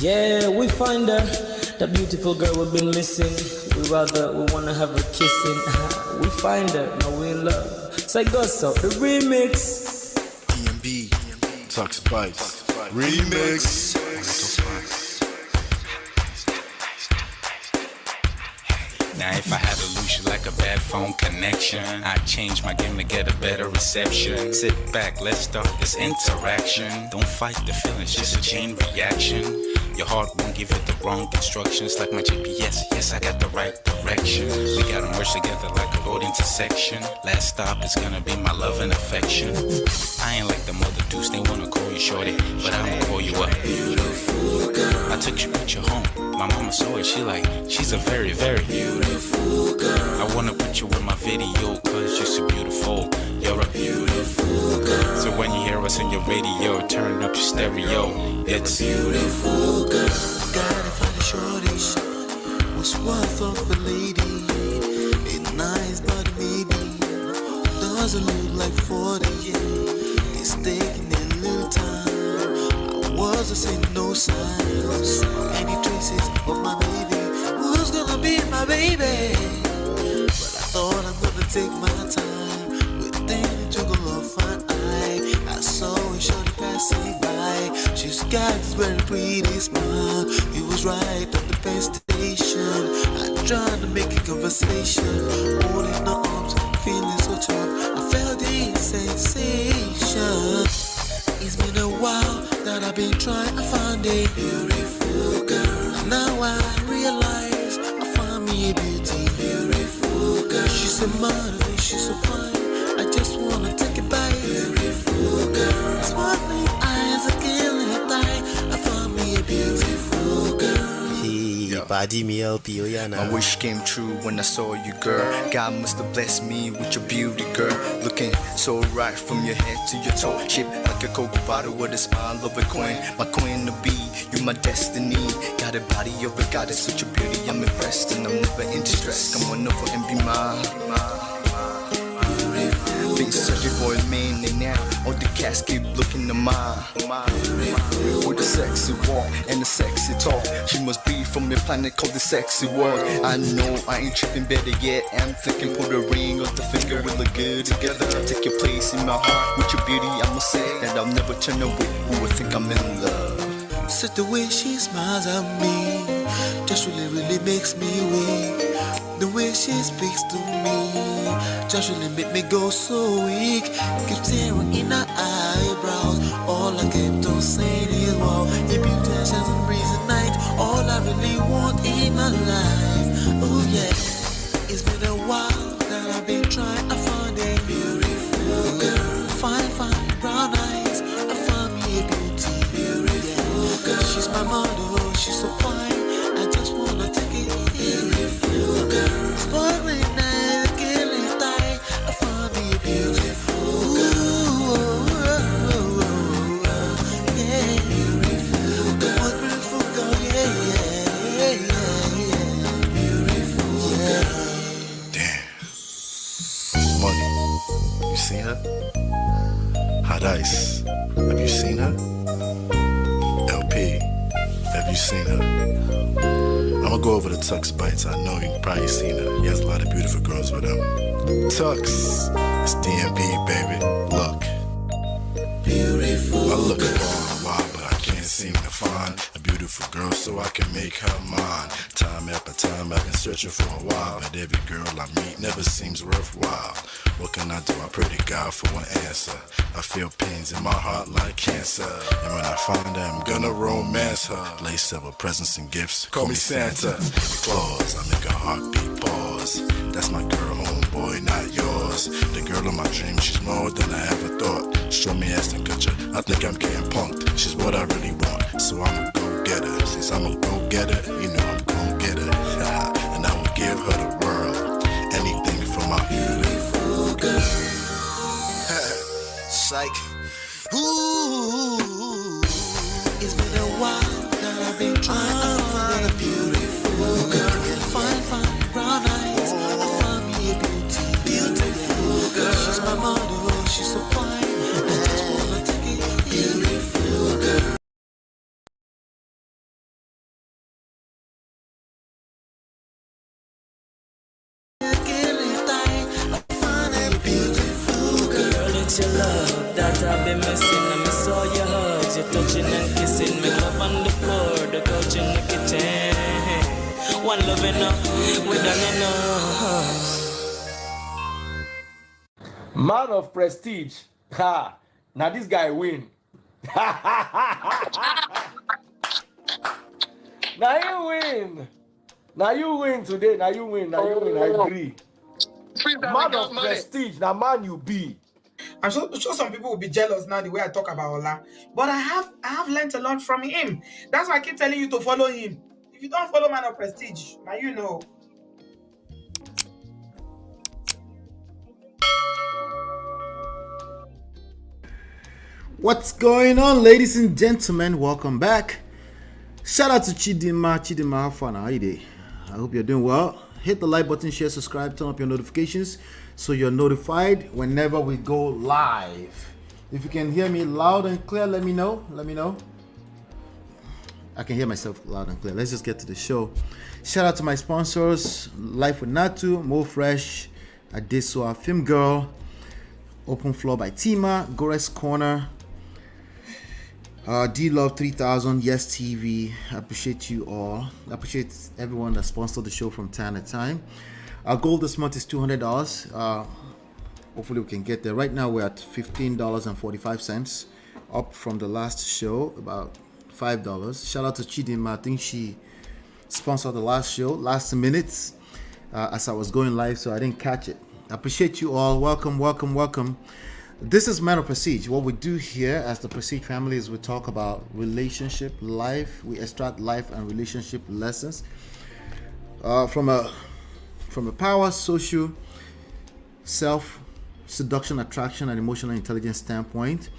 Yeah, we find her, the beautiful girl we've been missing. We wanna have her kissing. We find her, now we in love. Say go so, the remix. DMB, Tuck Spice, remix. Now if I had to lose you like a bad phone connection, I'd change my game to get a better reception. Sit back, let's start this interaction. Don't fight the feelings, just a chain reaction. Your heart won't give you the wrong instructions. Like my GPS, yes I got the right direction. We gotta merge together like a road intersection. Last stop is gonna be my love and affection. I ain't like the mother dudes, they wanna call you shorty, but I'ma call you a beautiful girl. I took your picture home, my mama saw it, she's a very, very beautiful girl. I wanna put you in my video, cause you're so beautiful. You're a beautiful girl. So when you hear us in your radio, turn up your stereo. It's beautiful girl. Gotta find a shorty, what's worth of a lady. It's nice but maybe doesn't look like 40. It's taking a little time. I wasn't seeing no signs, any traces of my baby. Who's gonna be my baby? But I thought I'm gonna take my time within it took a love fun eye. I saw a shorty passing by. She's got this very pretty smile. It was right on the bus station. I tried to make a conversation, holding her arms, feeling so tough. I felt the sensation. It's been a while that I've been trying to find a beautiful girl. Now I realize I found me a beautiful girl. She's so modern, she's so fine. I just wanna take it by. Beautiful girl. Sparkling eyes are killing tight. I found me a beautiful girl. My wish came true when I saw you, girl. God must have blessed me with your beauty, girl. Looking so right from your head to your toe. Shaped like a cocoa bottle with a smile of a queen. My queen to be, you my destiny. Got a body of a goddess with your beauty. I'm impressed and I'm never in distress. Come on over and be mine. Been searching for a man and now all the cats keep looking to mine. With a sexy walk and a sexy talk. She must be from a planet called the sexy world. I know I ain't tripping, better yet I'm thinking put a ring on the finger. We look good together. Take your place in my heart. With your beauty I must say that I'll never turn away. Who would think I'm in love? Such the way she smiles at me just really makes me weak. The way she speaks to me just really make me go so weak. Keep staring in her eyebrows. All I kept on saying is wow. Your beauty shines on breeze at night. All I really want in my life. Oh yeah. It's been a while that I've been trying to find a beautiful girl. Fine brown eyes. I found me a beautiful girl. She's my model, she's so fine. I just wanna take it. Beautiful girl. Sparkling eyes, killing tight. I found me a beautiful girl. Yeah, beautiful girl. What beautiful girl? Yeah. Beautiful girl. Damn. Money. You seen her? Hot Ice. Have you seen her? LP. Have you seen her? I'ma go over to Tux Bites. I know you've probably seen her. He has a lot of beautiful girls with him. Tux, it's DMB, baby. Look. Beautiful. I look for a while, but I can't seem to find a beautiful girl so I can make her mine. Time after time I've been searching for a while, but every girl I meet never seems worthwhile. What can I do? I pray to God for an answer. I feel pains in my heart like cancer, and when I find her, I'm gonna romance her. Lace several presents and gifts. Call me Santa Claus. I make a heartbeat pause. That's my girl, homeboy, not yours. The girl of my dreams, she's more than I ever thought. Show me ass and culture. I think I'm getting punked. She's what I really want, so I'ma go get her. Since I'm a go getter, you know I'm gon' get her. And I will give her the world. Anything for my beautiful girl. Psych. Ooh, it's been a while that I've been trying to find a beautiful girl. Fine brown eyes. I found me a beautiful girl. She's my model, she's so fine. I just wanna take it. Beautiful girl. it's your love that I've been missing. I miss all your hugs, your touching and kissing. Me love on the floor, the couch in the kitchen. One love enough, we done enough. Man of prestige. Ha! Now this guy win. Now you win. Now you win today. Now you win. Now you win. I agree. Man of prestige. Now man you be. I'm sure some people will be jealous now the way I talk about Ola. But I have learned a lot from him. That's why I keep telling you to follow him. If you don't follow Man of Prestige, now you know. What's going on, ladies and gentlemen? Welcome back. Shout out to Chidima, how far now? How you doing? I hope you're doing well. Hit the like button, share, subscribe, turn up your notifications so you're notified whenever we go live. If you can hear me loud and clear, let me know. I can hear myself loud and clear. Let's just get to the show. Shout out to my sponsors: Life with Natu, Mo Fresh, Adesua, Film Girl, Open Floor by Tima, Gore's Corner, D-Love 3000, Yes TV. I appreciate you all. I appreciate everyone that sponsored the show from time to time. Our goal this month is $200. Hopefully we can get there. Right now we're at $15.45, up from the last show, about $5. Shout out to Chidima. I think she sponsored the last show, last minute, as I was going live, so I didn't catch it. I appreciate you all. Welcome. This is Man of Prestige. What we do here as the Prestige family is we talk about relationship, life. We extract life and relationship lessons from a power, social, self, seduction, attraction, and emotional intelligence standpoint.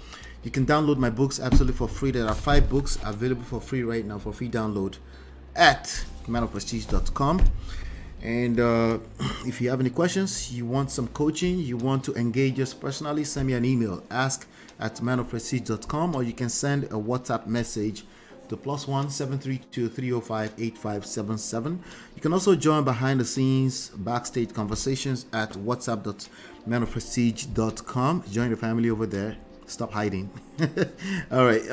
You can download my books absolutely for free. There are 5 books available for free right now for free download at manofprestige.com. And if you have any questions, you want some coaching, you want to engage us personally, send me an email, ask@manofprestige.com, or you can send a WhatsApp message to +1 732 305 8577. You can also join behind the scenes backstage conversations at whatsapp.manofprestige.com. Join the family over there. Stop hiding. All right.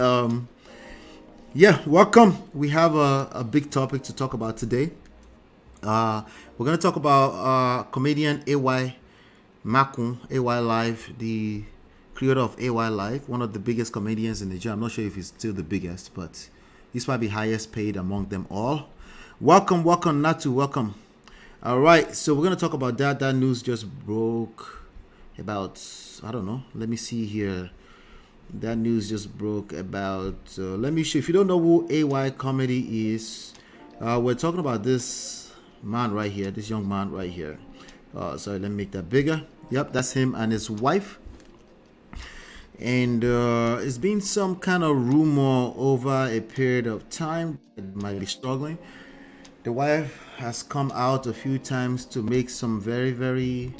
Welcome. We have a big topic to talk about today. We're going to talk about comedian AY Makun, AY Live, the creator of AY Live, one of the biggest comedians in Nigeria. I'm not sure if he's still the biggest, but he's probably highest paid among them all. Welcome, Natu, welcome. All right, so we're going to talk about that. That news just broke about, I don't know, let me see here. That news just broke about, let me show. If you don't know who AY Comedy is, we're talking about this man right here, this young man right here. Sorry, let me make that bigger. Yep, that's him and his wife. And it's been some kind of rumor over a period of time that might be struggling. The wife has come out a few times to make some very, very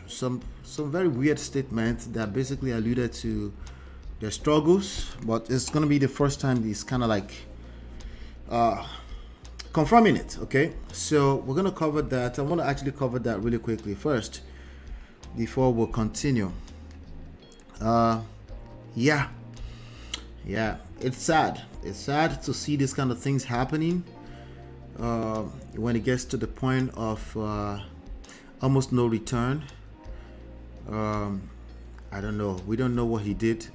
some very weird statements that basically alluded to their struggles, but it's gonna be the first time he's kind of like confirming it. Okay, so we're gonna cover that. I want to actually cover that really quickly first before we'll continue. It's sad to see this kind of things happening when it gets to the point of almost no return. I don't know, we don't know what he did,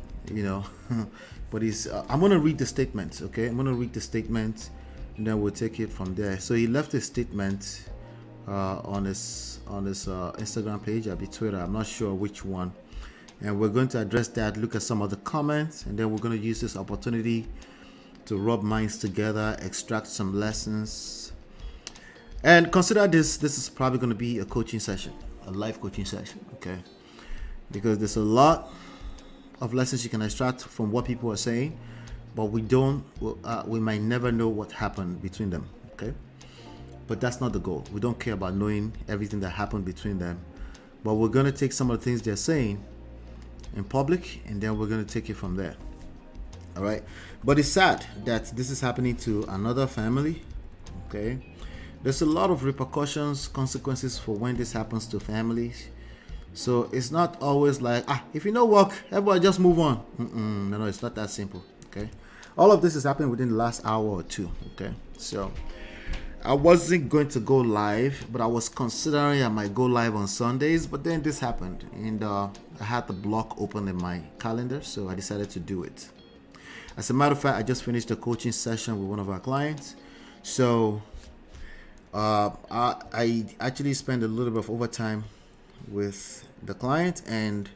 but he's I'm gonna read the statement. Okay, I'm gonna read the statement and then we'll take it from there. So he left a statement on his Instagram page, I'll be Twitter, I'm not sure which one, and we're going to address that, look at some of the comments, and then we're going to use this opportunity to rub minds together, extract some lessons, and consider this is probably going to be a coaching session, a live coaching session, okay, because there's a lot of lessons you can extract from what people are saying, but we might never know what happened between them, okay? But that's not the goal. We don't care about knowing everything that happened between them, but we're going to take some of the things they're saying in public, and then we're going to take it from there. All right, but it's sad that this is happening to another family. Okay, there's a lot of repercussions, consequences for when this happens to families. So it's not always like, if you know work, everybody just move on. No, it's not that simple. Okay. All of this is happening within the last hour or two. Okay. So I wasn't going to go live, but I was considering I might go live on Sundays, but then this happened, and I had the block open in my calendar, so I decided to do it. As a matter of fact, I just finished a coaching session with one of our clients, so I actually spent a little bit of overtime with the client, and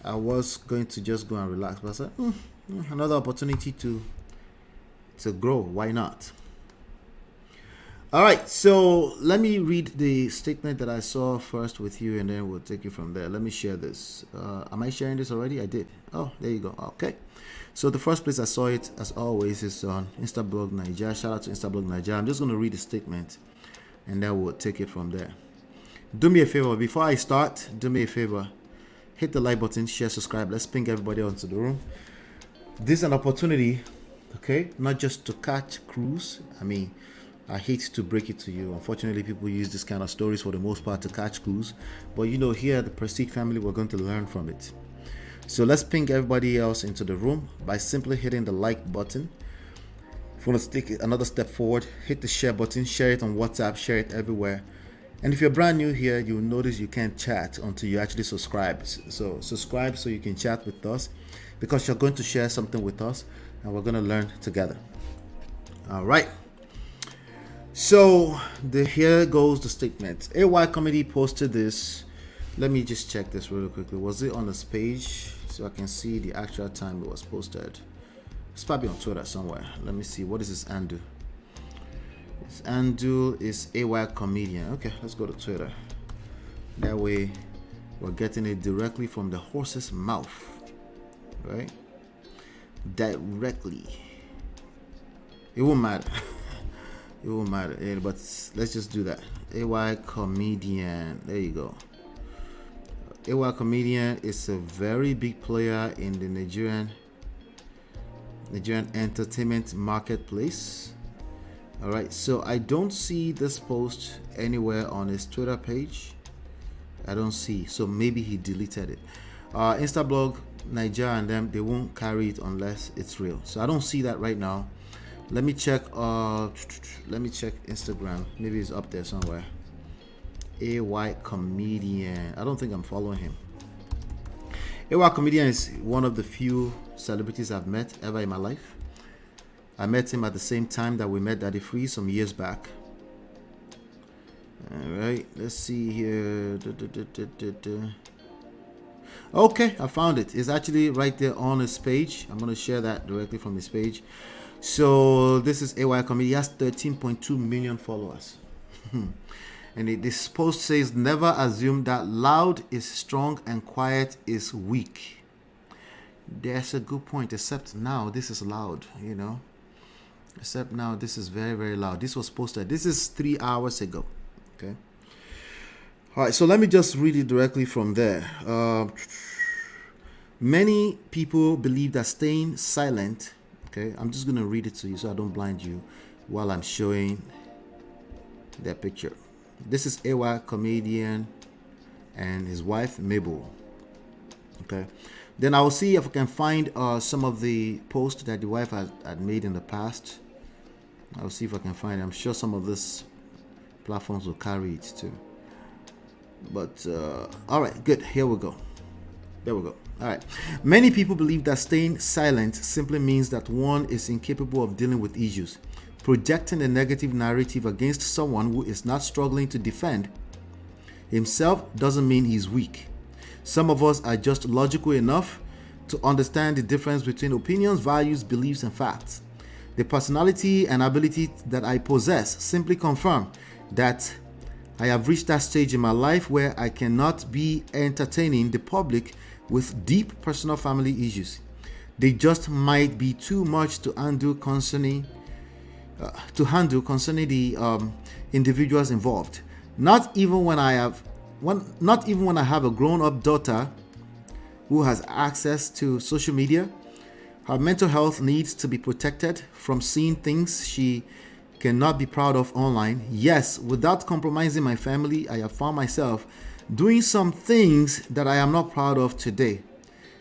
I was going to just go and relax, but I said, another opportunity to grow. Why not? All right, so let me read the statement that I saw first with you, and then we'll take it from there. Let me share this. Am I sharing this already? I did. Oh, there you go. Okay. So the first place I saw it, as always, is on Instablog Nigeria. Shout out to Instablog Nigeria. I'm just going to read the statement, and then we'll take it from there. Do me a favor. Before I start, do me a favor. Hit the like button, share, subscribe. Let's ping everybody onto the room. This is an opportunity, okay, not just to catch cruise. I mean, I hate to break it to you. Unfortunately, people use this kind of stories for the most part to catch clues. But here at the Prestige family, we're going to learn from it. So let's ping everybody else into the room by simply hitting the like button. If you want to take another step forward, hit the share button, share it on WhatsApp, share it everywhere. And if you're brand new here, you'll notice you can't chat until you actually subscribe. So subscribe so you can chat with us, because you're going to share something with us and we're going to learn together. All right. So here goes the statement. AY Comedy posted this. Let me just check this really quickly. Was it on this page so I can see the actual time it was posted? It's probably on Twitter somewhere. Let me see. What is this Andu? This Andu is AY Comedian. Okay, let's go to Twitter. That way we're getting it directly from the horse's mouth, right? Directly. It won't matter. It won't matter, but let's just do that. AY Comedian. There you go. AY Comedian is a very big player in the Nigerian entertainment marketplace. All right, so I don't see this post anywhere on his Twitter page. I don't see, so maybe he deleted it. Instablog Nigeria and them, they won't carry it unless it's real. So I don't see that right now. Let me check Instagram. Maybe it's up there somewhere. AY Comedian. I don't think I'm following him. AY Comedian is one of the few celebrities I've met ever in my life. I met him at the same time that we met Daddy Free some years back. All right, let's see here. Okay, I found it. It's actually right there on his page. I'm going to share that directly from his page. So this is AY Comedy. He has 13.2 million followers. And this post says, never assume that loud is strong and quiet is weak. That's a good point, except now this is loud, Except now this is very, very loud. This was posted. This is 3 hours ago. Okay. All right, so let me just read it directly from there. Many people believe that staying silent. Okay, I'm just going to read it to you so I don't blind you while I'm showing that picture. This is AY Comedian and his wife Mabel. Okay, then I will see if I can find some of the posts that the wife had made in the past. I'll see if I can find it. I'm sure some of these platforms will carry it too. But all right, good. Here we go. There we go. All right. Many people believe that staying silent simply means that one is incapable of dealing with issues. Projecting a negative narrative against someone who is not struggling to defend himself doesn't mean he's weak. Some of us are just logical enough to understand the difference between opinions, values, beliefs, and facts. The personality and ability that I possess simply confirm that I have reached that stage in my life where I cannot be entertaining the public with deep personal family issues. They just might be too much to handle concerning the individuals involved. Not even when I have a grown-up daughter who has access to social media. Her mental health needs to be protected from seeing things she cannot be proud of online. Yes, without compromising my family, I have found myself doing some things that I am not proud of today.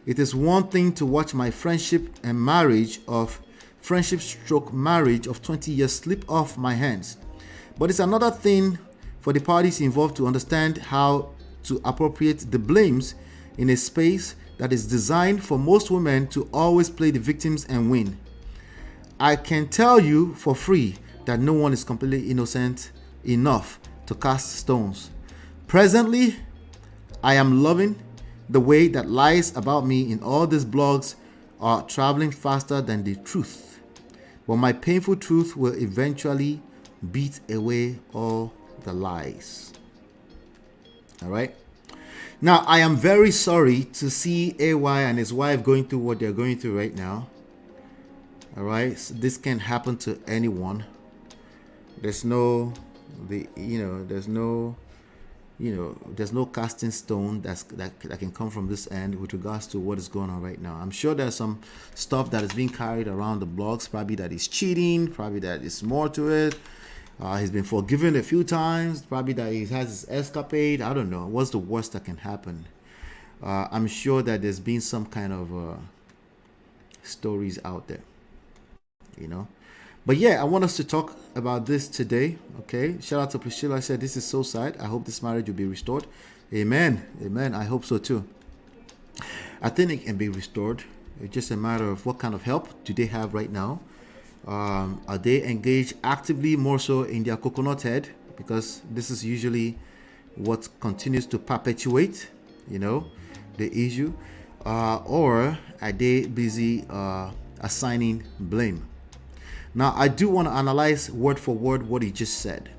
It is one thing to watch my friendship stroke marriage of 20 years slip off my hands. But it's another thing for the parties involved to understand how to appropriate the blames in a space that is designed for most women to always play the victims and win. I can tell you for free that no one is completely innocent enough to cast stones. Presently, I am loving the way that lies about me in all these blogs are traveling faster than the truth. But my painful truth will eventually beat away all the lies. All right. Now, I am very sorry to see AY and his wife going through what they're going through right now. All right. So this can happen to anyone. There's no casting stone that can come from this end with regards to what is going on right now. I'm sure there's some stuff that is being carried around the blogs, probably that is cheating, probably that is more to it. He's been forgiven a few times, probably that he has his escapade. I don't know. What's the worst that can happen? I'm sure that there's been some kind of stories out there, But yeah, I want us to talk about this today. Okay. Shout out to Priscilla. I said, this is so sad. I hope this marriage will be restored. Amen. Amen. I hope so too. I think it can be restored. It's just a matter of what kind of help do they have right now. Are they engaged actively more so in their coconut head? Because this is usually what continues to perpetuate, the issue. Or are they busy assigning blame? Now, I do want to analyze word for word what he just said,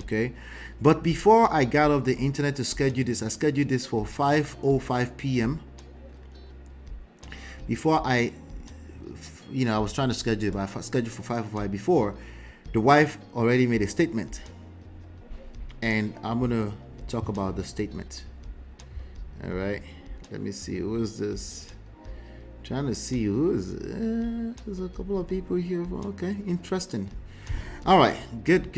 okay? But before I got off the internet to schedule this, I scheduled this for 5:05 p.m. Before I was trying to schedule it, but I scheduled for 5:05 before. The wife already made a statement. And I'm going to talk about the statement. All right. Let me see. Who is this? Trying to see who is there's a couple of people here. Okay, interesting. All right, good.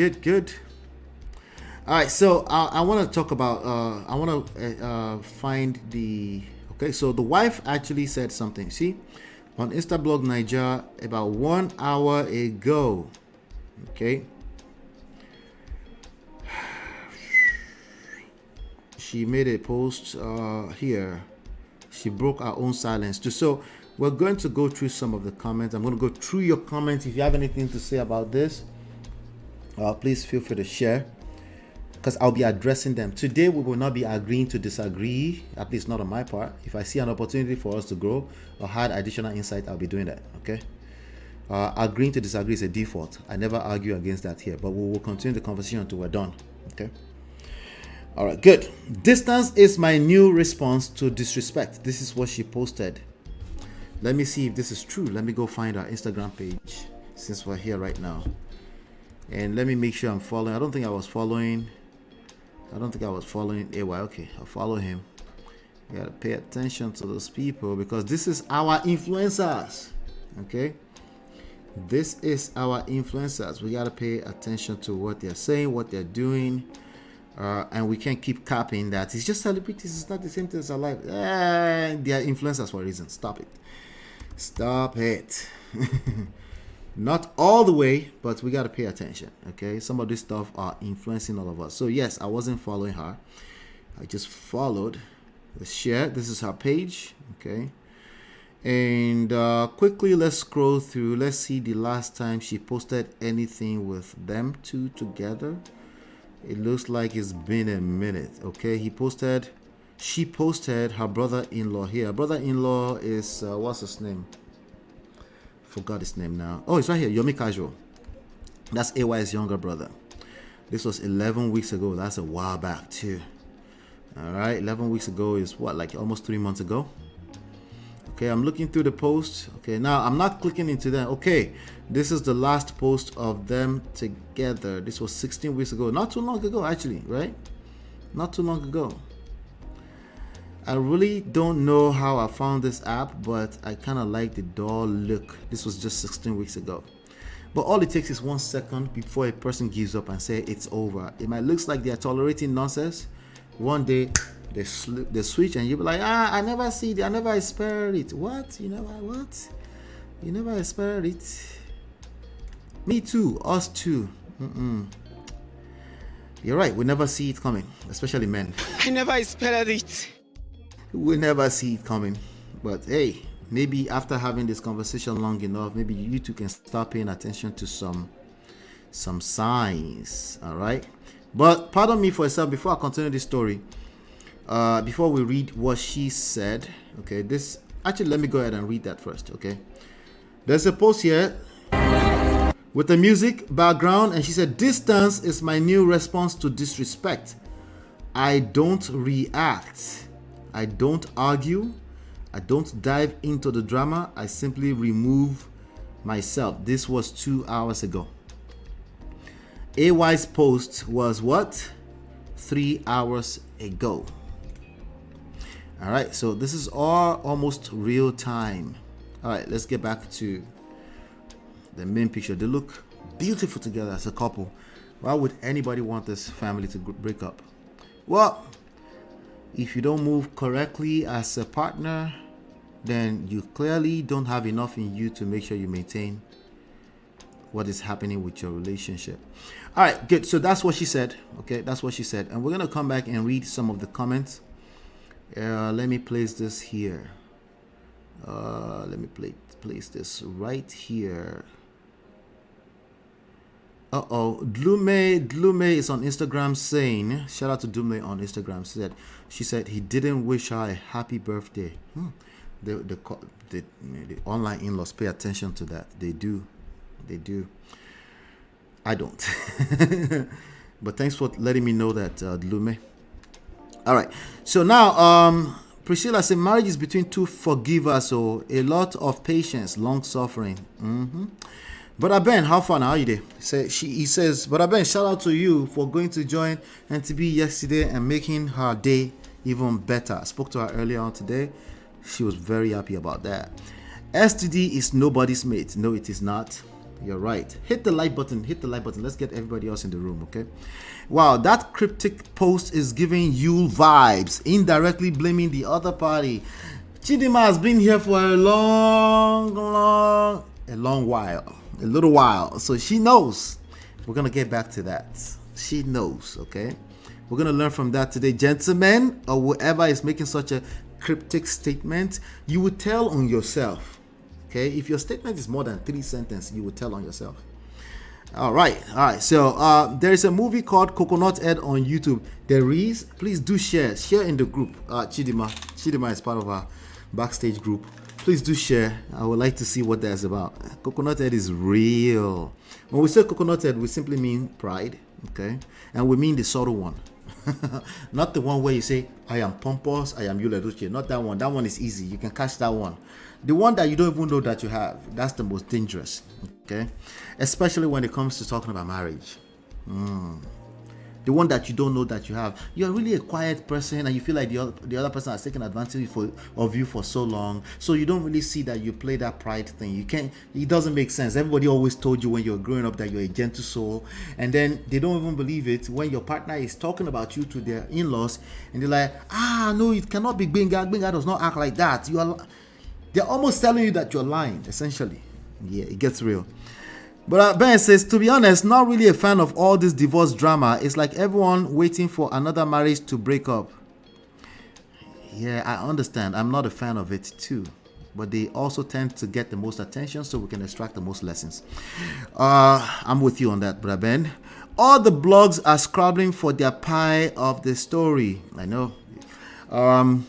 All right, so I want to talk about I want to find the so the wife actually said something. See, on Instablog Niger about 1 hour ago. Okay, she made a post here. She broke our own silence too. So we're going to go through some of the comments. I'm going to go through your comments. If you have anything to say about this, please feel free to share, because I'll be addressing them. Today, we will not be agreeing to disagree, at least not on my part. If I see an opportunity for us to grow or add additional insight, I'll be doing that, okay? Agreeing to disagree is a default. I never argue against that here, but we will continue the conversation until we're done, okay? All right, good. Distance is my new response to disrespect. This is what she posted. Let me see if this is true. Let me go find our Instagram page since we're here right now. And let me make sure I'm following. I don't think I was following AY. Okay, I'll follow him. We gotta pay attention to those people because this is our influencers. Okay? This is our influencers. We gotta pay attention to what they're saying, what they're doing. And we can't keep capping that it's just celebrities, it's not the same thing as our life. They are influencers for a reason. Stop it. Not all the way, but we got to pay attention, okay? Some of this stuff are influencing all of us. So yes, I wasn't following her. I just followed. Let's share. This is her page, okay? And quickly, let's scroll through. Let's see the last time she posted anything with them two together. It looks like it's been a minute. Okay, she posted her brother-in-law here. Her brother-in-law is what's his name? Forgot his name now. Oh, it's right here. Yomi Casual. That's AY's younger brother. This was 11 weeks ago. That's a while back too. All right, 11 weeks ago is what, like almost 3 months ago. Okay, I'm looking through the post. Okay, now I'm not clicking into that. Okay, this is the last post of them together. This was 16 weeks ago. Not too long ago, actually, right? Not too long ago. I really don't know how I found this app, but I kind of like the doll look. This was just 16 weeks ago. But all it takes is 1 second before a person gives up and say it's over. It might look like they are tolerating nonsense One day they switch, and you be like, I never see it, I never expired it. What? You never what? You never expired it? Me too. Us too. You're right. We never see it coming, especially men. I never expected it. We never see it coming. But hey, maybe after having this conversation long enough, maybe you two can start paying attention to some signs. All right. But pardon me for a second before I continue this story. Before we read what she said, okay. Let me go ahead and read that first. Okay. There's a post here with the music background, and she said, "Distance is my new response to disrespect. I don't react. I don't argue. I don't dive into the drama. I simply remove myself." This was 2 hours ago. AY's post was what? 3 hours ago. All right, so this is all almost real time. All right, let's get back to the main picture. They look beautiful together as a couple. Why would anybody want this family to break up? Well, if you don't move correctly as a partner, then you clearly don't have enough in you to make sure you maintain what is happening with your relationship. All right, good. So that's what she said. Okay, that's what she said. And we're going to come back and read some of the comments. Let me place this here. Let me place this right here. Dlume is on Instagram saying, shout out to Dlume on Instagram, she said he didn't wish her a happy birthday. The online in-laws pay attention to that. They do. I don't. But thanks for letting me know that, Dlume. All right. So now, Priscilla said marriage is between two forgivers, so a lot of patience, long suffering. Brother Ben, how far now? How are you there? He says, Brother Ben, shout out to you for going to join NTB yesterday and making her day even better. I spoke to her earlier on today. She was very happy about that. STD is nobody's mate. No, it is not. You're right. Hit the like button. Let's get everybody else in the room, okay? Wow, that cryptic post is giving Yule vibes, indirectly blaming the other party. Chidima has been here for a little while. So she knows. We're going to get back to that. She knows, okay? We're going to learn from that today. Gentlemen, or whoever is making such a cryptic statement, you would tell on yourself. Okay, if your statement is more than 3 sentences, you will tell on yourself. All right. So there is a movie called Coconut Head on YouTube. There is. Please do share in the group. Chidima is part of our backstage group. Please do share. I would like to see what that's about. Coconut Head is real. When we say coconut head, we simply mean pride. Okay, and we mean the subtle one. Not the one where you say, I am pompous, I am Yule Duce. Not that one. That one is easy. You can catch that one. The one that you don't even know that you have, that's the most dangerous. Okay? Especially when it comes to talking about marriage. The one that you don't know that you have. You're really a quiet person and you feel like the other person has taken advantage of you for so long. So you don't really see that you play that pride thing. It doesn't make sense. Everybody always told you when you're growing up that you're a gentle soul. And then they don't even believe it when your partner is talking about you to their in-laws. And they're like, no, it cannot be Benga. Benga does not act like that. They're almost telling you that you're lying, essentially. Yeah, it gets real. But Ben says, to be honest, not really a fan of all this divorce drama. It's like everyone waiting for another marriage to break up. Yeah, I understand. I'm not a fan of it too. But they also tend to get the most attention so we can extract the most lessons. I'm with you on that, Brother Ben. All the blogs are scrabbling for their pie of the story. I know.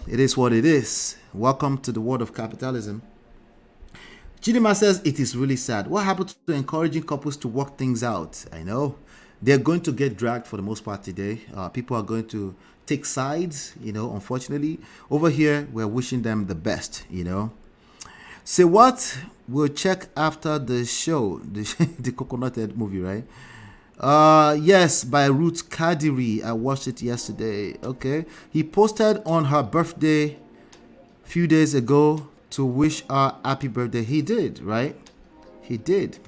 It is what it is. Welcome to the world of capitalism. Chidima says it is really sad. What happened to encouraging couples to work things out? I know. They're going to get dragged for the most part today. People are going to take sides, unfortunately. Over here, we're wishing them the best, Say what? We'll check after the show. The Coconut Head movie, right? Yes, by Ruth Kadiri. I watched it yesterday. Okay. He posted on her birthday a few days ago to wish her happy birthday. He did, right? He did.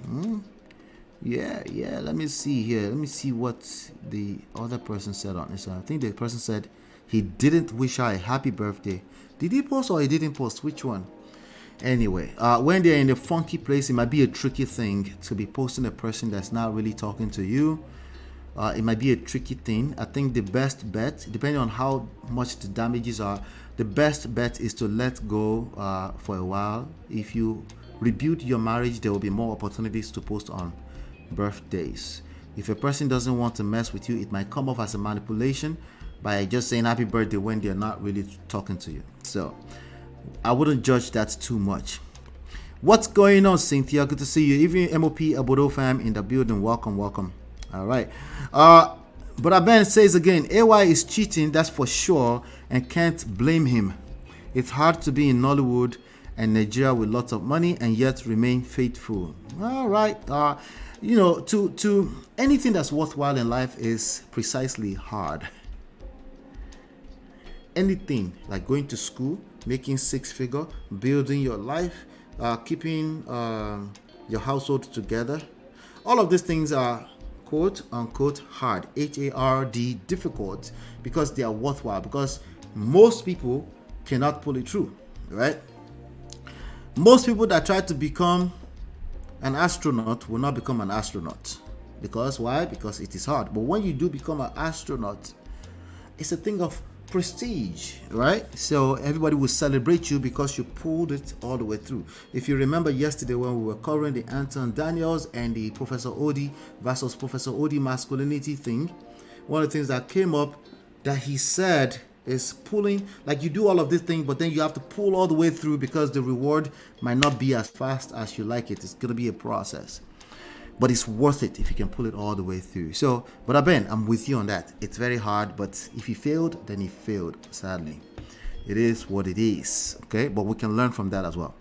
Yeah. Let me see here. Let me see what the other person said on this. I think the person said he didn't wish her a happy birthday. Did he post or he didn't post? Which one? Anyway, when they're in a funky place, it might be a tricky thing to be posting a person that's not really talking to you. It might be a tricky thing. I think the best bet, depending on how much the damages are, the best bet is to let go for a while. If you rebuild your marriage, there will be more opportunities to post on birthdays. If a person doesn't want to mess with you, it might come off as a manipulation by just saying happy birthday when they're not really talking to you. So I wouldn't judge that too much. What's going on, Cynthia? Good to see you. Even MOP Abodo fam in the building. Welcome. All right. But Ben says again, AY is cheating, that's for sure, and can't blame him. It's hard to be in Nollywood and Nigeria with lots of money and yet remain faithful. All right. To anything that's worthwhile in life is precisely hard. Anything like going to school, making six-figure, building your life, keeping your household together, all of these things are quote unquote hard, hard, difficult, because they are worthwhile, because most people cannot pull it through, right? Most people that try to become an astronaut will not become an astronaut. Because why? Because it is hard. But when you do become an astronaut, it's a thing of prestige, right? So everybody will celebrate you because you pulled it all the way through. If you remember yesterday when we were covering the Anton Daniels and the Professor Odi versus Professor Odi masculinity thing, one of the things that came up that he said is pulling, like you do all of this thing, but then you have to pull all the way through because the reward might not be as fast as you like it. It's going to be a process. But it's worth it if you can pull it all the way through. So, but Ben, I'm with you on that. It's very hard, but if he failed, then he failed, sadly. It is what it is, okay? But we can learn from that as well.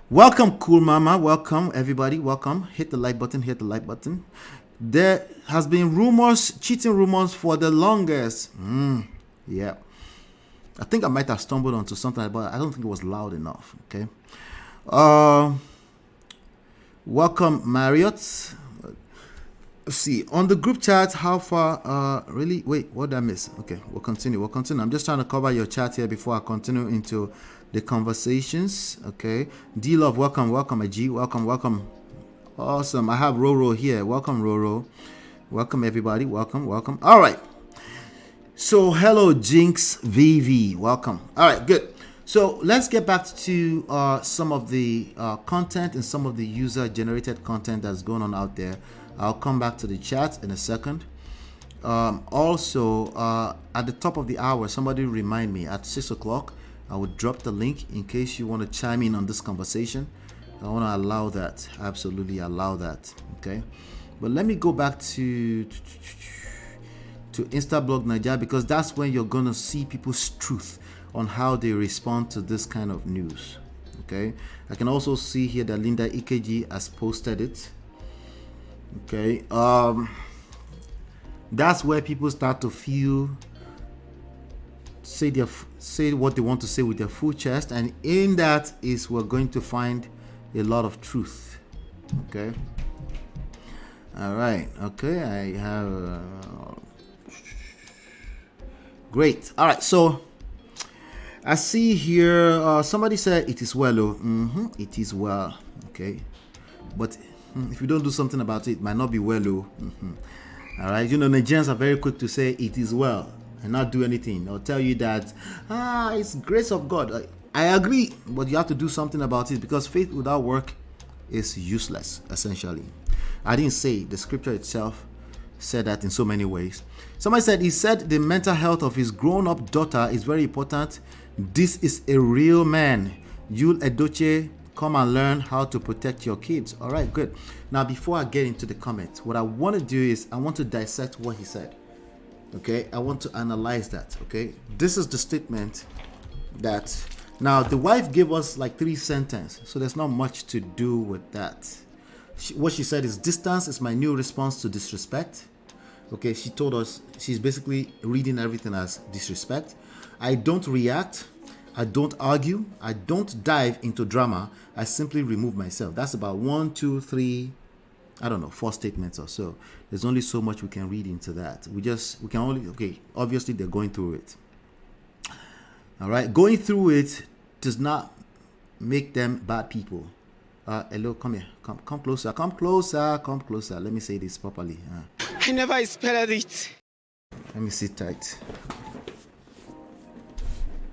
Welcome, Cool Mama. Welcome, everybody. Welcome. Hit the like button. There has been cheating rumors for the longest. Yeah. I think I might have stumbled onto something, but I don't think it was loud enough, okay? Welcome, Marriott. Let's see. On the group chat, how far, really? Wait, what did I miss? Okay, we'll continue. I'm just trying to cover your chat here before I continue into the conversations, okay? D-Love, welcome, AG. Welcome. Awesome. I have Roro here. Welcome, Roro. Welcome, everybody. Welcome. All right. So, hello, Jinx VV. Welcome. All right, good. So let's get back to some of the content and some of the user-generated content that's going on out there. I'll come back to the chat in a second. Also, at the top of the hour, somebody remind me at 6 o'clock, I would drop the link in case you want to chime in on this conversation. I want to allow that. Absolutely allow that. Okay. But let me go back to Instablog Nigeria, because that's when you're going to see people's truth on how they respond to this kind of news. Okay, I can also see here that Linda EKG has posted it. Okay, that's where people start to say what they want to say with their full chest, and in that is we're going to find a lot of truth. Okay, all right. Okay, I have great. All right, so I see here somebody said it is well. It is well. Okay, but if you don't do something about it, it might not be well. All right, Nigerians are very quick to say it is well and not do anything, or tell you that it's grace of God. I agree, but you have to do something about it, because faith without work is useless, essentially. I didn't say, the scripture itself said that in so many ways. Somebody said, he said the mental health of his grown-up daughter is very important. This is a real man. Yul Edoche, come and learn how to protect your kids. All right, good. Now, before I get into the comments, what I want to do is I want to dissect what he said. Okay, I want to analyze that. Okay, this is the statement that, now the wife gave us like 3 sentences, so there's not much to do with that. What she said is, distance is my new response to disrespect. Okay, she told us she's basically reading everything as disrespect. I don't react, I don't argue, I don't dive into drama, I simply remove myself. That's about 1, 2, 3, I don't know, 4 statements or so. There's only so much we can read into that. We can only, okay, obviously they're going through it. All right, going through it does not make them bad people. Hello, come here, come closer, come closer, come closer. Let me say this properly. I never expected it. Let me sit tight.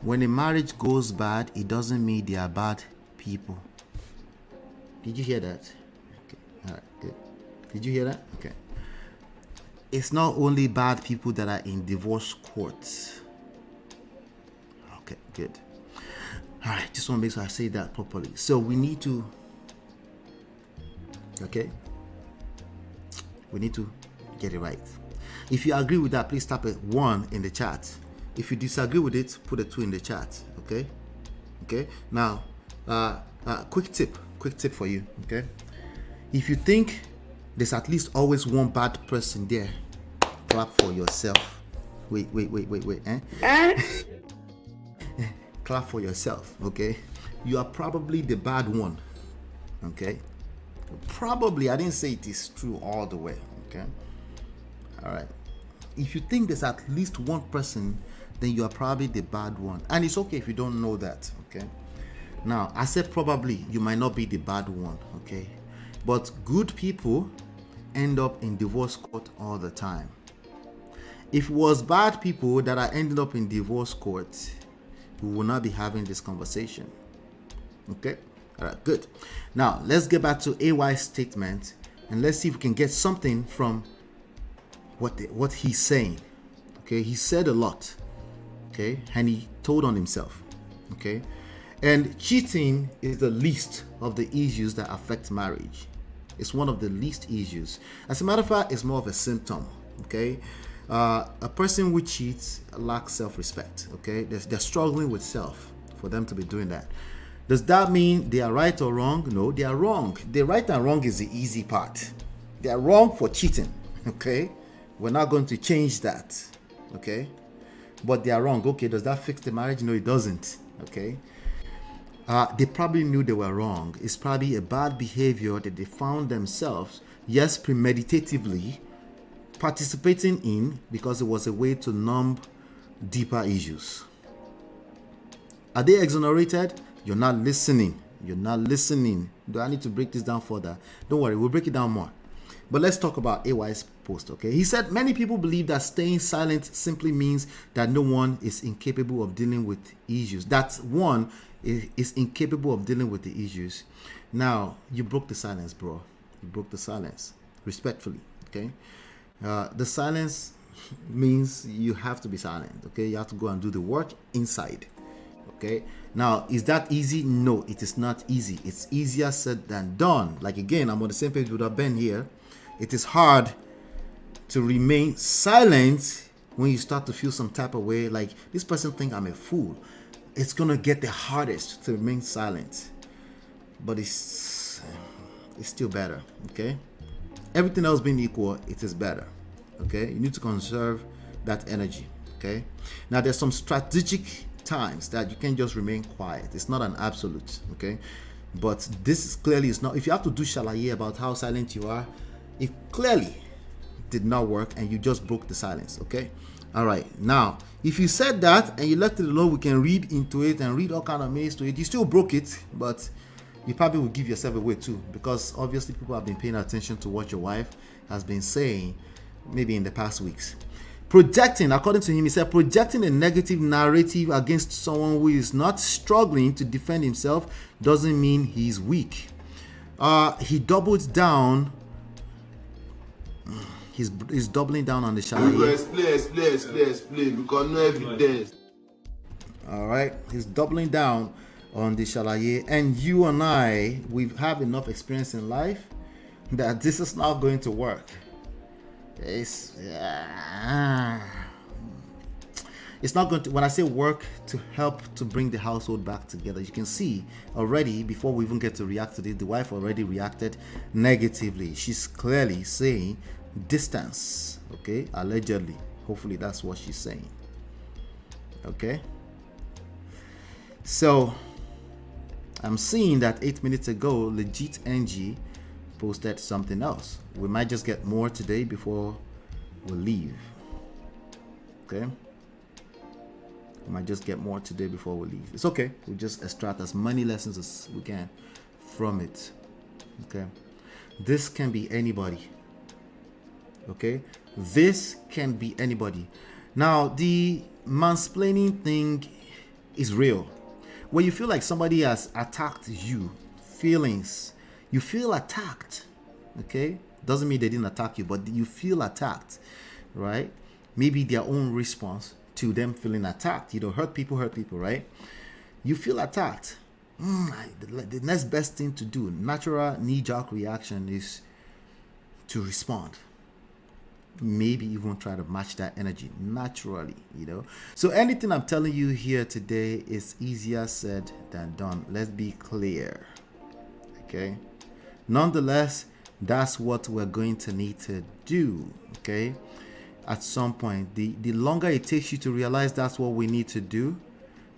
When a marriage goes bad, it doesn't mean they are bad people. Did you hear that? Okay, all right, good. Did you hear that? Okay. It's not only bad people that are in divorce courts. Okay, good. All right, just want to make sure I say that properly. So we need to, okay, we need to get it right. If you agree with that, please type a 1 in the chat. If you disagree with it, put a 2 in the chat. Okay. Okay. Now, quick tip for you. Okay. If you think there's at least always one bad person there, clap for yourself. Wait. Clap for yourself. Okay. You are probably the bad one. Okay. Probably. I didn't say it is true all the way. Okay. All right. If you think there's at least one person, then you are probably the bad one. And it's okay if you don't know that, okay? Now, I said probably you might not be the bad one, okay? But good people end up in divorce court all the time. If it was bad people that are ending up in divorce court, we will not be having this conversation, okay? All right, good. Now, let's get back to AY's statement and let's see if we can get something from what he's saying. Okay, he said a lot. Okay, and he told on himself. Okay, and cheating is the least of the issues that affect marriage. It's one of the least issues. As a matter of fact, it's more of a symptom. Okay, a person who cheats lacks self-respect. Okay, they're struggling with self for them to be doing that. Does that mean they are right or wrong? No, they are wrong. The right and wrong is the easy part. They are wrong for cheating. Okay, we're not going to change that. Okay, but they are wrong. Okay, does that fix the marriage? No, it doesn't. Okay, they probably knew they were wrong. It's probably a bad behavior that they found themselves, yes, premeditatively participating in because it was a way to numb deeper issues. Are they exonerated? You're not listening. You're not listening. Do I need to break this down further? Don't worry, we'll break it down more. But let's talk about AY's post, okay? He said, many people believe that staying silent simply means that no one is incapable of dealing with issues. That one is incapable of dealing with the issues. Now, you broke the silence, bro. You broke the silence. Respectfully, okay? The silence means you have to be silent, okay? You have to go and do the work inside, okay? Now, is that easy? No, it is not easy. It's easier said than done. Like, again, I'm on the same page with Ben here. It is hard to remain silent when you start to feel some type of way, like this person think I'm a fool. It's gonna get the hardest to remain silent, but it's still better. Okay, everything else being equal, it is better. Okay, you need to conserve that energy. Okay, now there's some strategic times that you can just remain quiet. It's not an absolute. Okay, but this is clearly is not. If you have to do shalaye about how silent you are, it clearly did not work and you just broke the silence. Okay, all right. Now, if you said that and you left it alone, we can read into it and read all kind of maze to it. You still broke it, but you probably will give yourself away too, because obviously people have been paying attention to what your wife has been saying maybe in the past weeks. Projecting, according to him, he said, projecting a negative narrative against someone who is not struggling to defend himself doesn't mean he's weak. He doubled down. He's doubling down on the shalaye. Explain, because no evidence. All right, he's doubling down on the shalaye, and you and I, we have enough experience in life that this is not going to work. It's not going to, when I say work, to help to bring the household back together. You can see already, before we even get to react to this, the wife already reacted negatively. She's clearly saying distance, okay, allegedly. Hopefully that's what she's saying. Okay, so I'm seeing that 8 minutes ago, Legit NG posted something else. We might just get more today before we leave. Okay? We might just get more today before we leave. It's okay. We'll just extract as many lessons as we can from it. Okay? This can be anybody. Okay? This can be anybody. Now, the mansplaining thing is real. When you feel like somebody has attacked you, feelings, you feel attacked. Okay? Doesn't mean they didn't attack you, but you feel attacked, right? Maybe their own response to them feeling attacked. Hurt people, right? You feel attacked. The next best thing to do, natural knee-jerk reaction, is to respond. Maybe even try to match that energy naturally, So anything I'm telling you here today is easier said than done. Let's be clear. Okay? Nonetheless, that's what we're going to need to do. Okay? At some point, the longer it takes you to realize that's what we need to do,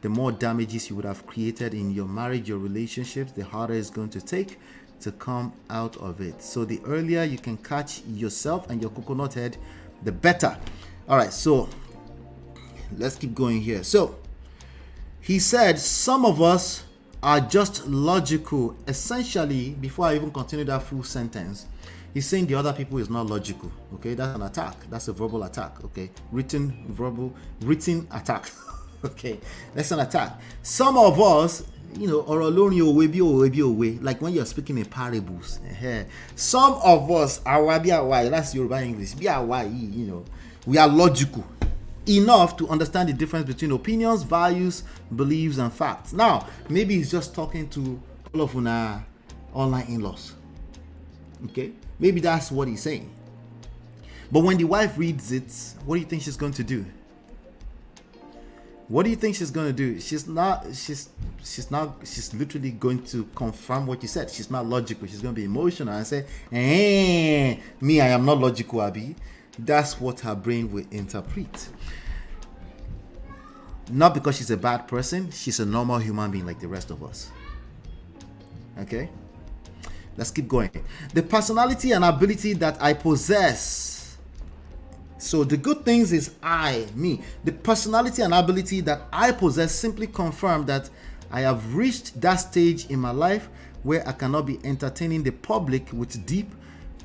the more damages you would have created in your marriage, your relationships, the harder it's going to take to come out of it. So the earlier you can catch yourself and your coconut head, the better. All right, so let's keep going here. So he said some of us are just logical. Essentially, before I even continue that full sentence, he's saying the other people is not logical. Okay, that's an attack. That's a verbal attack. Okay, written attack. Okay, that's an attack. Some of us, or alone you will be away. Like when you're speaking in parables. Some of us are that's Yoruba English. We are logical enough to understand the difference between opinions, values, beliefs, and facts. Now, maybe he's just talking to all of our online in-laws. Okay, maybe that's what he's saying. But when the wife reads it, what do you think she's going to do? What do you think she's going to do? She's literally going to confirm what you said. She's not logical. She's going to be emotional and say, me, I am not logical, Abi. That's what her brain will interpret. Not because she's a bad person. She's a normal human being like the rest of us. Okay? Let's keep going. The personality and ability that I possess. So the good things is me. The personality and ability that I possess simply confirm that I have reached that stage in my life where I cannot be entertaining the public with deep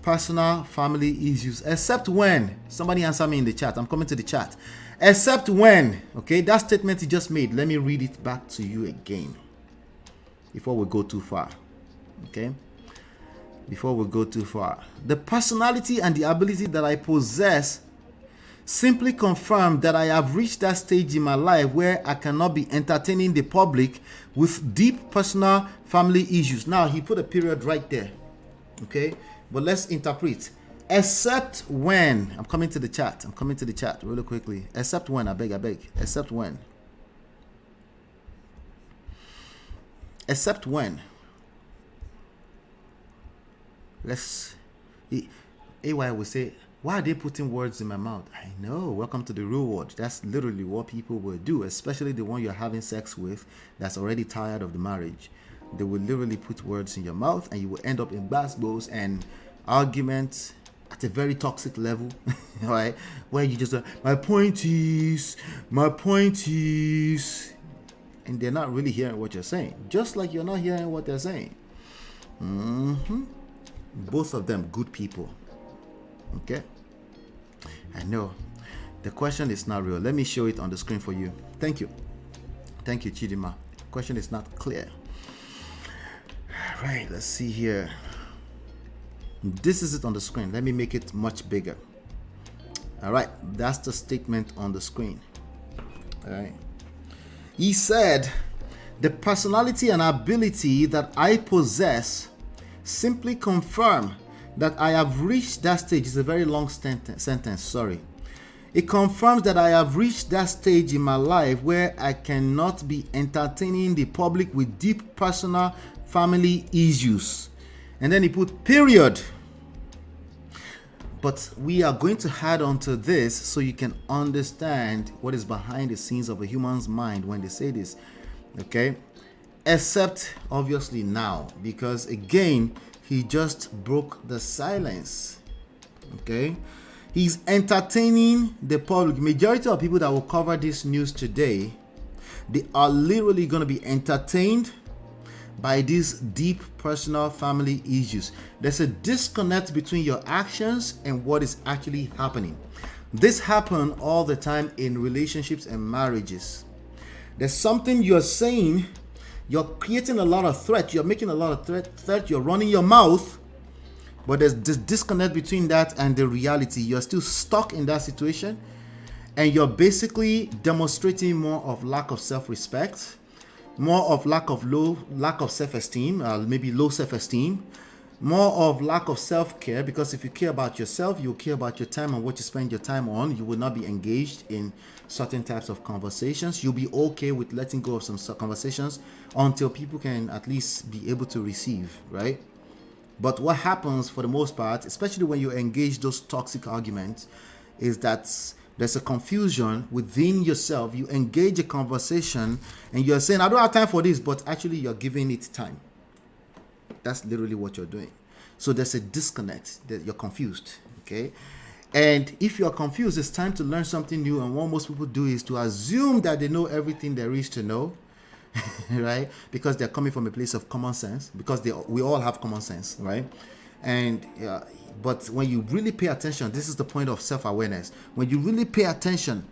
personal family issues, except when, somebody answer me in the chat, I'm coming to the chat, except when, okay, that statement he just made, let me read it back to you again before we go too far, okay? Before we go too far. The personality and the ability that I possess simply confirm that I have reached that stage in my life where I cannot be entertaining the public with deep personal family issues. Now, he put a period right there. Okay? But let's interpret. Except when, I'm coming to the chat really quickly. Except when, I beg. Except when. Except when. AY will say, why are they putting words in my mouth? I know. Welcome to the real world. That's literally what people will do, especially the one you're having sex with that's already tired of the marriage. They will literally put words in your mouth and you will end up in basketballs and arguments at a very toxic level, right? Where you just, my point is, and they're not really hearing what you're saying. Just like you're not hearing what they're saying. Both of them good people. Okay? I know. The question is not real. Let me show it on the screen for you. Thank you, Chidima. The question is not clear. All right, let's see here. This is it on the screen. Let me make it much bigger. All right, that's the statement on the screen. All right. He said, the personality and ability that I possess simply confirm that I have reached that stage. It's a very long sentence, sorry. It confirms that I have reached that stage in my life where I cannot be entertaining the public with deep personal family issues. And then he put period. But we are going to add on to this so you can understand what is behind the scenes of a human's mind when they say this. Okay? Except obviously now, because again, He just broke the silence. Okay? He's entertaining the public. Majority of people that will cover this news today, they are literally going to be entertained by these deep personal family issues. There's a disconnect between your actions and what is actually happening. This happens all the time in relationships and marriages. There's something you're saying, you're creating a lot of threat, you're making a lot of threat, you're running your mouth, but there's this disconnect between that and the reality. You're still stuck in that situation, and you're basically demonstrating more of lack of self-respect, more of lack of self-esteem, maybe low self-esteem, more of lack of self-care, because if you care about yourself, you'll care about your time and what you spend your time on. You will not be engaged in certain types of conversations. You'll be okay with letting go of some conversations until people can at least be able to receive, right? But what happens for the most part, especially when you engage those toxic arguments, is that there's a confusion within yourself. You engage a conversation and you're saying, I don't have time for this, but actually you're giving it time. That's literally what you're doing. So there's a disconnect, that you're confused, okay? And if you're confused, it's time to learn something new. And what most people do is to assume that they know everything there is to know, right? Because they're coming from a place of common sense, because we all have common sense, right? And but when you really pay attention, this is the point of self-awareness. When you really pay attention,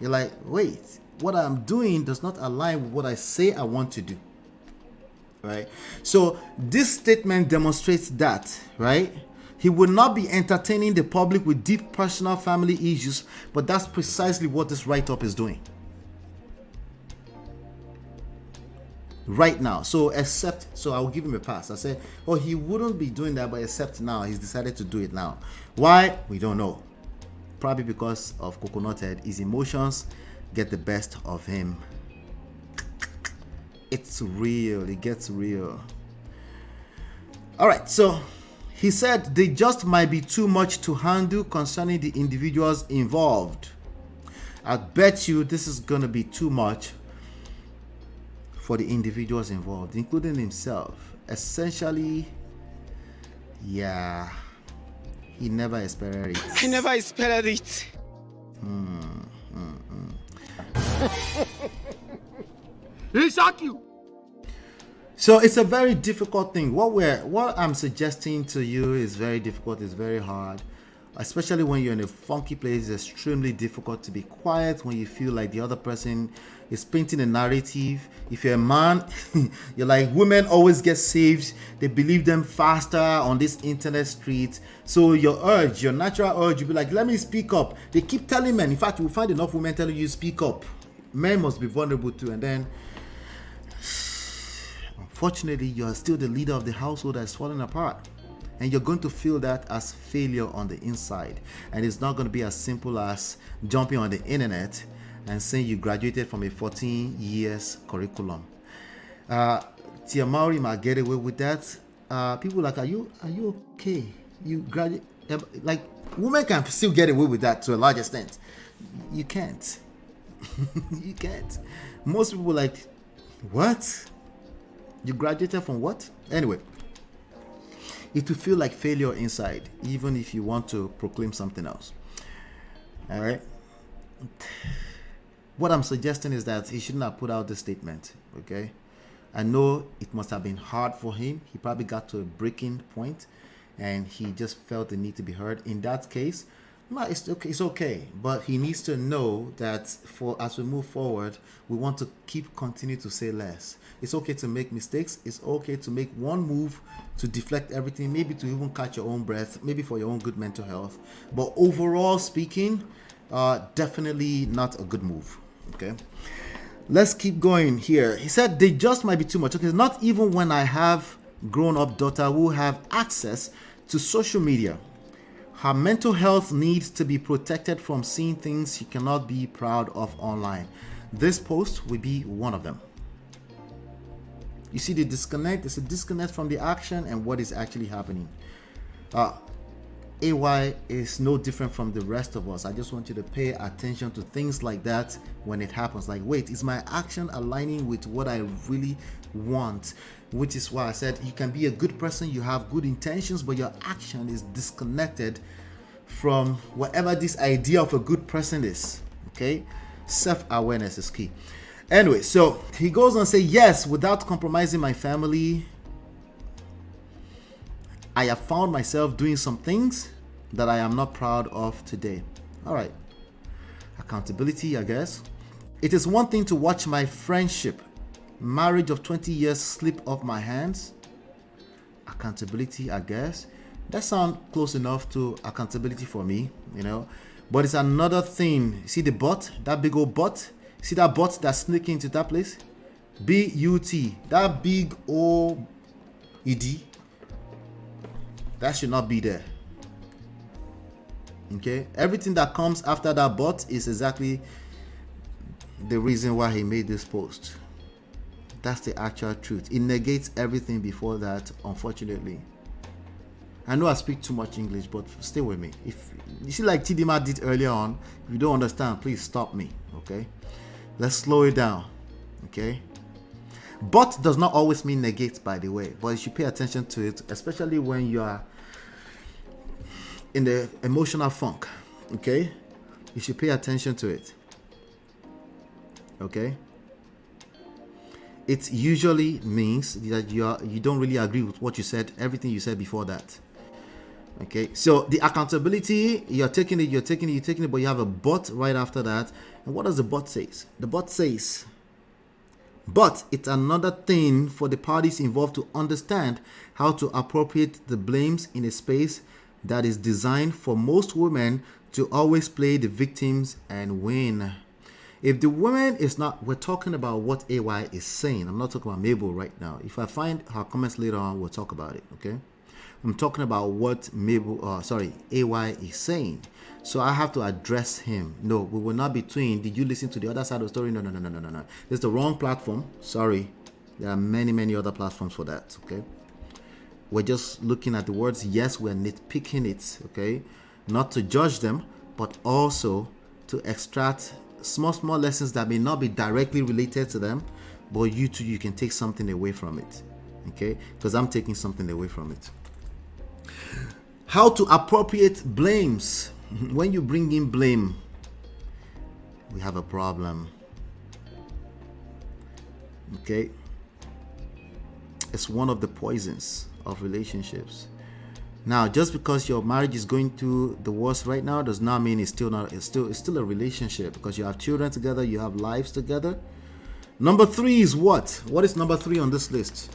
you're like, wait, what I'm doing does not align with what I say I want to do, right? So this statement demonstrates that, right? He will not be entertaining the public with deep personal family issues, but that's precisely what this write-up is doing right now. So I'll give him a pass. I said, oh, he wouldn't be doing that, but except now he's decided to do it now. Why? We don't know. Probably because of Coconut Head. His emotions get the best of him. It's real. It gets real. All right. So he said they just might be too much to handle concerning the individuals involved. I bet you this is going to be too much for the individuals involved, including himself. Essentially, yeah, he never expected it. I never expected it. He shock you. So it's a very difficult thing. What I'm suggesting to you is very difficult. It's very hard, especially when you're in a funky place. It's extremely difficult to be quiet when you feel like the other person is painting a narrative. If you're a man, you're like, women always get saved. They believe them faster on this internet street. So your natural urge, you'll be like, let me speak up. They keep telling men. In fact, you'll find enough women telling you speak up. Men must be vulnerable too. And then, unfortunately, you're still the leader of the household that's falling apart. And you're going to feel that as failure on the inside. And it's not going to be as simple as jumping on the internet and saying you graduated from a 14 years curriculum. Tia Maori might get away with that. People like, are you okay? You graduate, like, women can still get away with that to a large extent. You can't. You can't. Most people like, what? You graduated from what? Anyway, it will feel like failure inside, even if you want to proclaim something else. All right. What I'm suggesting is that he shouldn't have put out this statement. Okay. I know it must have been hard for him. He probably got to a breaking point and he just felt the need to be heard. In that case, no, it's okay. It's okay. But he needs to know that as we move forward, we want to continue to say less. It's okay to make mistakes. It's okay to make one move to deflect everything, maybe to even catch your own breath, maybe for your own good mental health. But overall speaking, definitely not a good move. Okay. Let's keep going here. He said they just might be too much. Okay, not even when I have grown-up daughter who have access to social media. Her mental health needs to be protected from seeing things she cannot be proud of online. This post will be one of them. You see the disconnect? There's a disconnect from the action and what is actually happening. AY is no different from the rest of us. I just want you to pay attention to things like that when it happens. Like, wait, is my action aligning with what I really want? which is why I said you can be a good person, you have good intentions, but your action is disconnected from whatever this idea of a good person is. Okay, self-awareness is key. Anyway, so he goes on to say, yes, without compromising my family, I have found myself doing some things that I am not proud of today. All right, accountability, I guess. It is one thing to watch my friendship, marriage of 20 years slip off my hands. Accountability, I guess. That sounds close enough to accountability for me, you know. But it's another thing. See the butt, that big old butt? See that butt that's sneaking into that place? B-U-T, that big old E-D. That should not be there. Okay? Everything that comes after that butt is exactly the reason why he made this post. That's the actual truth. It negates everything before that, unfortunately. I know I speak too much English, but stay with me. If you see, like Chidima did earlier on, if you don't understand, please stop me. Okay, let's slow it down. Okay, but does not always mean negate, by the way, but you should pay attention to it, especially when you are in the emotional funk. Okay, you should pay attention to it. Okay, it usually means that you don't really agree with what you said, everything you said before that. Okay, so the accountability, you're taking it, but you have a but right after that. And what does the but say? The but says, but it's another thing for the parties involved to understand how to appropriate the blames in a space that is designed for most women to always play the victims and win. If the woman is not, we're talking about what AY is saying. I'm not talking about Mabel right now. If I find her comments later on, we'll talk about it, okay? I'm talking about what AY is saying. So I have to address him. No, we will not be twin. Did you listen to the other side of the story? No. It's the wrong platform. Sorry. There are many other platforms for that, okay? We're just looking at the words. Yes, we're nitpicking it, okay? Not to judge them, but also to extract small lessons that may not be directly related to them, but you can take something away from it, okay? Because I'm taking something away from it. How to appropriate blames. When you bring in blame, we have a problem, okay? It's one of the poisons of relationships. Now, just because your marriage is going through the worst right now does not mean it's still a relationship, because you have children together, you have lives together. Number 3 is what? What is number 3 on this list?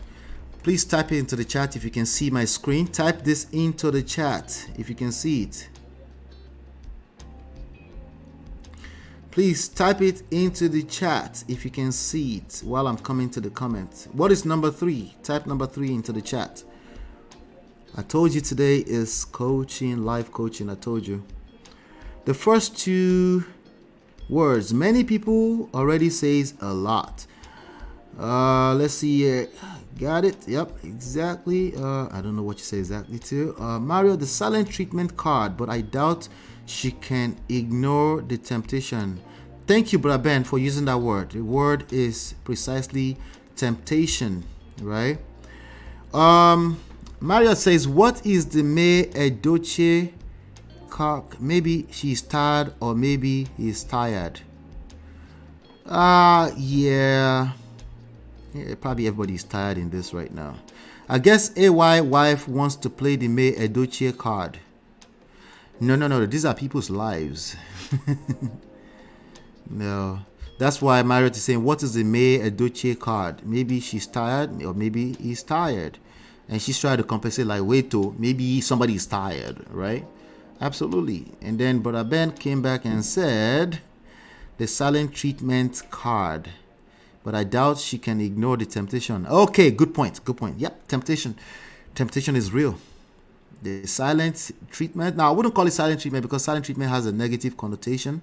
Please type it into the chat if you can see my screen. Type this into the chat if you can see it. Please type it into the chat if you can see it while I'm coming to the comments. What is number 3? Type number 3 into the chat. I told you today is coaching, life coaching. I told you. The first 2 words, many people already says a lot. Let's see here. Got it? Yep, exactly. I don't know what you say exactly too. Mario, the silent treatment card, but I doubt she can ignore the temptation. Thank you, Brother Ben, for using that word. The word is precisely temptation, right? Mario says, what is the me edoche cock? Maybe she's tired, or maybe he's tired. Yeah, probably everybody's tired in this right now. I guess AY wife wants to play the me edoche card. No, these are people's lives. No, that's why Marriott is saying, what is the me edoche card? Maybe she's tired, or maybe he's tired. And she's trying to compensate, like, wait till maybe somebody's tired, right? Absolutely. And then Brother Ben came back and said, the silent treatment card, but I doubt she can ignore the temptation. Okay, good point. Yep, temptation is real. The silent treatment, now I wouldn't call it silent treatment, because silent treatment has a negative connotation.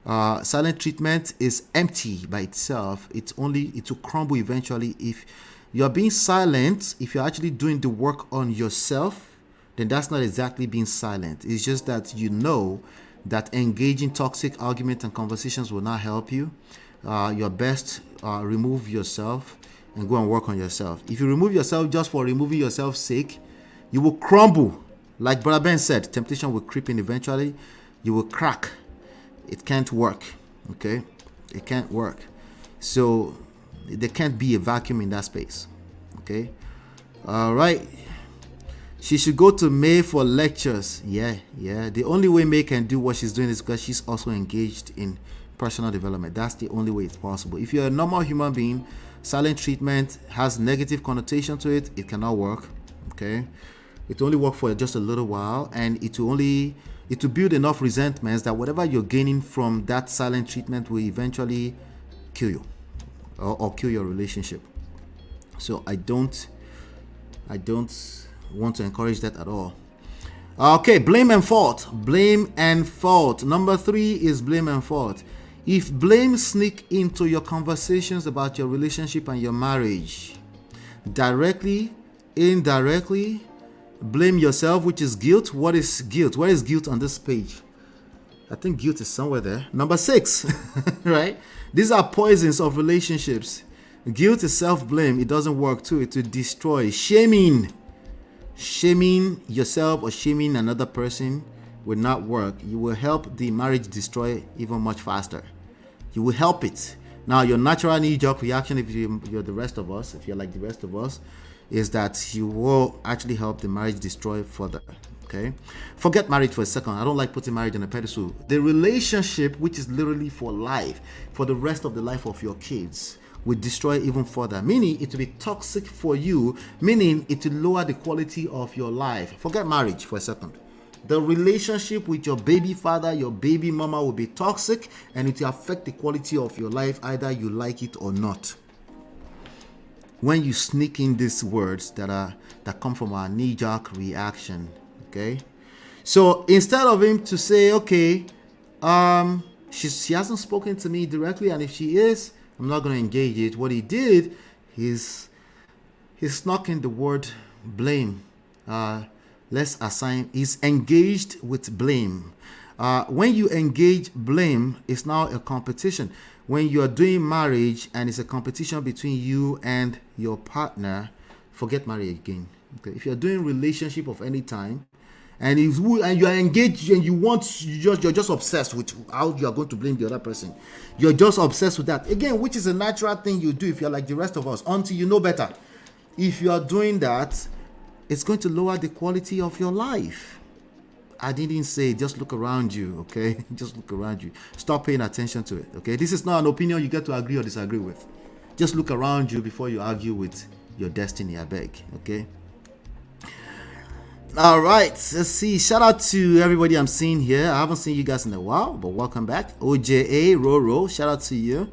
Silent treatment is empty by itself. It will crumble eventually. If you're being silent, if you're actually doing the work on yourself, then that's not exactly being silent. It's just that you know that engaging toxic arguments and conversations will not help you. Your best, remove yourself and go and work on yourself. If you remove yourself just for removing yourself's sake, you will crumble. Like Brother Ben said, temptation will creep in eventually. You will crack. It can't work. Okay? It can't work. So there can't be a vacuum in that space. Okay? All right. She should go to May for lectures. Yeah. The only way May can do what she's doing is because she's also engaged in personal development. That's the only way it's possible. If you're a normal human being, silent treatment has negative connotation to it. It cannot work. Okay? It will only work for just a little while, and it will build enough resentments that whatever you're gaining from that silent treatment will eventually kill you or kill your relationship. So I don't want to encourage that at all. Okay, blame and fault. Blame and fault. Number 3 is blame and fault. If blame sneak into your conversations about your relationship and your marriage, directly, indirectly, blame yourself, which is guilt. What is guilt? Where is guilt on this page? I think guilt is somewhere there. Number 6, right? These are poisons of relationships. Guilt is self-blame. It doesn't work too. It will destroy. Shaming yourself or shaming another person will not work. You will help the marriage destroy even much faster. You will help it. Now, your natural knee-jerk reaction, if you're the rest of us, if you're like the rest of us, is that you will actually help the marriage destroy further. Okay? Forget marriage for a second. I don't like putting marriage on a pedestal. The relationship, which is literally for life, for the rest of the life of your kids, will destroy even further, meaning it will be toxic for you, meaning it will lower the quality of your life. Forget marriage for a second. The relationship with your baby father, your baby mama will be toxic, and it will affect the quality of your life, either you like it or not. When you sneak in these words that come from our knee-jerk reaction, okay? So instead of him to say, okay, she hasn't spoken to me directly, and if she is, I'm not going to engage it. What he did, he snuck in the word blame. He's engaged with blame. When you engage blame, it's now a competition. When you are doing marriage and it's a competition between you and your partner, forget marriage again. Okay? If you're doing relationship of any time, and you are engaged and you're just obsessed with how you are going to blame the other person. You're just obsessed with that. Again, which is a natural thing you do if you're like the rest of us, until you know better. If you are doing that, it's going to lower the quality of your life. I didn't say just look around you, okay? Just look around you. Stop paying attention to it, okay? This is not an opinion you get to agree or disagree with. Just look around you before you argue with your destiny, I beg, okay? All right, let's see. Shout out to everybody I'm seeing here. I haven't seen you guys in a while, but welcome back. OJA, Roro, shout out to you.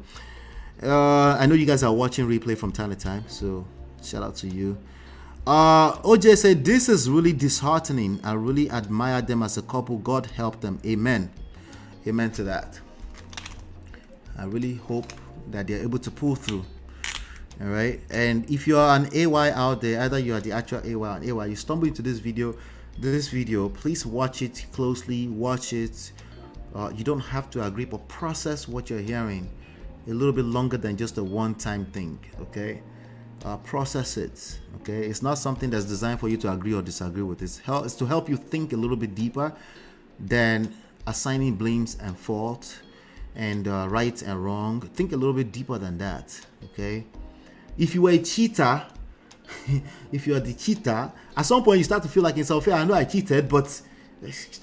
I know you guys are watching replay from time to time, so shout out to you. OJ said, this is really disheartening. I really admire them as a couple. God help them. Amen. Amen to that. I really hope that they're able to pull through. All right, and if you are an AY out there, either you are the actual AY or an AY, you stumble into this video, please watch it closely, watch it. You don't have to agree, but process what you're hearing a little bit longer than just a one-time thing, okay? Process it, okay? It's not something that's designed for you to agree or disagree with. It's to help you think a little bit deeper than assigning blames and fault and right and wrong. Think a little bit deeper than that, okay? If you were a cheater, if you are the cheater, at some point you start to feel like it's unfair. I know I cheated, but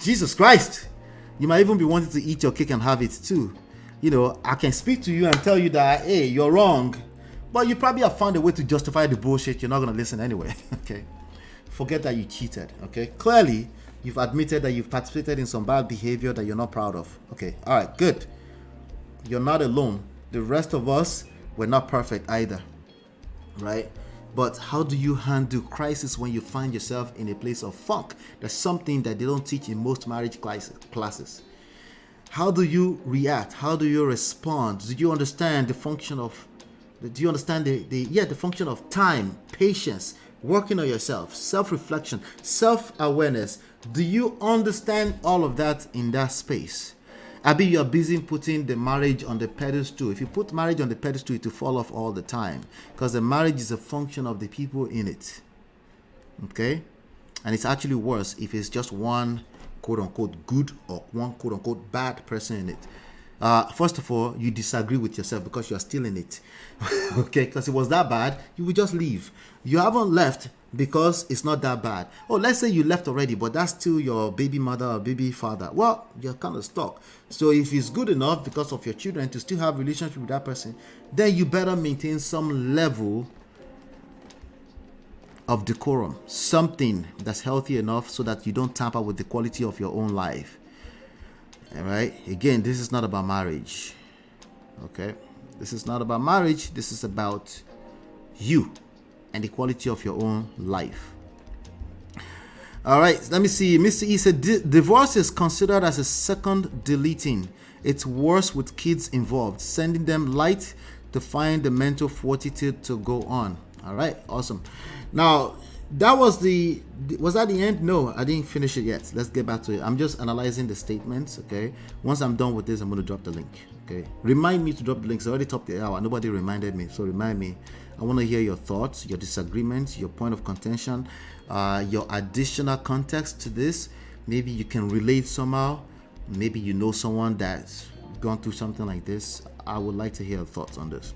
Jesus Christ, you might even be wanting to eat your cake and have it too. You know, I can speak to you and tell you that, hey, you're wrong, but you probably have found a way to justify the bullshit. You're not going to listen anyway, okay? Forget that you cheated, okay? Clearly, you've admitted that you've participated in some bad behavior that you're not proud of. Okay, all right, good. You're not alone. The rest of us, we're not perfect either. Right? But how do you handle crisis when you find yourself in a place of funk? That's something that they don't teach in most marriage classes. How do you react? How do you respond? Do you understand the function of the function of time, patience, working on yourself, self-reflection, self-awareness? Do you understand all of that in that space? Abi, you're busy putting the marriage on the pedestal. If you put marriage on the pedestal, it will fall off all the time, because the marriage is a function of the people in it. Okay? And it's actually worse if it's just one quote-unquote good or one quote-unquote bad person in it. First of all, you disagree with yourself because you're still in it. Okay? Because it was that bad, you will just leave. You haven't left because it's not that bad. Oh, let's say you left already, but that's still your baby mother or baby father. Well, you're kind of stuck. So if it's good enough because of your children to still have a relationship with that person, then you better maintain some level of decorum, something that's healthy enough so that you don't tamper with the quality of your own life. All right? Again, this is not about marriage. Okay? This is not about marriage. This is about you and the quality of your own life. All right, let me see. Mr. E said divorce is considered as a second deleting. It's worse with kids involved, sending them light to find the mental fortitude to go on. All right, awesome. Now, that was that the end? No, I didn't finish it yet. Let's get back to it. I'm just analyzing the statements, okay? Once I'm done with this, I'm going to drop the link, okay? Remind me to drop the links. I already topped the hour. Nobody reminded me, so remind me. I want to hear your thoughts, your disagreements, your point of contention, your additional context to this. Maybe you can relate somehow. Maybe you know someone that's gone through something like this. I would like to hear your thoughts on this.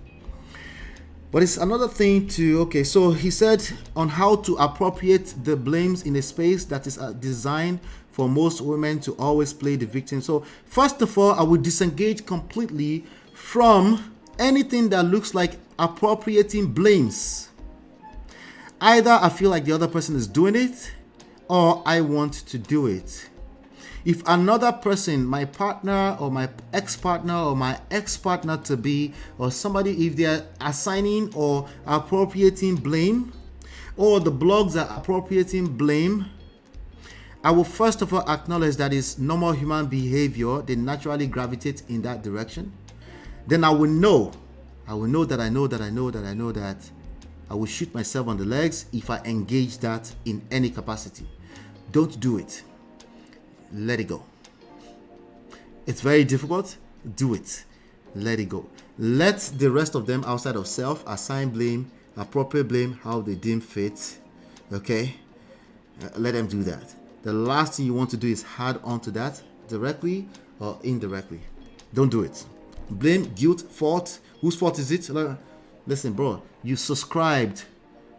But it's another thing to, okay, so he said on how to appropriate the blames in a space that is designed for most women to always play the victim. So first of all, I would disengage completely from anything that looks like appropriating blames. Either I feel like the other person is doing it, or I want to do it. If another person, my partner or my ex-partner or my ex-partner to be, or somebody, if they're assigning or appropriating blame, or the blogs are appropriating blame, I will first of all acknowledge that it's normal human behavior. They naturally gravitate in that direction. Then I will know that I will shoot myself on the legs if I engage that in any capacity. Don't do it. Let it go. It's very difficult. Do it. Let it go. Let the rest of them outside of self assign blame, appropriate blame, how they deem fit. Okay? Let them do that. The last thing you want to do is hard onto that directly or indirectly. Don't do it. Blame, guilt, fault. Whose fault is it? Listen, bro, you subscribed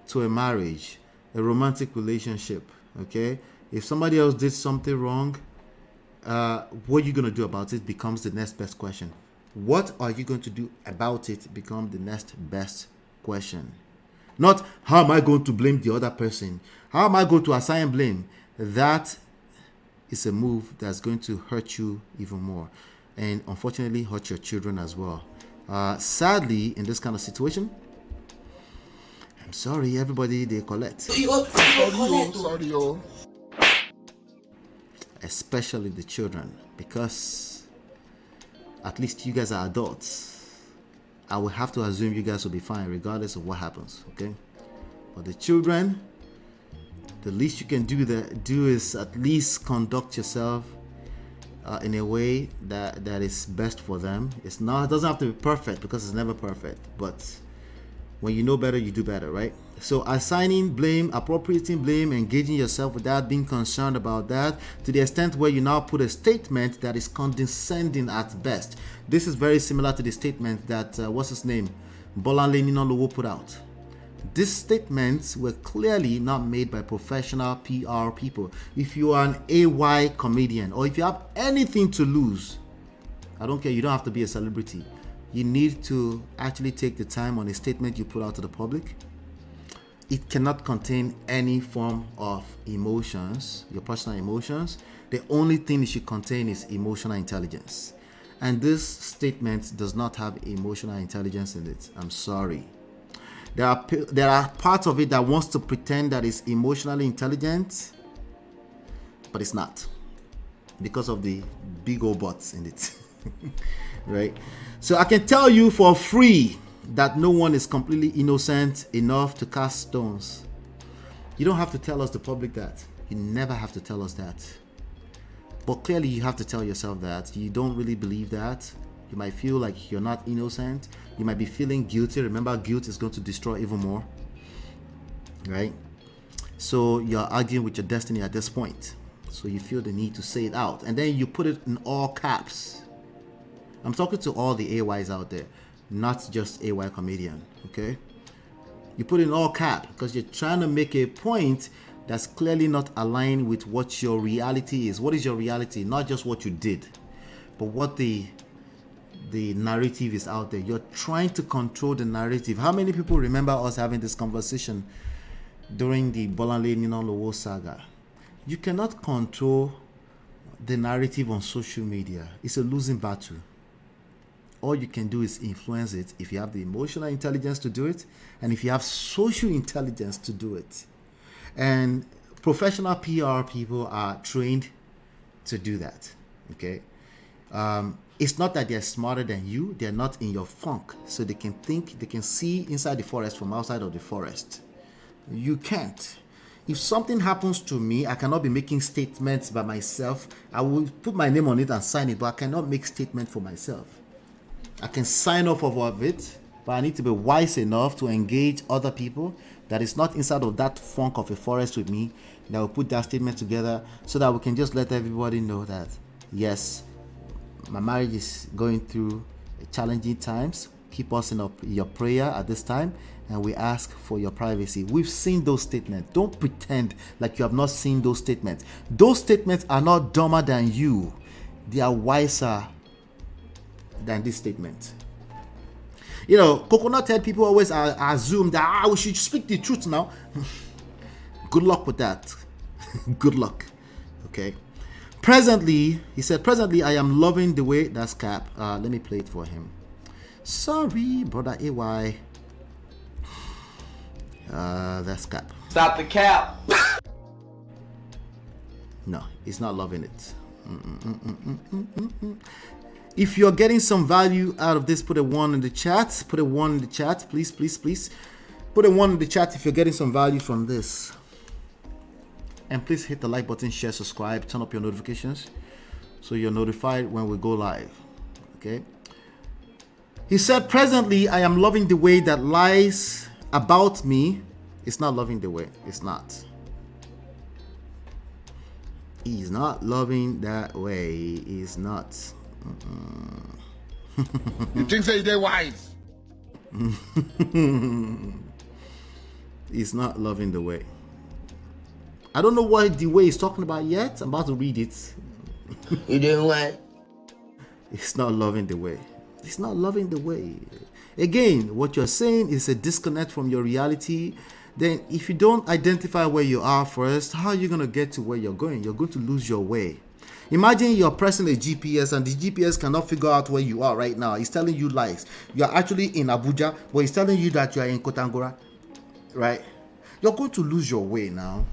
to a marriage, a romantic relationship. Okay? If somebody else did something wrong, what are you going to do about it becomes the next best question. What are you going to do about it becomes the next best question. Not, how am I going to blame the other person? How am I going to assign blame? That is a move that's going to hurt you even more. And unfortunately, hurt your children as well. Sadly, in this kind of situation, I'm sorry, everybody, they collect. Sorry. Especially the children, because at least you guys are adults. I will have to assume you guys will be fine regardless of what happens, okay? But the children, the least you can do is at least conduct yourself in a way that is best for them. It doesn't have to be perfect, because it's never perfect, but when you know better, you do better, right? So assigning blame, appropriating blame, engaging yourself without being concerned about that, to the extent where you now put a statement that is condescending at best. This is very similar to the statement that, Bolanle Ninalowo put out. These statements were clearly not made by professional PR people. If you are an AY comedian, or if you have anything to lose, I don't care, you don't have to be a celebrity. You need to actually take the time on a statement you put out to the public. It cannot contain any form of emotions, your personal emotions. The only thing it should contain is emotional intelligence. And this statement does not have emotional intelligence in it. I'm sorry. There are parts of it that wants to pretend that it's emotionally intelligent, but it's not, because of the big old butts in it. Right? So I can tell you for free that no one is completely innocent enough to cast stones. You don't have to tell us, the public, that. You never have to tell us that. But clearly you have to tell yourself that you don't really believe that. You might feel like you're not innocent. You might be feeling guilty. Remember, guilt is going to destroy even more, right? So you're arguing with your destiny at this point. So you feel the need to say it out. And then you put it in all caps. I'm talking to all the AYs out there, not just AY comedian, okay? You put it in all cap because you're trying to make a point that's clearly not aligned with what your reality is. What is your reality? Not just what you did, but what the narrative is out there. You're trying to control the narrative. How many people remember us having this conversation during the Bolanle Ninalowo saga? You cannot control the narrative on social media. It's a losing battle. All you can do is influence it if you have the emotional intelligence to do it, and if you have social intelligence to do it. And professional PR people are trained to do that, okay? It's not that they're smarter than you. They're not in your funk, so they can think, they can see inside the forest from outside of the forest. You can't. If something happens to me, I cannot be making statements by myself. I will put my name on it and sign it, but I cannot make statement for myself. I can sign off of it, but I need to be wise enough to engage other people that is not inside of that funk of a forest with me, that will put that statement together so that we can just let everybody know that, yes, my marriage is going through challenging times. Keep us in your prayer at this time, and we ask for your privacy. We've seen those statements. Don't pretend like you have not seen those statements. Those statements are not dumber than you. They are wiser than this statement. You know, coconut head people always assume that we should speak the truth now. Good luck with that. Good luck. Okay. Presently, he said, presently I am loving the way, that's Cap. Let me play it for him. Sorry, brother AY. That's Cap. Stop the cap. No, he's not loving it. If you're getting some value out of this, put a 1 in the chat. Put a 1 in the chat, please, please, please. Put a 1 in the chat if you're getting some value from this. And please hit the like button, share, subscribe, turn up your notifications so you're notified when we go live. Okay. He said, presently, I am loving the way that lies about me. It's not loving the way. It's not. He's not loving that way. He's not. You think say they're wise? He's not loving the way. I don't know what the way he's talking about yet. I'm about to read it. You doing what? It's not loving the way. It's not loving the way. Again, what you're saying is a disconnect from your reality. Then if you don't identify where you are first, how are you going to get to where you're going? You're going to lose your way. Imagine you're pressing a GPS and the GPS cannot figure out where you are right now. It's telling you lies. You're actually in Abuja, but it's telling you that you are in Kotangora, right? You're going to lose your way now.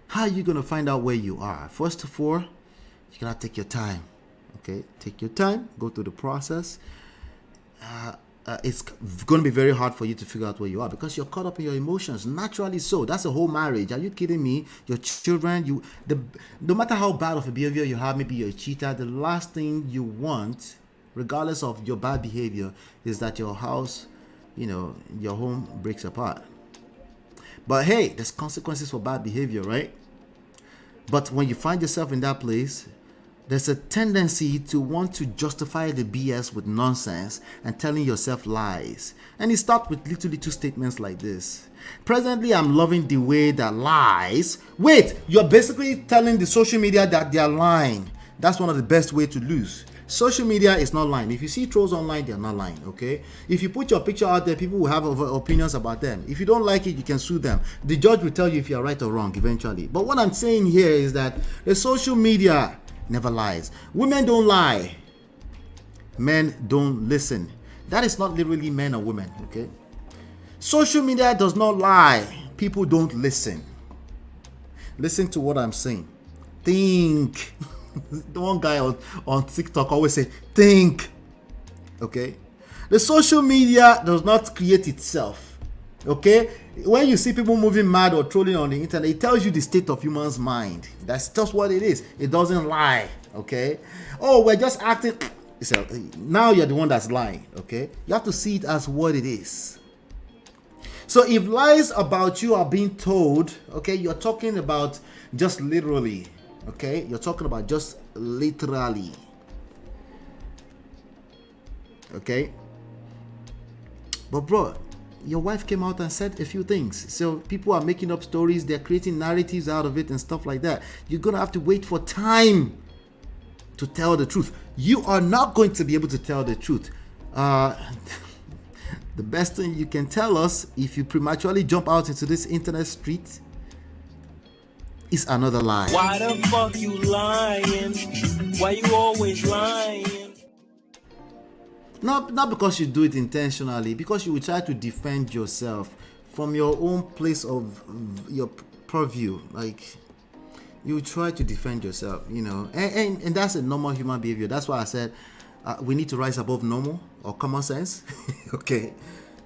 How are you going to find out where you are? First of all, you gotta take your time. Okay, take your time, go through the process. It's going to be very hard for you to figure out where you are because you're caught up in your emotions. Naturally so. That's a whole marriage. Are you kidding me? Your children, no matter how bad of a behavior you have, maybe you're a cheater, the last thing you want, regardless of your bad behavior, is that your house, your home breaks apart. But hey, there's consequences for bad behavior, right? But when you find yourself in that place, there's a tendency to want to justify the BS with nonsense and telling yourself lies. And it starts with little statements like this. Presently, I'm loving the way that lies. Wait, you're basically telling the social media that they're lying. That's one of the best ways to lose. Social media is not lying. If you see trolls online, they're not lying, okay? If you put your picture out there, people will have opinions about them. If you don't like it, you can sue them. The judge will tell you if you're right or wrong eventually. But what I'm saying here is that the social media never lies. Women don't lie. Men don't listen. That is not literally men or women, okay? Social media does not lie. People don't listen. Listen to what I'm saying. Think. The one guy on TikTok always say, think. Okay? The social media does not create itself. Okay, when you see people moving mad or trolling on the internet, it tells you the state of human's mind. That's just what it is. It doesn't lie. Okay, oh, we're just acting. So now you're the one that's lying. Okay, you have to see it as what it is. So if lies about you are being told, okay, you're talking about just literally. Okay, you're talking about just literally. Okay, but bro, your wife came out and said a few things. So people are making up stories, they're creating narratives out of it and stuff like that. You're gonna have to wait for time to tell the truth. You are not going to be able to tell the truth. The best thing you can tell us, if you prematurely jump out into this internet street, is another lie. Why the fuck you lying? Why you always lying? Not because you do it intentionally, because you will try to defend yourself from your own place of your purview. Like, you try to defend yourself, you know, and that's a normal human behavior. That's why I said we need to rise above normal or common sense. Okay,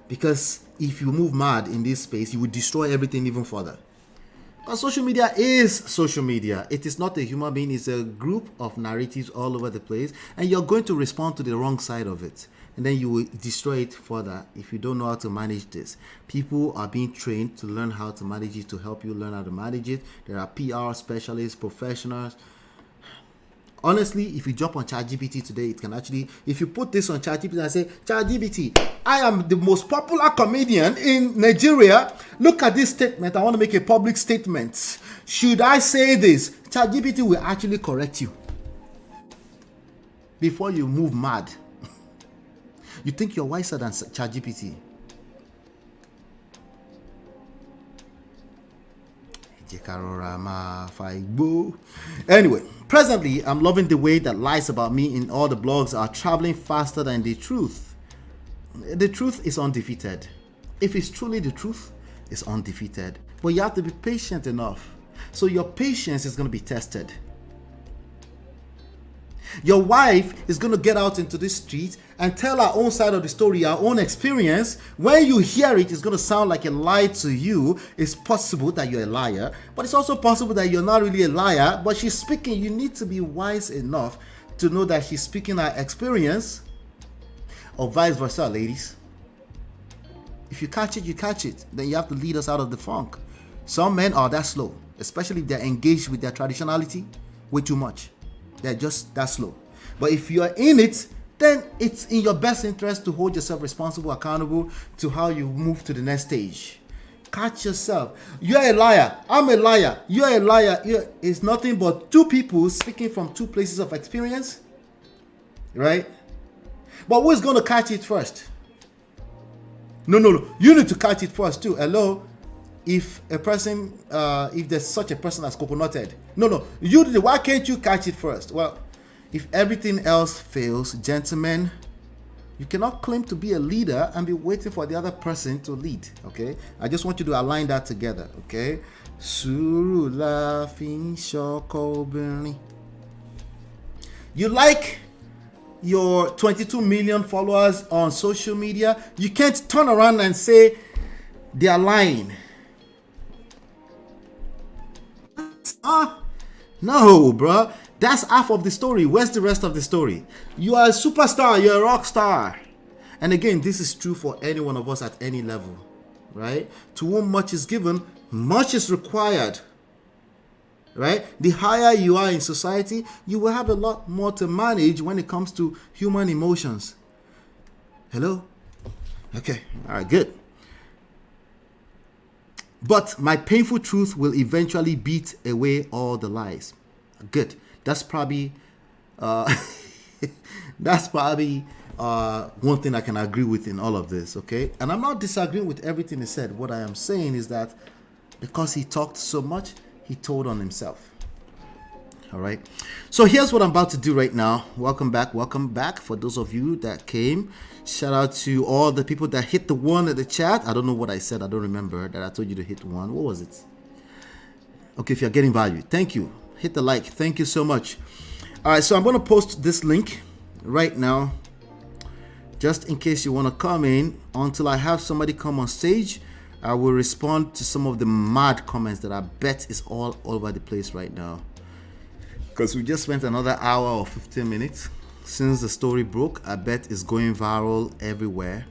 because if you move mad in this space, you will destroy everything even further. But social media is social media. It is not a human being. It's a group of narratives all over the place, and you're going to respond to the wrong side of it, and then you will destroy it further if you don't know how to manage this. People are being trained to learn how to manage it, to help you learn how to manage it. There are PR specialists, professionals. Honestly, if you jump on ChatGPT today, it can actually, if you put this on ChatGPT and say, ChatGPT, I am the most popular comedian in Nigeria. Look at this statement. I want to make a public statement. Should I say this? ChatGPT will actually correct you before you move mad. You think you're wiser than ChatGPT. Anyway, presently, I'm loving the way that lies about me in all the blogs are traveling faster than the truth. The truth is undefeated. If it's truly the truth, it's undefeated. But you have to be patient enough. So your patience is going to be tested. Your wife is going to get out into the street and tell her own side of the story, her own experience. When you hear it, it's going to sound like a lie to you. It's possible that you're a liar, but it's also possible that you're not really a liar, but she's speaking. You need to be wise enough to know that she's speaking her experience, or vice versa, ladies. If you catch it, you catch it. Then you have to lead us out of the funk. Some men are that slow, especially if they're engaged with their traditionality way too much. They're just that slow. But if you're in it, then it's in your best interest to hold yourself responsible, accountable to how you move to the next stage. Catch yourself. You're a liar. I'm a liar. You're a liar. It's nothing but two people speaking from two places of experience. Right? But who's going to catch it first? No. You need to catch it first too. Hello? If a person, if there's such a person as coconutted. No. Why can't you catch it first? Well, if everything else fails, gentlemen, you cannot claim to be a leader and be waiting for the other person to lead. Okay? I just want you to align that together. Okay? You like your 22 million followers on social media? You can't turn around and say they are lying. No, bro. That's half of the story. Where's the rest of the story? You are a superstar. You're a rock star. And again, this is true for any one of us at any level, right? To whom much is given, much is required, right? The higher you are in society, you will have a lot more to manage when it comes to human emotions. Hello? Okay. All right, good. But my painful truth will eventually beat away all the lies. Good. That's probably one thing I can agree with in all of this, okay? And I'm not disagreeing with everything he said. What I am saying is that because he talked so much, he told on himself. All right. So here's what I'm about to do right now. Welcome back for those of you that came. Shout out to all the people that hit the one at the chat. I don't know what I said. I don't remember that I told you to hit one. What was it? Okay, if you're getting value, thank you. Hit the like. Thank you so much. All right, so I'm going to post this link right now just in case you want to come in until I have somebody come on stage. I will respond to some of the mad comments that I bet is all over the place right now. Because we just spent another hour or 15 minutes since the story broke. I bet it's going viral everywhere.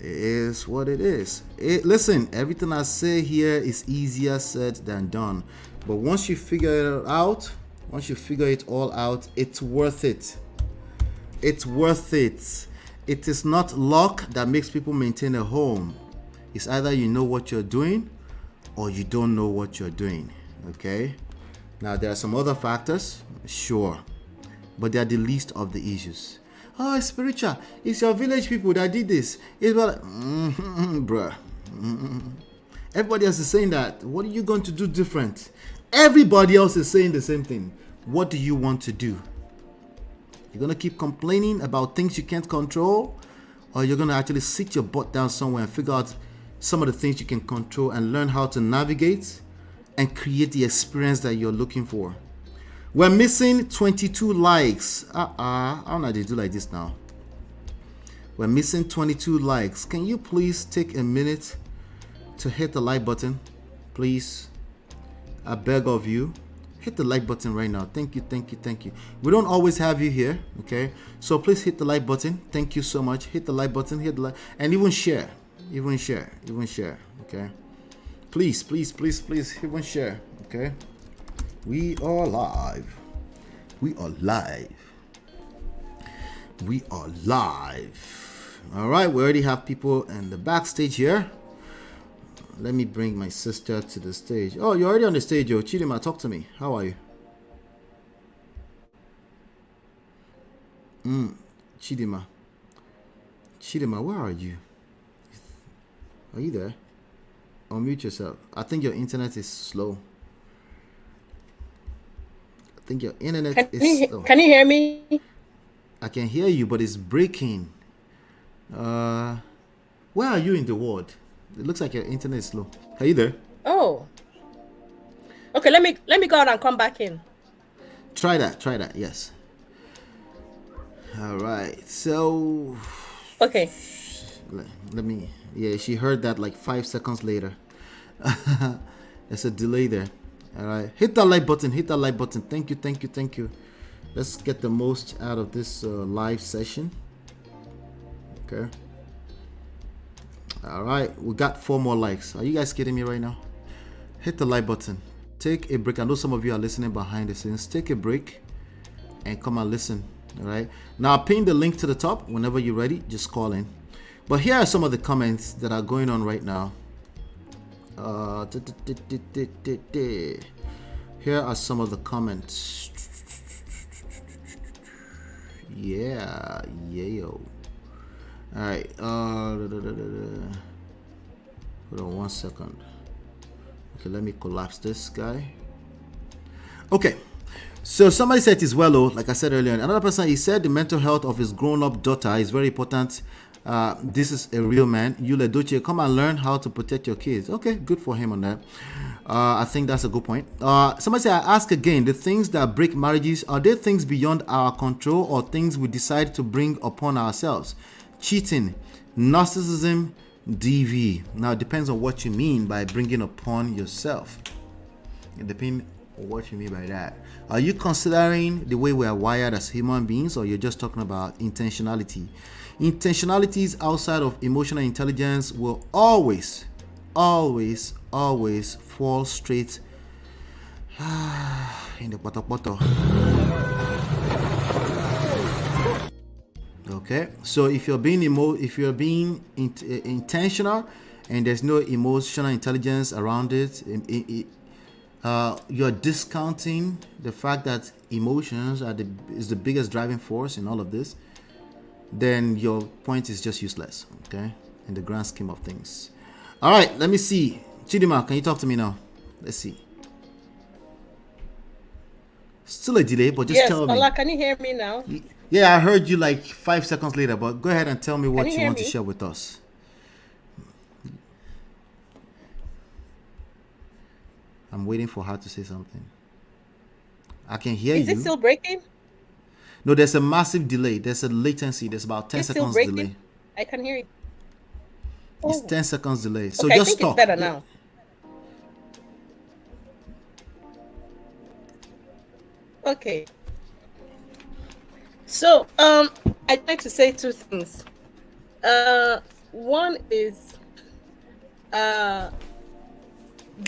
It is what it is. Listen, everything I say here is easier said than done. But once you figure it out, once you figure it all out, it's worth it. It's worth it. It is not luck that makes people maintain a home. It's either you know what you're doing or you don't know what you're doing. Okay? Now, there are some other factors, sure, but they are the least of the issues. Oh, it's spiritual. It's your village people that did this. It's like, bruh. Everybody else is saying that. What are you going to do different? Everybody else is saying the same thing. What do you want to do? You're going to keep complaining about things you can't control, or you're going to actually sit your butt down somewhere and figure out some of the things you can control and learn how to navigate and create the experience that you're looking for. We're missing 22 likes. How do they do like this now? We're missing 22 likes. Can you please take a minute to hit the like button? Please. I beg of you. Hit the like button right now. Thank you, thank you, thank you. We don't always have you here, okay? So please hit the like button. Thank you so much. Hit the like button, hit the like, and even share. Even share, okay? Please, please, please, please, even share, okay? We are live. We are live. We are live. All right, we already have people in the backstage here. Let me bring my sister to the stage. Oh, you're already on the stage, yo. Chidima, talk to me. How are you? Chidima. Chidima, where are you? Are you there? Unmute yourself. I think your internet is slow. I think your internet is slow. Can you hear me? I can hear you, but it's breaking. Where are you in the world? It looks like your internet is slow. Are you there? Oh. Okay, let me go out and come back in. Try that, yes. All right, so... Okay. Let me... Yeah, she heard that like 5 seconds later. There's a delay there. All right, hit that like button. Thank you, thank you, thank you. Let's get the most out of this live session. Okay. All right, we got 4 more likes. Are you guys kidding me right now? Hit the like button. Take a break. I know some of you are listening behind the scenes. Take a break and come and listen. All right. Now, pin the link to the top. Whenever you're ready, just call in. But here are some of the comments that are going on right now. Here are some of the comments. Yeah, yo. All right. Hold on 1 second. Okay, let me collapse this guy. Okay. So somebody said it's well, like I said earlier. Another person, he said the mental health of his grown-up daughter is very important. This is a real man. Yule Doche, come and learn how to protect your kids. Okay, good for him on that. I think that's a good point. Somebody said, I ask again, the things that break marriages, are they things beyond our control or things we decide to bring upon ourselves? Cheating, narcissism, DV. Now, it depends on what you mean by bringing upon yourself. It depends on what you mean by that. Are you considering the way we are wired as human beings, or you're just talking about intentionality? Intentionalities outside of emotional intelligence will always fall straight in the poto. Okay, so if you're being intentional and there's no emotional intelligence around it, you're discounting the fact that emotions is the biggest driving force in all of this. Then your point is just useless, okay, in the grand scheme of things. All right, let me see. Chidima, can you talk to me now? Let's see. Still a delay, but just tell me. Yes, Ola, can you hear me now? Yeah, I heard you like 5 seconds later, but go ahead and tell me what you want to share with us. I'm waiting for her to say something. I can hear you. Is it still breaking? No, there's a massive delay. There's a latency. There's about 10 seconds delay. I can hear you. It's 10 seconds delay. So okay, just I think stop. it's better now. Okay. So, I'd like to say two things. One is the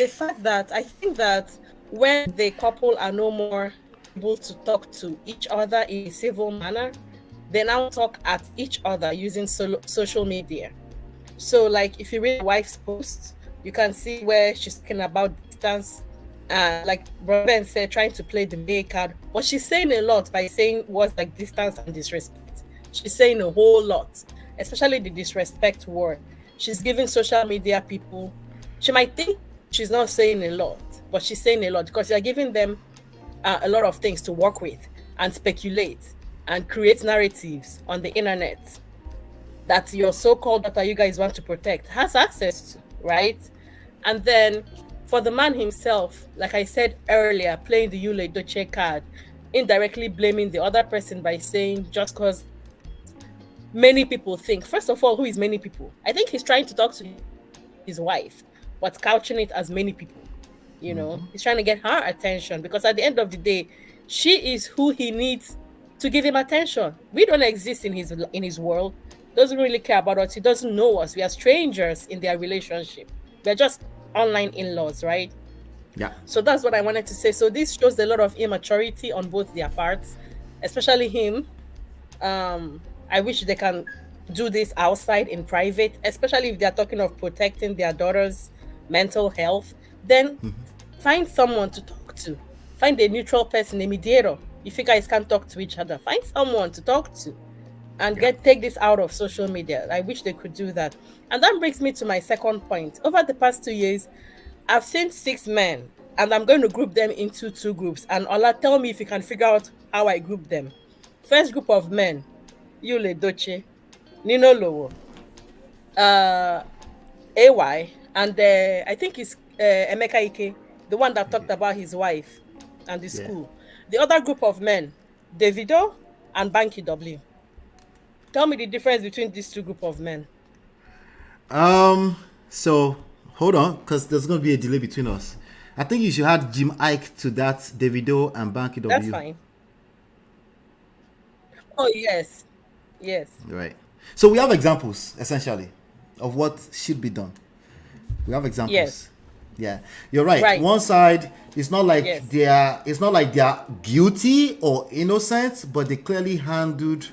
fact that I think that when the couple are no more able to talk to each other in a civil manner, they now talk at each other using social media. So, like, if you read the wife's post, you can see where she's talking about distance, like Brother Ben said, trying to play the May card. But she's saying a lot by saying words like distance and disrespect. She's saying a whole lot, especially the disrespect word. She's giving social media people, she might think she's not saying a lot, but she's saying a lot because you're giving them a lot of things to work with and speculate and create narratives on the internet that your so-called daughter you guys want to protect has access to, right? And then for the man himself, like I said earlier, playing the Yule Doche card, indirectly blaming the other person by saying just because many people think. First of all, who is many people? I think he's trying to talk to his wife, but couching it as many people. You know, he's trying to get her attention because at the end of the day, she is who he needs to give him attention. We don't exist in his world. Doesn't really care about us. He doesn't know us. We are strangers in their relationship. We're just online in-laws, right? Yeah. So that's what I wanted to say. So this shows a lot of immaturity on both their parts, especially him. I wish they can do this outside in private, especially if they're talking of protecting their daughter's mental health. Then find someone to talk to. Find a neutral person, a mediator. If you guys can't talk to each other, find someone to talk to and take this out of social media. I wish they could do that. And that brings me to my second point. Over the past 2 years, I've seen 6 men, and I'm going to group them into 2 groups. And Ola, tell me if you can figure out how I group them. First group of men, Yule Doche, Nino Lowo, AY, and I think it's Emeka Ike, the one that talked about his wife and the school. The other group of men, Davido and Banky W. Tell me the difference between these 2 group of men. So hold on, because there's going to be a delay between us. I think you should add Jim Ike to that, Davido and Banky W. That's fine. Oh, yes. Yes. Right. So we have examples, essentially, of what should be done. We have examples. Yes. Yeah, you're right. One side, it's not like they are guilty or innocent, but they clearly handled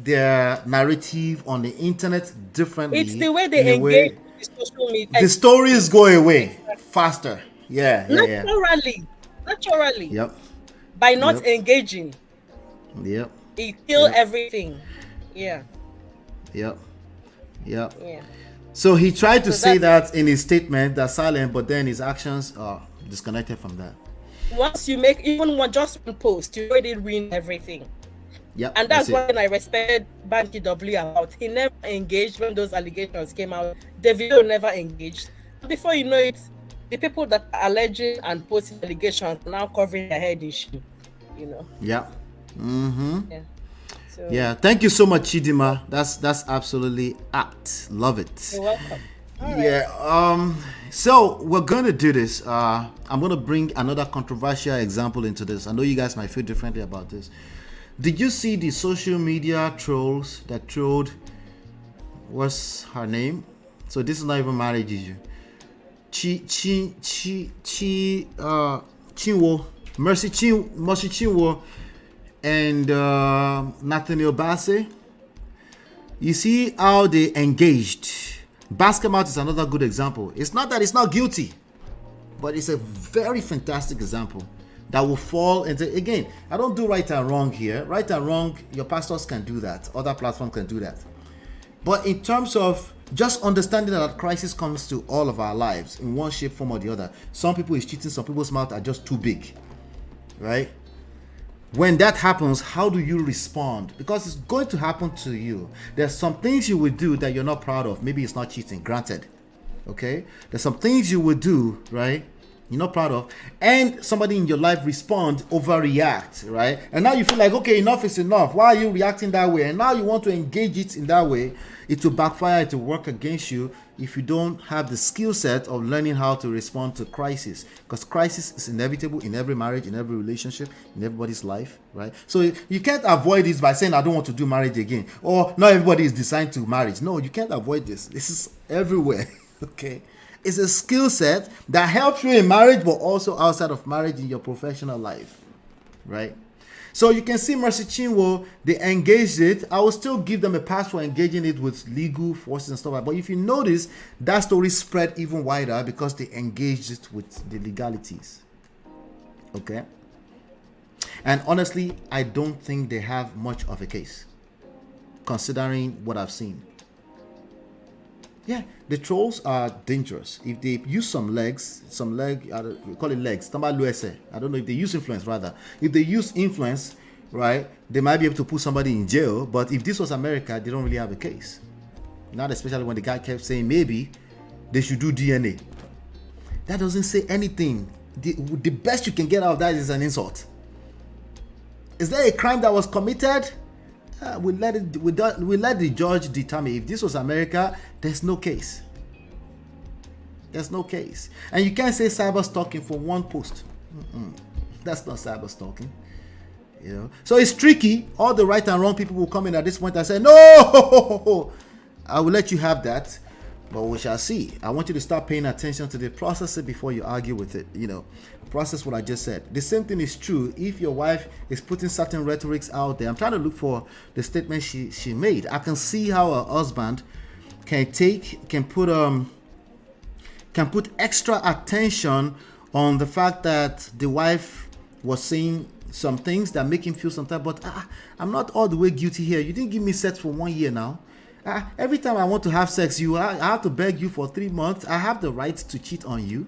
their narrative on the internet differently. It's the way they engage with social media. The stories go away faster. Naturally. Yep. By not engaging. Yep. It kills everything. Yeah. Yep. Yeah. So he tried to say that in his statement, that's silent, but then his actions are disconnected from that. Once you make even just one post, you already ruin everything. Yeah, and that's one I respected Banky W about. He never engaged when those allegations came out. Davido never engaged. Before you know it, the people that are alleging and posting allegations are now covering their head in shame. You know. Yeah. Mm-hmm. Yeah. So, yeah. Thank you so much, Chidima. That's absolutely apt. Love it. You're welcome. Right. So we're gonna do this. I'm gonna bring another controversial example into this. I know you guys might feel differently about this. Did you see the social media trolls that trolled, what's her name? So this is not even marriage issue. Chinwo, Mercy Chinwo, and Nathaniel Bassey. You see how they engaged. Basketball is another good example. It's not that it's not guilty, but it's a very fantastic example that will fall into, again, I don't do right and wrong here. Right and wrong, your pastors can do that. Other platforms can do that. But in terms of just understanding that crisis comes to all of our lives in one shape, form, or the other. Some people is cheating, some people's mouths are just too big, right? When that happens, how do you respond? Because it's going to happen to you. There's some things you will do that you're not proud of. Maybe it's not cheating, granted. Okay? There's some things you will do, right? You're not proud of, and somebody in your life respond, overreact, right? And now you feel like, okay, enough is enough. Why are you reacting that way? And now you want to engage it in that way. it will backfire, it will work against you if you don't have the skill set of learning how to respond to crisis. Because crisis is inevitable in every marriage, in every relationship, in everybody's life, right? So you can't avoid this by saying, I don't want to do marriage again. Or not everybody is designed to marriage. No, you can't avoid this. This is everywhere, okay? It's a skill set that helps you in marriage, but also outside of marriage in your professional life, right? So you can see Mercy Chinwo, they engaged it. I will still give them a pass for engaging it with legal forces and stuff like that. But if you notice, that story spread even wider because they engaged it with the legalities. Okay? And honestly, I don't think they have much of a case, considering what I've seen. Yeah, the trolls are dangerous. If they use we call it legs. I don't know if they use influence, rather. If they use influence, right, they might be able to put somebody in jail. But if this was America, they don't really have a case. Not especially when the guy kept saying maybe they should do DNA. That doesn't say anything. The best you can get out of that is an insult. Is there a crime that was committed? We let the judge determine. If this was America, there's no case. There's no case. And you can't say cyber stalking for one post. That's not cyber stalking. You know. So it's tricky. All the right and wrong people will come in at this point and say, no, I will let you have that, but we shall see. I want you to start paying attention to the process before you argue with it. You know, process what I just said. The same thing is true if your wife is putting certain rhetorics out there. I'm trying to look for the statement she made. I can see how a husband can put extra attention on the fact that the wife was saying some things that make him feel some type, but I'm not all the way guilty here. You didn't give me sex for 1 year now. Every time I want to have sex, I have to beg you for 3 months. I have the right to cheat on you.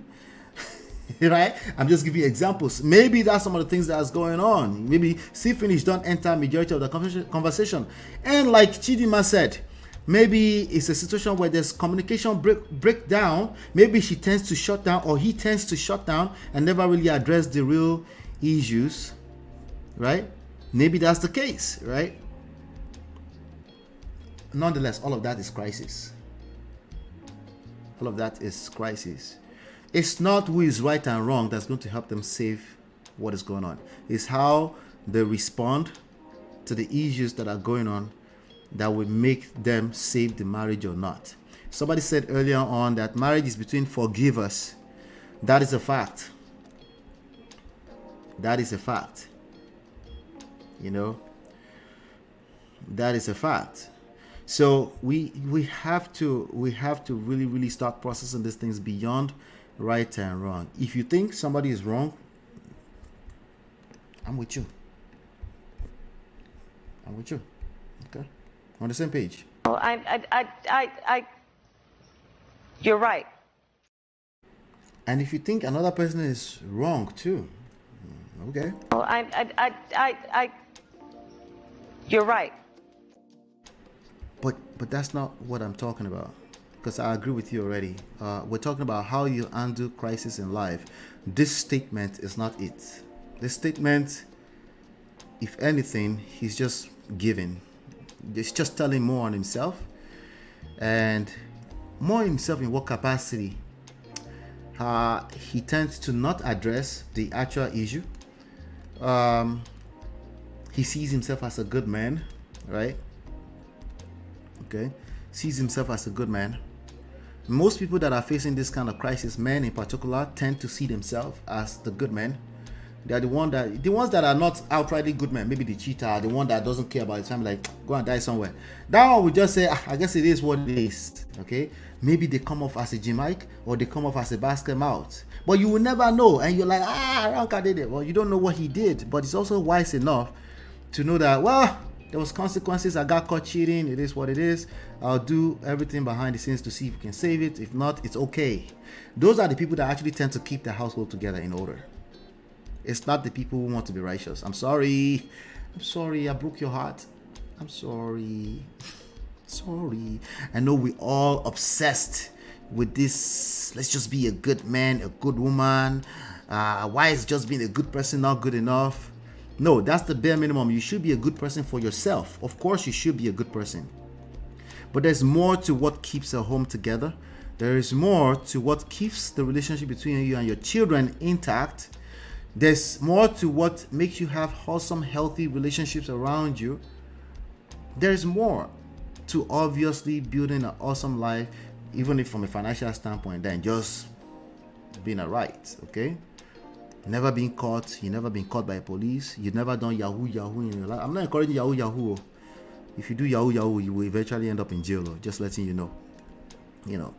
Right? I'm just giving you examples. Maybe that's some of the things that's going on. Maybe see finish don't enter majority of the conversation. And like Chidima said, maybe it's a situation where there's communication breakdown. Maybe she tends to shut down, or he tends to shut down and never really address the real issues. Right? Maybe that's the case, right? Nonetheless, all of that is crisis. All of that is crisis. It's not who is right and wrong that's going to help them save what is going on. It's how they respond to the issues that are going on that will make them save the marriage or not. Somebody said earlier on that marriage is between forgivers. That is a fact. That is a fact. You know, that is a fact. So we have to really, really start processing these things beyond right and wrong. If you think somebody is wrong, I'm with you. Okay, on the same page. Oh, you're right. And if you think another person is wrong too, okay. Oh, you're right. But that's not what I'm talking about. Because I agree with you already. We're talking about how you handle crisis in life. This statement is not it. This statement, if anything, he's just giving. He's just telling more on himself. And more himself in what capacity? He tends to not address the actual issue. He sees himself as a good man, right? Okay. Sees himself as a good man. Most people that are facing this kind of crisis, men in particular, tend to see themselves as the good men. They're the ones that are not outrightly good men. Maybe the cheater, the one that doesn't care about his family, like go and die somewhere. That one will just say, I guess it is what it is. Okay, maybe they come off as a Jamaican or they come off as a basket mouth, but you will never know. And you're like, Ranka did it. Well, you don't know what he did, but it's also wise enough to know that, well, there was consequences. I got caught cheating. It is what it is. I'll do everything behind the scenes to see if we can save it. If not, it's okay. Those are the people that actually tend to keep the household together in order. It's not the people who want to be righteous. I'm sorry. I broke your heart. I'm sorry. I know we're all obsessed with this. Let's just be a good man, a good woman. Why is just being a good person not good enough? No, that's the bare minimum. You should be a good person for yourself. Of course, you should be a good person. But there's more to what keeps a home together. There is more to what keeps the relationship between you and your children intact. There's more to what makes you have wholesome, healthy relationships around you. There's more to obviously building an awesome life, even if from a financial standpoint, than just being alright, okay? Never been caught. You never been caught by police. You've never done Yahoo in your life. I'm not encouraging Yahoo. If you do Yahoo, you will eventually end up in jail. Just letting you know. You know.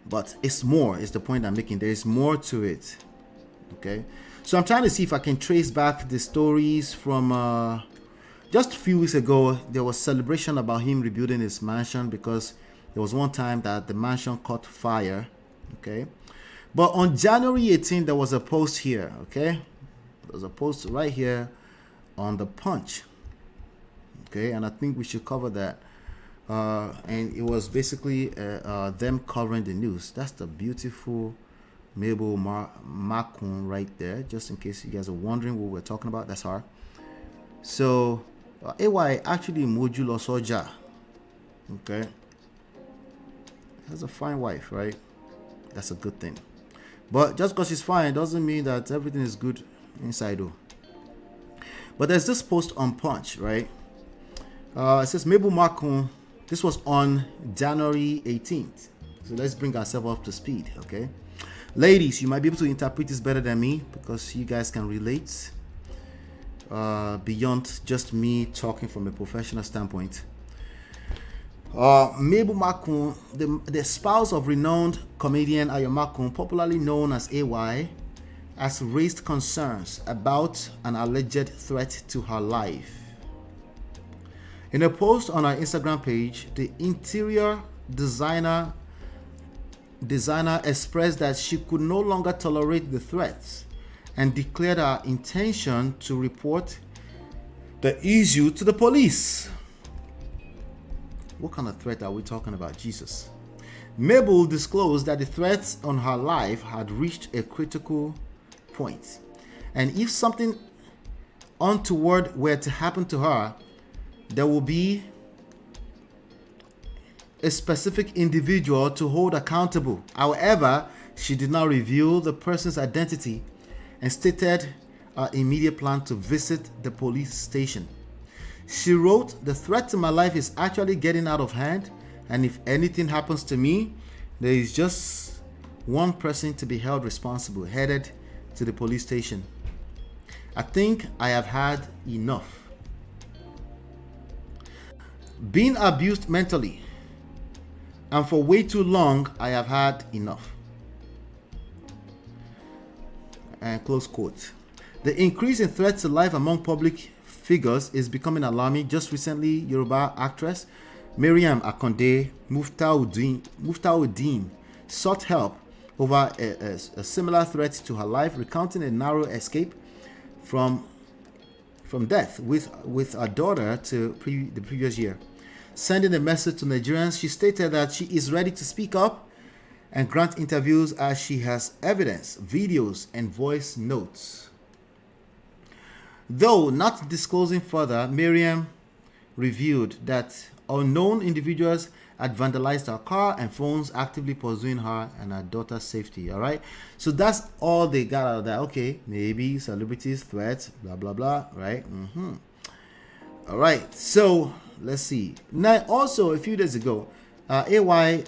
But it's more. It's the point I'm making. There is more to it. Okay? So I'm trying to see if I can trace back the stories from just a few weeks ago. There was celebration about him rebuilding his mansion because there was one time that the mansion caught fire. Okay? But on January 18th, there was a post here. Okay? There was a post right here on the Punch. Okay? And I think we should cover that. And it was basically them covering the news. That's the beautiful Mabel Makun right there. Just in case you guys are wondering what we're talking about, that's her. So, AY actually modulo soja. Okay. That's a fine wife, right? That's a good thing. But just because she's fine doesn't mean that everything is good inside though. But there's this post on Punch, right? It says Mabel Makun. This was on January 18th. So let's bring ourselves up to speed, okay? Ladies, you might be able to interpret this better than me because you guys can relate beyond just me talking from a professional standpoint. Mabel Makun, the spouse of renowned comedian Ayo Makun, popularly known as AY, has raised concerns about an alleged threat to her life. In a post on her Instagram page, the interior designer expressed that she could no longer tolerate the threats and declared her intention to report the issue to the police. What kind of threat are we talking about, Jesus? Mabel disclosed that the threats on her life had reached a critical point, and if something untoward were to happen to her, there will be a specific individual to hold accountable. However, she did not reveal the person's identity and stated her immediate plan to visit the police station. She wrote, "The threat to my life is actually getting out of hand, and if anything happens to me, there is just one person to be held responsible," headed to the police station. "I think I have had enough. Being abused mentally, and for way too long, I have had enough." And close quote. The increase in threats to life among public figures is becoming alarming. Just recently, Yoruba actress Mariam Akonde Muftauddin sought help over a similar threat to her life, recounting a narrow escape from death with her daughter the previous year. Sending a message to Nigerians, she stated that she is ready to speak up and grant interviews as she has evidence, videos, and voice notes. Though not disclosing further, Miriam revealed that unknown individuals had vandalized her car and phones, actively pursuing her and her daughter's safety. All right, so that's all they got out of that. Okay, maybe celebrities, threats, blah blah blah. Right. All right, so let's see. Now, also a few days ago, AY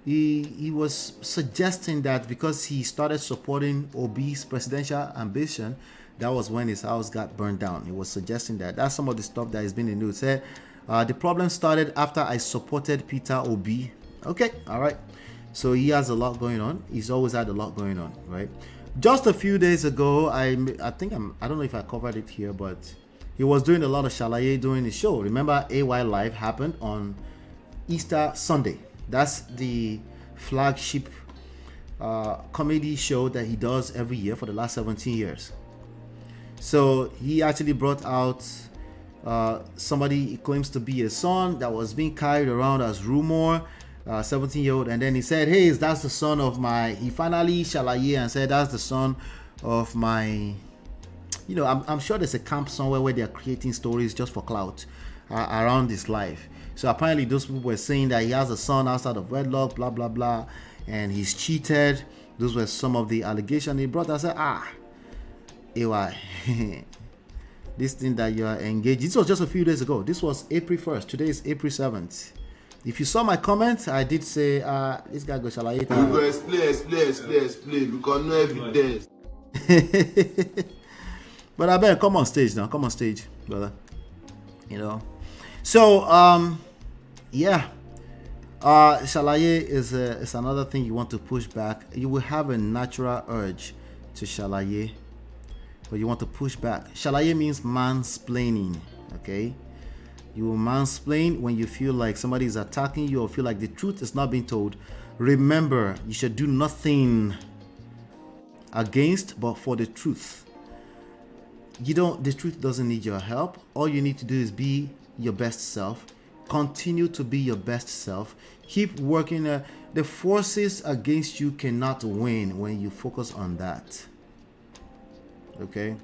he was suggesting that because he started supporting Obi's presidential ambition, that was when his house got burned down. He was suggesting that. That's some of the stuff that has been in the news. Said, the problem started after I supported Peter Obi. Okay, all right. So he has a lot going on. He's always had a lot going on, right? Just a few days ago, I don't know if I covered it here, but he was doing a lot of shalaye during his show. Remember, AY Live happened on Easter Sunday. That's the flagship comedy show that he does every year for the last 17 years. So he actually brought out somebody he claims to be a son that was being carried around as rumor, 17-year-old, and then he said, "Hey, that's the son of my." He finally shalaye and said, "That's the son of my." I'm sure there's a camp somewhere where they are creating stories just for clout. around his life. So apparently those people were saying that he has a son outside of wedlock, blah blah blah, and he's cheated. Those were some of the allegations he brought. I said, AY, this thing that you are engaged. This was just a few days ago. This was April 1st. Today is April 7th. If you saw my comment, I did say, this guy goes, shall I eat? You go explain, because no evidence. But I better come on stage now. Come on stage, brother. You know. So, yeah. Shalaye is another thing you want to push back. You will have a natural urge to shalaye, but you want to push back. Shalaye means mansplaining, okay? You will mansplain when you feel like somebody is attacking you or feel like the truth is not being told. Remember, you should do nothing against but for the truth. The truth doesn't need your help. All you need to do is be your best self. Continue to be your best self. Keep working. The forces against you cannot win when you focus on that. Okay?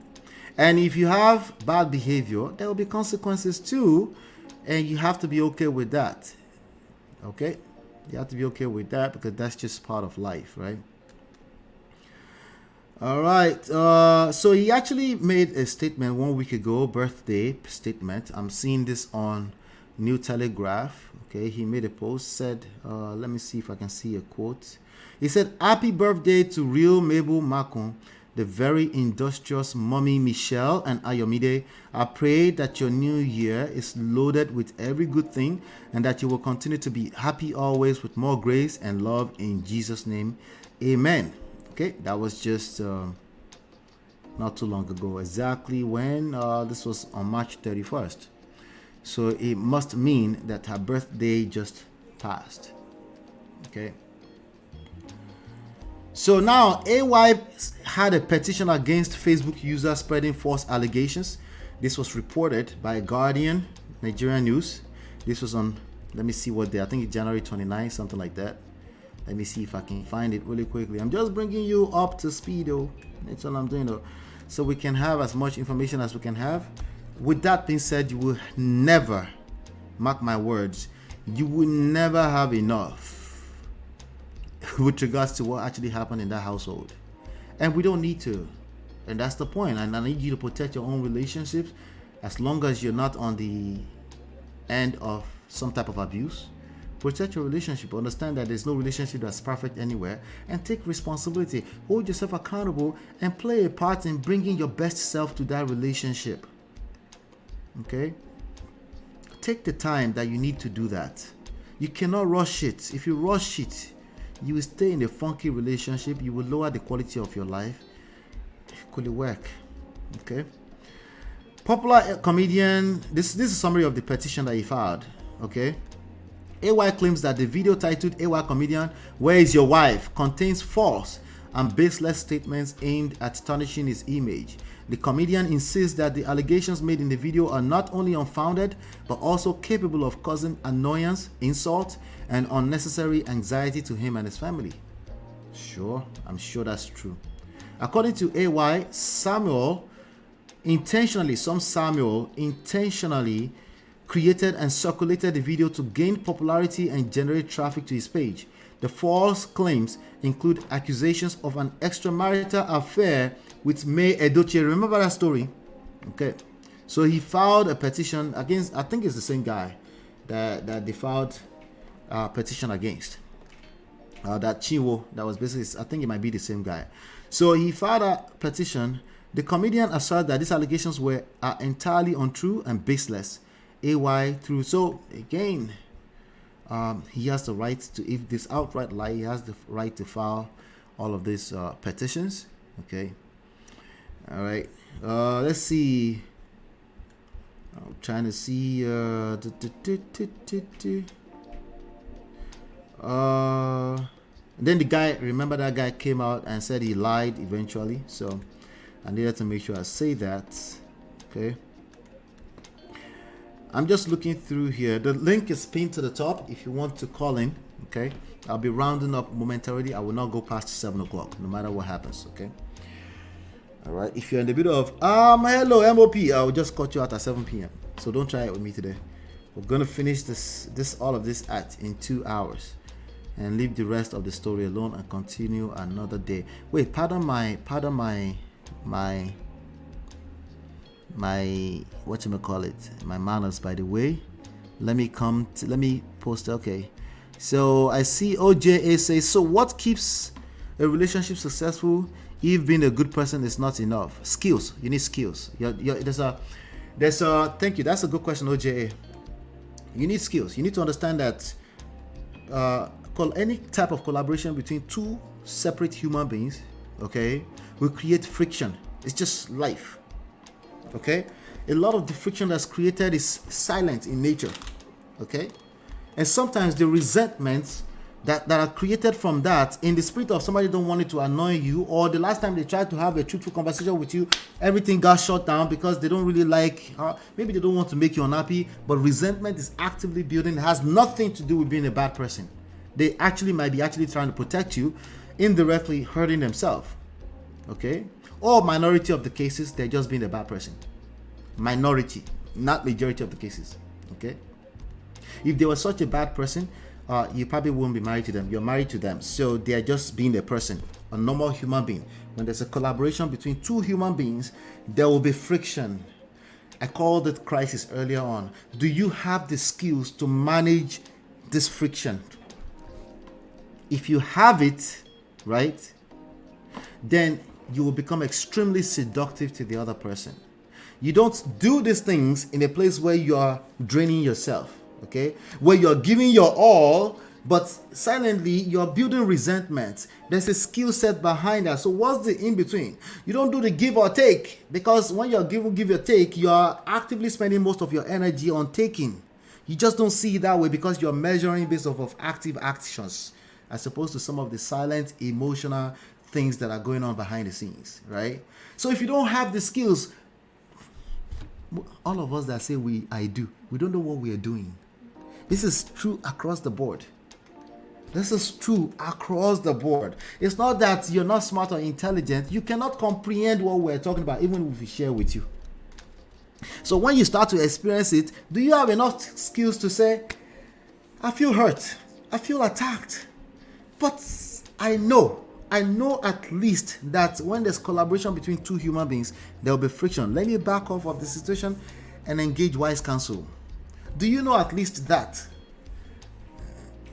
And if you have bad behavior, there will be consequences too. And you have to be okay with that. Okay? You have to be okay with that because that's just part of life, right? All right. So he actually made a statement 1 week ago, birthday statement. I'm seeing this on New Telegraph. Okay, he made a post, said, let me see if I can see a quote. He said, "Happy birthday to real Mabel Makun, the very industrious mommy Michelle and Ayomide. I pray that your new year is loaded with every good thing and that you will continue to be happy always with more grace and love in Jesus' name. Amen." Okay, that was just not too long ago. Exactly when? This was on March 31st. So it must mean that her birthday just passed. Okay. So now AY had a petition against Facebook users spreading false allegations. This was reported by Guardian, Nigerian News. This was on, let me see what day, I think it's January 29, something like that. Let me see if I can find it really quickly. I'm just bringing you up to speed though. That's all I'm doing though. So we can have as much information as we can have. With that being said, you will never, mark my words, you will never have enough with regards to what actually happened in that household. And we don't need to. And that's the point. And I need you to protect your own relationships as long as you're not on the end of some type of abuse. Protect your relationship. Understand that there's no relationship that's perfect anywhere. And take responsibility. Hold yourself accountable and play a part in bringing your best self to that relationship. Okay? Take the time that you need to do that. You cannot rush it. If you rush it, you will stay in a funky relationship. You will lower the quality of your life. Could it work? Okay? Popular comedian, this is a summary of the petition that he filed. Okay? AY claims that the video titled AY Comedian, Where is Your Wife? Contains false and baseless statements aimed at tarnishing his image. The comedian insists that the allegations made in the video are not only unfounded, but also capable of causing annoyance, insult, and unnecessary anxiety to him and his family. Sure, I'm sure that's true. According to AY, Samuel intentionally created and circulated the video to gain popularity and generate traffic to his page. The false claims include accusations of an extramarital affair with May Edochie. Remember that story? Okay. So he filed a petition against, I think it's the same guy that they filed a petition against. That Chiwo, that was basically, I think it might be the same guy. So he filed a petition. The comedian asserted that these allegations are entirely untrue and baseless. AY through, so again, he has the right to, if this outright lie, he has the right to file all of these petitions. Okay. All right. Let's see. I'm trying to see. Then the guy, remember that guy came out and said he lied eventually. So I needed to make sure I say that. Okay. I'm just looking through here. The link is pinned to the top if you want to call in. Okay. I'll be rounding up momentarily. I will not go past 7 o'clock, no matter what happens. Okay. All right. If you're in the middle of hello MOP, I'll just cut you out at 7 p.m. So don't try it with me today. We're gonna finish all of this in 2 hours, and leave the rest of the story alone and continue another day. Wait, pardon my whatchamacallit, my manners, by the way. Let me post. Okay, so I see OJA says, so what keeps a relationship successful if being a good person is not enough? Skills. You need skills. There's a thank you, that's a good question, OJA. You need skills. You need to understand that any type of collaboration between two separate human beings, okay, will create friction. It's just life. Okay, a lot of the friction that's created is silent in nature. Okay, and sometimes the resentments that are created from that, in the spirit of somebody don't want it to annoy you, or the last time they tried to have a truthful conversation with you, everything got shut down because they don't really like, maybe they don't want to make you unhappy, but resentment is actively building. It has nothing to do with being a bad person. They might be trying to protect you, indirectly hurting themselves. Okay, or minority of the cases, they're just being a bad person. Minority, not majority of the cases. Okay, if they were such a bad person, you probably wouldn't be married to them. You're married to them, so they are just being a person, a normal human being. When there's a collaboration between two human beings, there will be friction. I called it crisis earlier on. Do you have the skills to manage this friction? If you have it, right, then you will become extremely seductive to the other person. You don't do these things in a place where you are draining yourself, okay? Where you're giving your all, but silently you're building resentment. There's a skill set behind that. So what's the in-between? You don't do the give or take, because when you're give or take, you're actively spending most of your energy on taking. You just don't see it that way because you're measuring based off of active actions, as opposed to some of the silent, emotional things that are going on behind the scenes, right? So if you don't have the skills, all of us that say I do, we don't know what we are doing. This is true across the board. This is true across the board. It's not that you're not smart or intelligent. You cannot comprehend what we're talking about, even if we share with you. So when you start to experience it, do you have enough skills to say, I feel hurt, I feel attacked, but I know at least that when there's collaboration between two human beings, there will be friction. Let me back off of the situation and engage wise counsel. Do you know at least that?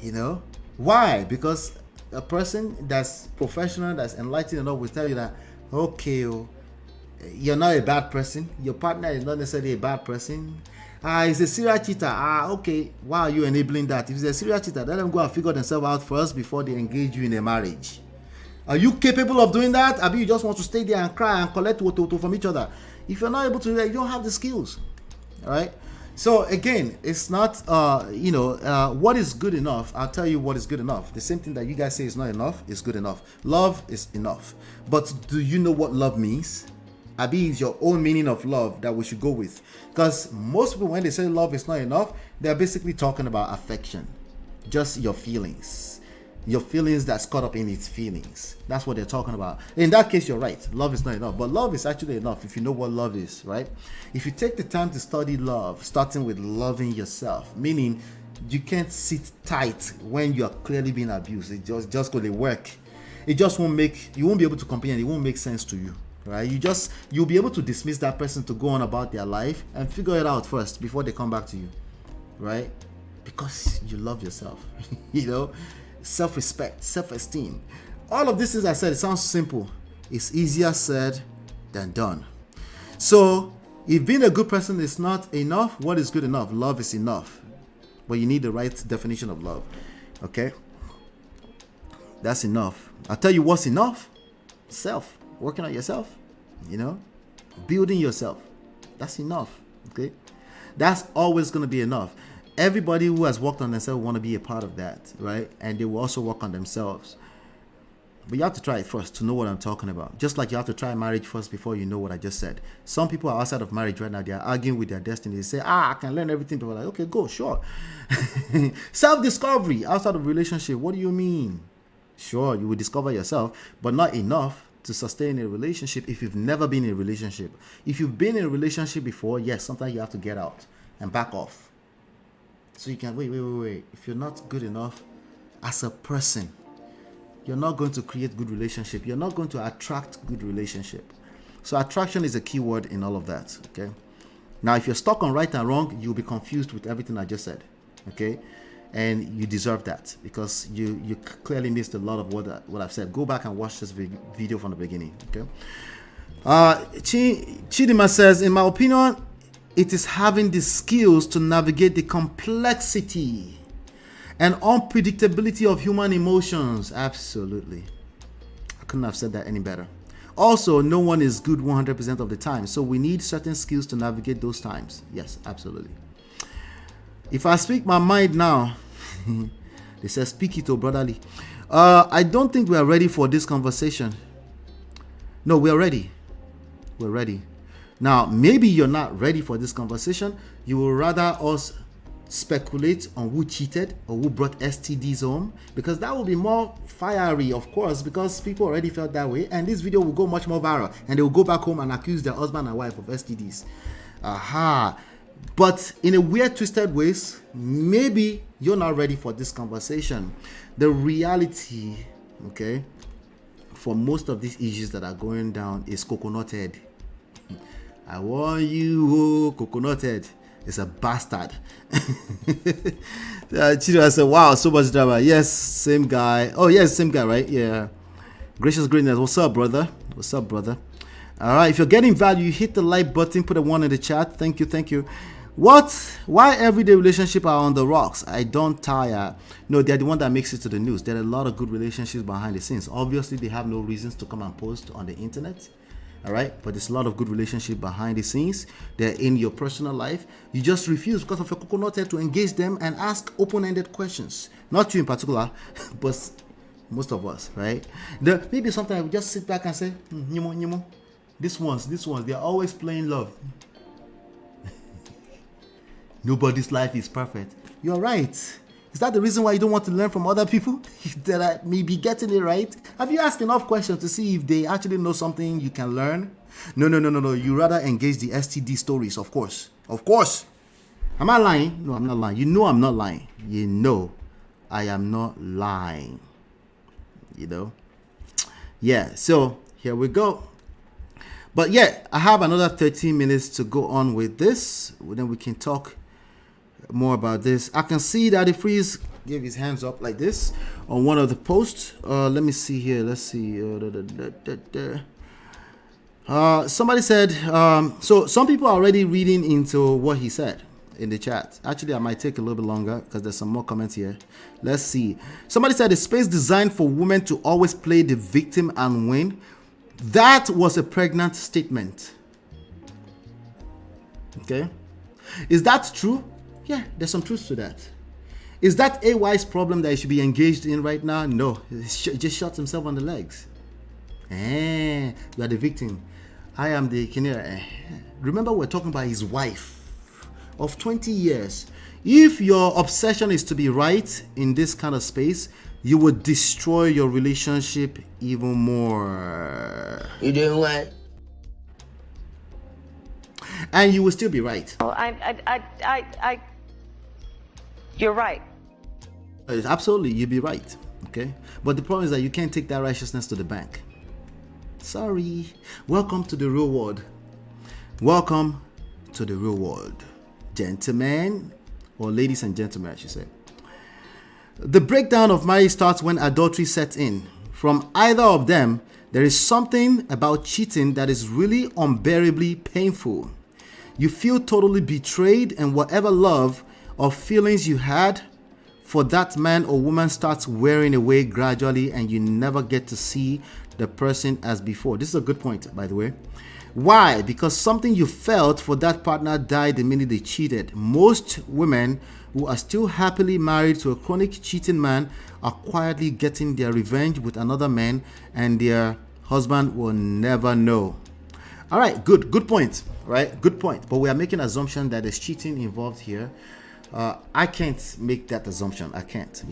You know? Why? Because a person that's professional, that's enlightened enough will tell you that, okay, you're not a bad person. Your partner is not necessarily a bad person. He's a serial cheater. Okay. Why are you enabling that? If he's a serial cheater, let them go and figure themselves out first before they engage you in a marriage. Are you capable of doing that? Or you just want to stay there and cry and collect woto from each other? If you're not able to do that, you don't have the skills. All right. So again, it's not, what is good enough. I'll tell you what is good enough. The same thing that you guys say is not enough is good enough. Love is enough. But do you know what love means? Abi is your own meaning of love that we should go with. Because most people, when they say love is not enough, they're basically talking about affection. Just your feelings. Your feelings that's caught up in its feelings. That's what they're talking about. In that case, you're right. Love is not enough. But love is actually enough if you know what love is, right? If you take the time to study love, starting with loving yourself, meaning you can't sit tight when you're clearly being abused. It just going to work. It just won't you won't be able to comprehend. It won't make sense to you, right? You'll be able to dismiss that person to go on about their life and figure it out first before they come back to you, right? Because you love yourself, self-respect, self-esteem. All of these things I said, it sounds simple. It's easier said than done. So if being a good person is not enough, what is good enough? Love is enough. But you need the right definition of love. Okay? That's enough. I'll tell you what's enough. Self. Working on yourself. Building yourself. That's enough. Okay? That's always going to be enough. Everybody who has worked on themselves want to be a part of that, right? And they will also work on themselves. But you have to try it first to know what I'm talking about. Just like you have to try marriage first before you know what I just said. Some people are outside of marriage right now. They are arguing with their destiny. They say, I can learn everything. People are like, okay, go, sure. Self-discovery outside of relationship. What do you mean? Sure, you will discover yourself, but not enough to sustain a relationship if you've never been in a relationship. If you've been in a relationship before, yes, sometimes you have to get out and back off. So you can wait. If you're not good enough as a person, you're not going to create good relationship. You're not going to attract good relationship. So attraction is a key word in all of that. Okay. Now, if you're stuck on right and wrong, you'll be confused with everything I just said. Okay. And you deserve that because you clearly missed a lot of what I've said. Go back and watch this video from the beginning. Okay. Chidima says, in my opinion, it is having the skills to navigate the complexity and unpredictability of human emotions. Absolutely. I couldn't have said that any better. Also, no one is good 100% of the time. So we need certain skills to navigate those times. Yes, absolutely. If I speak my mind now, they say speak it, oh brotherly. I don't think we are ready for this conversation. No, we are ready. We're ready. Now, maybe you're not ready for this conversation. You will rather us speculate on who cheated or who brought STDs home, because that will be more fiery, of course, because people already felt that way, and this video will go much more viral, and they will go back home and accuse their husband and wife of STDs. Aha. But in a weird, twisted ways, maybe you're not ready for this conversation. The reality, okay, for most of these issues that are going down is coconut head. I warn you, oh, coconut head is a bastard. Chido said, wow, so much drama. Yes, same guy. Oh, yes, same guy, right? Yeah. Gracious greatness. What's up, brother? What's up, brother? All right, if you're getting value, hit the like button, put a 1 in the chat. Thank you. Why everyday relationship are on the rocks? I don't tire. No, they're the one that makes it to the news. There are a lot of good relationships behind the scenes. Obviously, they have no reasons to come and post on the internet. All right, but there's a lot of good relationship behind the scenes. They're in your personal life. You just refuse because of your coconut head to engage them and ask open-ended questions. Not you in particular, but most of us, right? Maybe sometimes we just sit back and say, Nyimo. These ones, they're always playing love. Nobody's life is perfect. You're right. Is that the reason why you don't want to learn from other people that are maybe getting it right? Have you asked enough questions to see if they actually know something you can learn? No. You rather engage the STD stories, of course. Of course. Am I lying? No, I'm not lying. You know I'm not lying. You know I am not lying. You know? Yeah, so here we go. But yeah, I have another 13 minutes to go on with this. Then we can talk more about this. I can see that Freeze gave his hands up like this on one of the posts. Let me see here. Let's see. Somebody said, so some people are already reading into what he said in the chat. Actually, I might take a little bit longer because there's some more comments here. Let's see. Somebody said a space designed for women to always play the victim and win. That was a pregnant statement. Okay. Is that true? Yeah, there's some truth to that. Is that a wise problem that he should be engaged in right now? No. He just shot himself on the legs. You are the victim. I am the Kinera. Remember, we're talking about his wife of 20 years. If your obsession is to be right in this kind of space, you would destroy your relationship even more. You doing what? And you will still be right. You're right. Absolutely, you'll be right. Okay, but the problem is that you can't take that righteousness to the bank. Sorry. Welcome to the real world. Welcome to the real world, gentlemen, or ladies and gentlemen, I should say. The breakdown of marriage starts when adultery sets in. From either of them, there is something about cheating that is really unbearably painful. You feel totally betrayed, and whatever love or feelings you had for that man or woman starts wearing away gradually, and you never get to see the person as before. This is a good point, by the way. Why? Because something you felt for that partner died the minute they cheated. Most women who are still happily married to a chronic cheating man are quietly getting their revenge with another man, and their husband will never know. All right, good point, right? Good point. But we are making an assumption that there's cheating involved here. I can't make that assumption. I can't,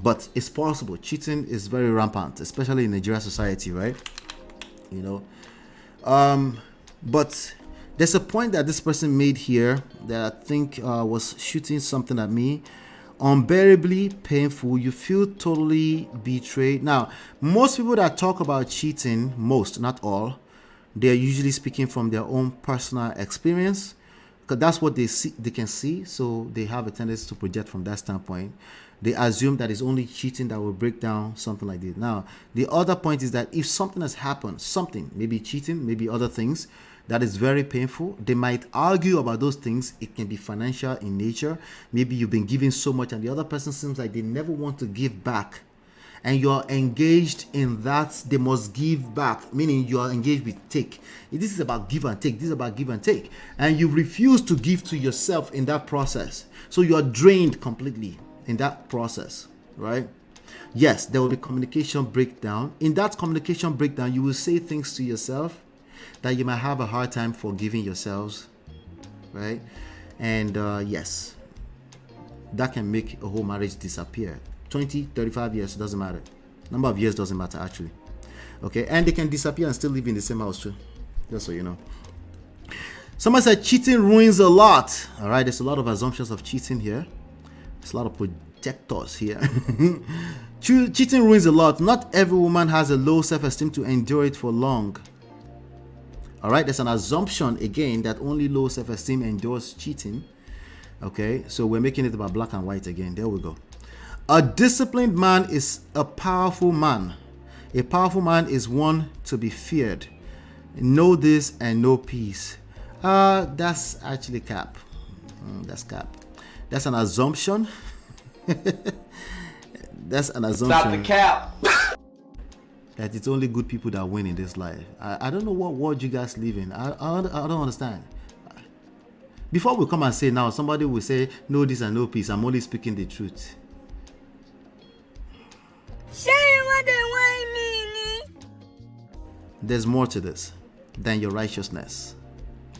but it's possible. Cheating is very rampant, especially in Nigerian society, right? But There's a point that this person made here that I think was shooting something at me. Unbearably painful. You feel totally betrayed. Now, most people that talk about cheating, most, not all, they're usually speaking from their own personal experience, because that's what they see, they can see. So they have a tendency to project from that standpoint. They assume that it's only cheating that will break down something like this. Now, the other point is that if something has happened, something, maybe cheating, maybe other things, that is very painful, they might argue about those things. It can be financial in nature. Maybe you've been giving so much and the other person seems like they never want to give back. And you're engaged in that they must give back, meaning you are engaged with take. This is about give and take. This is about give and take. And you refuse to give to yourself in that process. So you are drained completely in that process, right? Yes, there will be communication breakdown. In that communication breakdown, you will say things to yourself that you might have a hard time forgiving yourselves, right? And yes, that can make a whole marriage disappear. 20, 35 years, doesn't matter. Number of years doesn't matter, actually. Okay, and they can disappear and still live in the same house too, just so you know. Someone said cheating ruins a lot. All right, there's a lot of assumptions of cheating here. There's a lot of projectors here. Cheating ruins a lot. Not every woman has a low self-esteem to endure it for long. All right, there's an assumption again that only low self-esteem endures cheating. Okay, so we're making it about black and white again. There we go. A disciplined man is a powerful man. A powerful man is one to be feared. Know this and know peace. That's actually cap. That's cap. That's an assumption. That's an assumption. Stop the cap. That it's only good people that win in this life. I don't know what world you guys live in. I don't understand. Before we come and say now, somebody will say, know this and know peace. I'm only speaking the truth. There's more to this than your righteousness.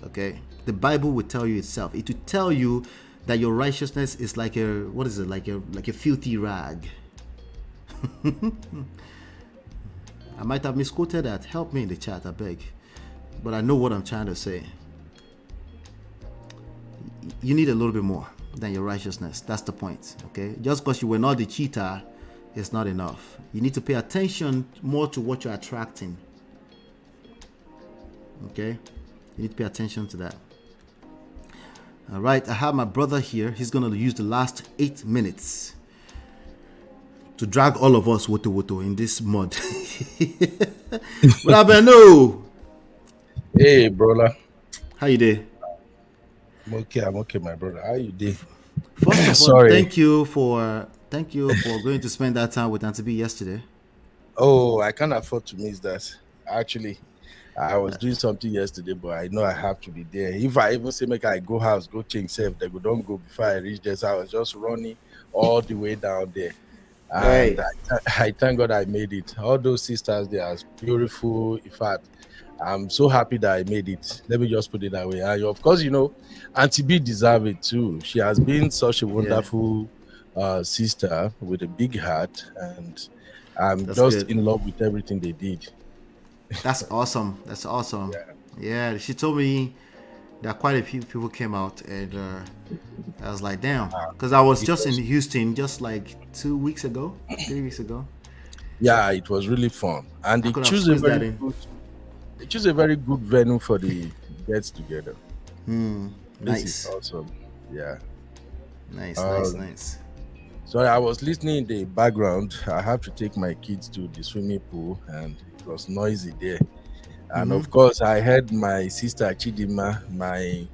Okay? The Bible will tell you itself. It will tell you that your righteousness is like a, what is it? Like a filthy rag. I might have misquoted that. Help me in the chat, I beg. But I know what I'm trying to say. You need a little bit more than your righteousness. That's the point. Okay? Just because you were not the cheater is not enough. You need to pay attention more to what you're attracting. Okay? You need to pay attention to that. All right, I have my brother here. He's going to use the last 8 minutes to drag all of us woto in this mud. Brabeno. Hey, brother. How you doing? I'm okay, my brother. How you doing? First of all, thank you for going to spend that time with Auntie B yesterday. Oh, I can't afford to miss that. Actually, I was doing something yesterday, but I know I have to be there. If I even say make I go house, go change self, they don't go before I reach there. So I was just running all the way down there. And I thank God I made it. All those sisters, they are beautiful. In fact, I'm so happy that I made it. Let me just put it that way. And of course, you know, Auntie B deserves it too. She has been such a wonderful sister with a big heart, and I'm just in love with everything they did. That's awesome. That's awesome. Yeah, she told me that quite a few people came out, and I was like, damn, because I was just in Houston just like 3 weeks ago. Yeah, it was really fun, and they choose a very good venue for the gets together. Nice. This is awesome. Yeah. Nice. So I was listening in the background. I have to take my kids to the swimming pool, and it was noisy there. And of course, I heard my sister Chidima, my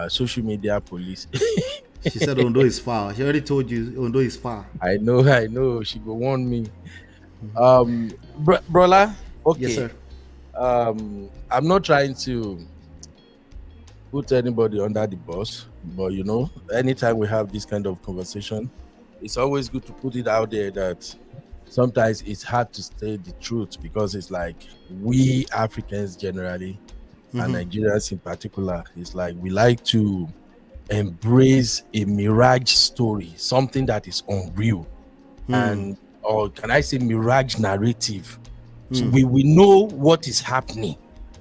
social media police. She said Ondo is far. She already told you Ondo is far. I know. She go warn me. Brother. Okay. Yes, sir. I'm not trying to put anybody under the bus, but you know, anytime we have this kind of conversation, it's always good to put it out there that sometimes it's hard to say the truth, because it's like we Africans generally and Nigerians in particular, it's like we like to embrace a mirage story, something that is unreal, and or can I say mirage narrative. So we know what is happening,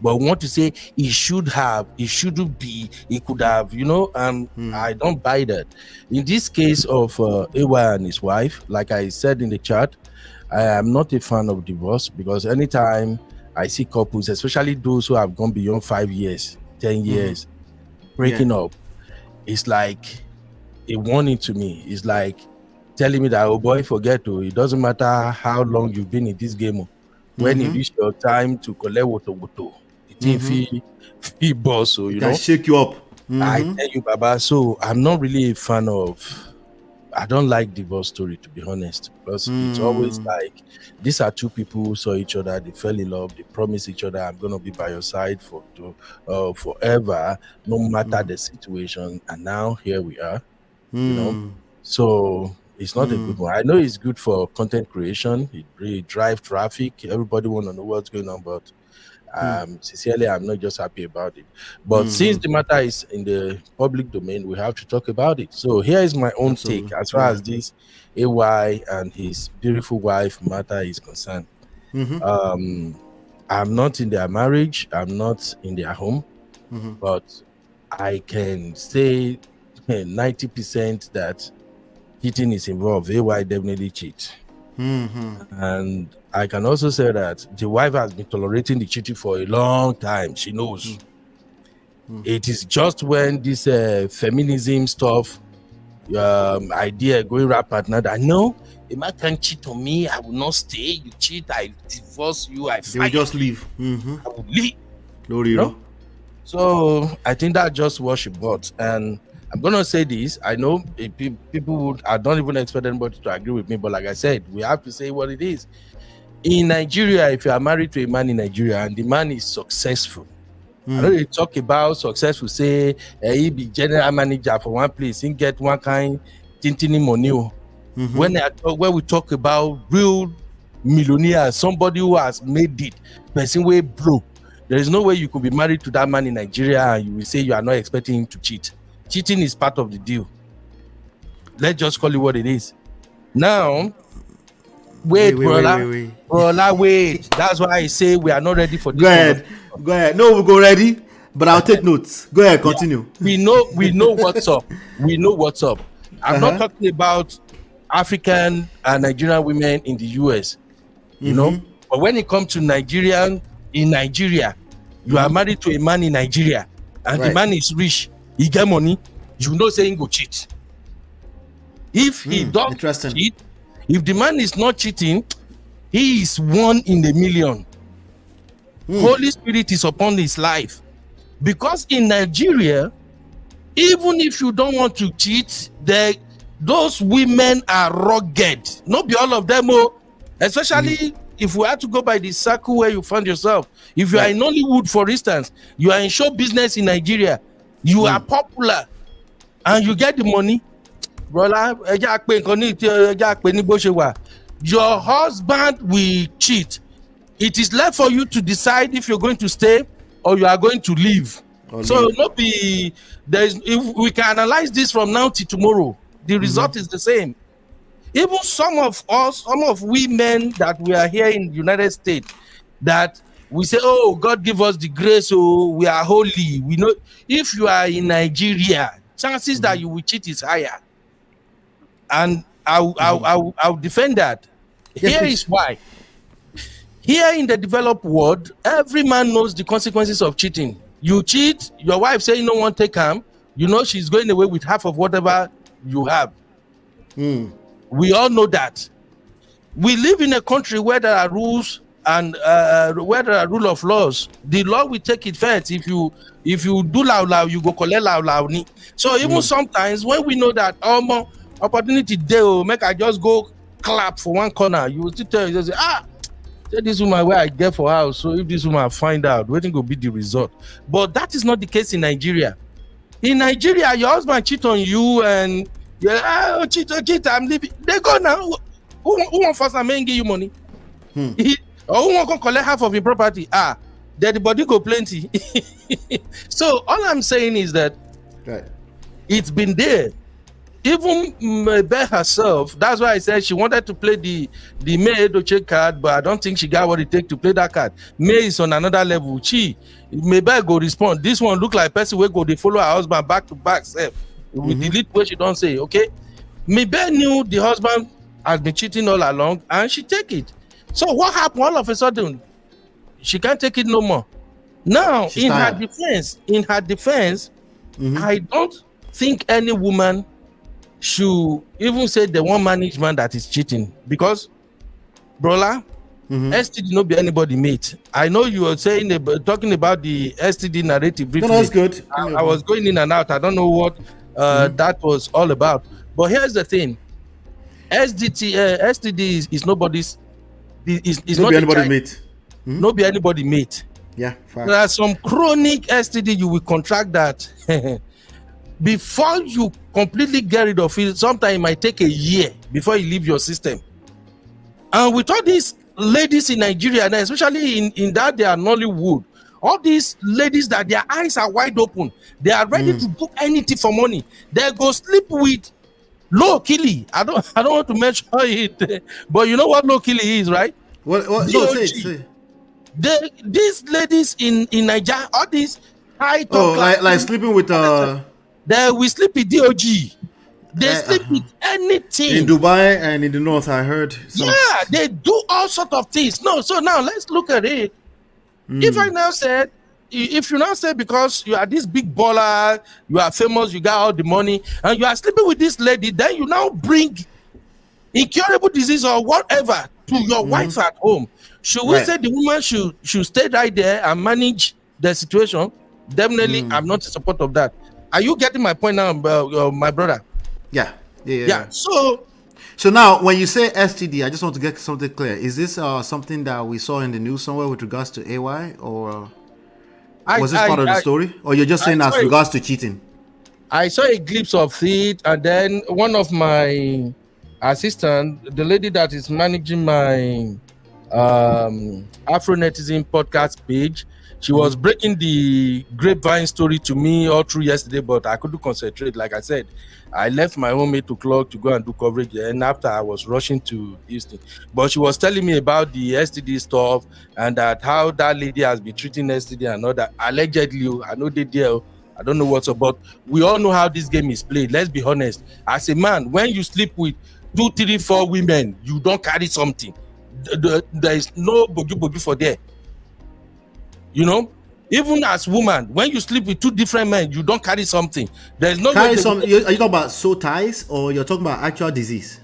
but we want to say he should have, he shouldn't be, he could have, you know, and I don't buy that. In this case of AY and his wife, like I said in the chat, I am not a fan of divorce, because anytime I see couples, especially those who have gone beyond 5 years, 10 years, breaking up, it's like a warning to me. It's like telling me that, oh boy, forget to, it doesn't matter how long you've been in this game. When it reach your time to collect woto, the thing fee boss, so you know, can shake you up. I tell you, Baba. So I'm not really a fan of. I don't like divorce story, to be honest, because it's always like these are two people who saw each other, they fell in love, they promised each other, I'm gonna be by your side for forever, no matter the situation, and now here we are, you know. So it's not a good one. I know it's good for content creation, it really drives traffic, everybody want to know what's going on, but sincerely, I'm not just happy about it. But since the matter is in the public domain, we have to talk about it. So here is my own take as far as this AY and his beautiful wife matter is concerned. I'm not in their marriage, I'm not in their home, but I can say 90% that cheating is involved. AY definitely cheats. And I can also say that the wife has been tolerating the cheating for a long time. She knows. It is just when this feminism stuff idea going rampant now that no, a man can cheat on me, I will not stay. You cheat, I divorce you, I They will just leave. I will leave. No? So I think that's just what she bought. And I'm gonna say this. I know people would. I don't even expect anybody to agree with me, but like I said, we have to say what it is. In Nigeria, if you are married to a man in Nigeria and the man is successful, I know they talk about successful. Say he be general manager for one place, he get one kind tintini money. When we talk about real millionaire, somebody who has made it, person way broke, there is no way you could be married to that man in Nigeria and you will say you are not expecting him to cheat. Cheating is part of the deal. Let's just call it what it is. Now, wait. That's why I say we are not ready for this. Go ahead. No, we'll go ready, but I'll take notes. Go ahead, continue. We know what's up. We know what's up. I'm not talking about African and Nigerian women in the US, you know. But when it comes to Nigerian in Nigeria, you are married to a man in Nigeria, and the man is rich. He get money, you know, saying go cheat. If he don't cheat, if the man is not cheating, he is 1 in a million. Holy Spirit is upon his life. Because in Nigeria, even if you don't want to cheat, those women are rugged. Not be all of them, especially if we had to go by the circle where you find yourself. If you are in Hollywood, for instance, you are in show business in Nigeria, you are popular and you get the money, your husband will cheat. It is left for you to decide if you're going to stay or you are going to leave. So not be if we can analyze this from now to tomorrow, the result is the same. Even some of women that we are here in the United States, that we say, oh, God give us the grace, oh, we are holy. We know if you are in Nigeria, chances that you will cheat is higher. And I'll defend that. Here is why. Here in the developed world, every man knows the consequences of cheating. You cheat, your wife say you don't want to take him, you know she's going away with half of whatever you have. We all know that. We live in a country where there are rules and where there are rule of laws. The law will take it first. If you do loud, you go collect loud. So even sometimes when we know that opportunity there, make I just go clap for one corner, you will still tell you, say this woman where I get for house. So if this woman find out, waiting will be the result. But that is not the case in Nigeria. In Nigeria, your husband cheat on you and you're cheat, I'm leaving. They go now. Who want first and give you money? Or who want to collect half of your property? Then the body go plenty. So all I'm saying is that it's been there. even Mabel herself, that's why I said she wanted to play the May Edochie card, but I don't think she got what it takes to play that card. May is on another level. Mabel go respond. This one look like person where go they follow her husband back to back. With delete where she don't say, okay. Mabel knew the husband has been cheating all along and she take it. So what happened all of a sudden? She can't take it no more. Now, in her defense, I don't think any woman should even say the one management that is cheating, because, Brola, STD not be anybody mate. I know you were saying talking about the STD narrative briefly. No, that's good. I was going in and out. I don't know what that was all about. But here's the thing: STD is nobody's. Is not anybody mate. Not be anybody mate. Yeah, fact. There are some chronic STD you will contract that before you completely get rid of it. Sometimes it might take a year before you leave your system. And with all these ladies in Nigeria, and especially in that they are Nollywood, all these ladies that their eyes are wide open, they are ready to do anything for money. They go sleep with low killy. I don't want to mention it, but you know what low killy is, right? What no, say. These ladies in Nigeria, all these high top like sleeping with they will sleep with DOG. They sleep with anything in Dubai and in the north. I heard. Yeah, they do all sort of things. No, so now let's look at it. If you now say because you are this big baller, you are famous, you got all the money, and you are sleeping with this lady, then you now bring incurable disease or whatever to your wife at home. Should we say the woman should stay right there and manage the situation? Definitely, I'm not in support of that. Are you getting my point now, my brother? Yeah. So now, when you say STD, I just want to get something clear. Is this something that we saw in the news somewhere with regards to AY, or was this part of the story? Or you're just saying as regards to cheating? I saw a glimpse of it, and then one of my assistant, the lady that is managing my Afro Netizen podcast page, she was breaking the grapevine story to me all through yesterday, but I couldn't concentrate. Like I said, I left my home 8 o'clock to go and do coverage, and after I was rushing to Houston. But she was telling me about the STD stuff and that how that lady has been treating STD and all that. Allegedly, I know they deal. I don't know what's about. We all know how this game is played. Let's be honest. As a man, when you sleep with 2, 3, 4 women, you don't carry something. There is no bogi for there. You know, even as woman, when you sleep with 2 different men, you don't carry something. There is no carry some. Are you talking about soul ties, or you're talking about actual disease?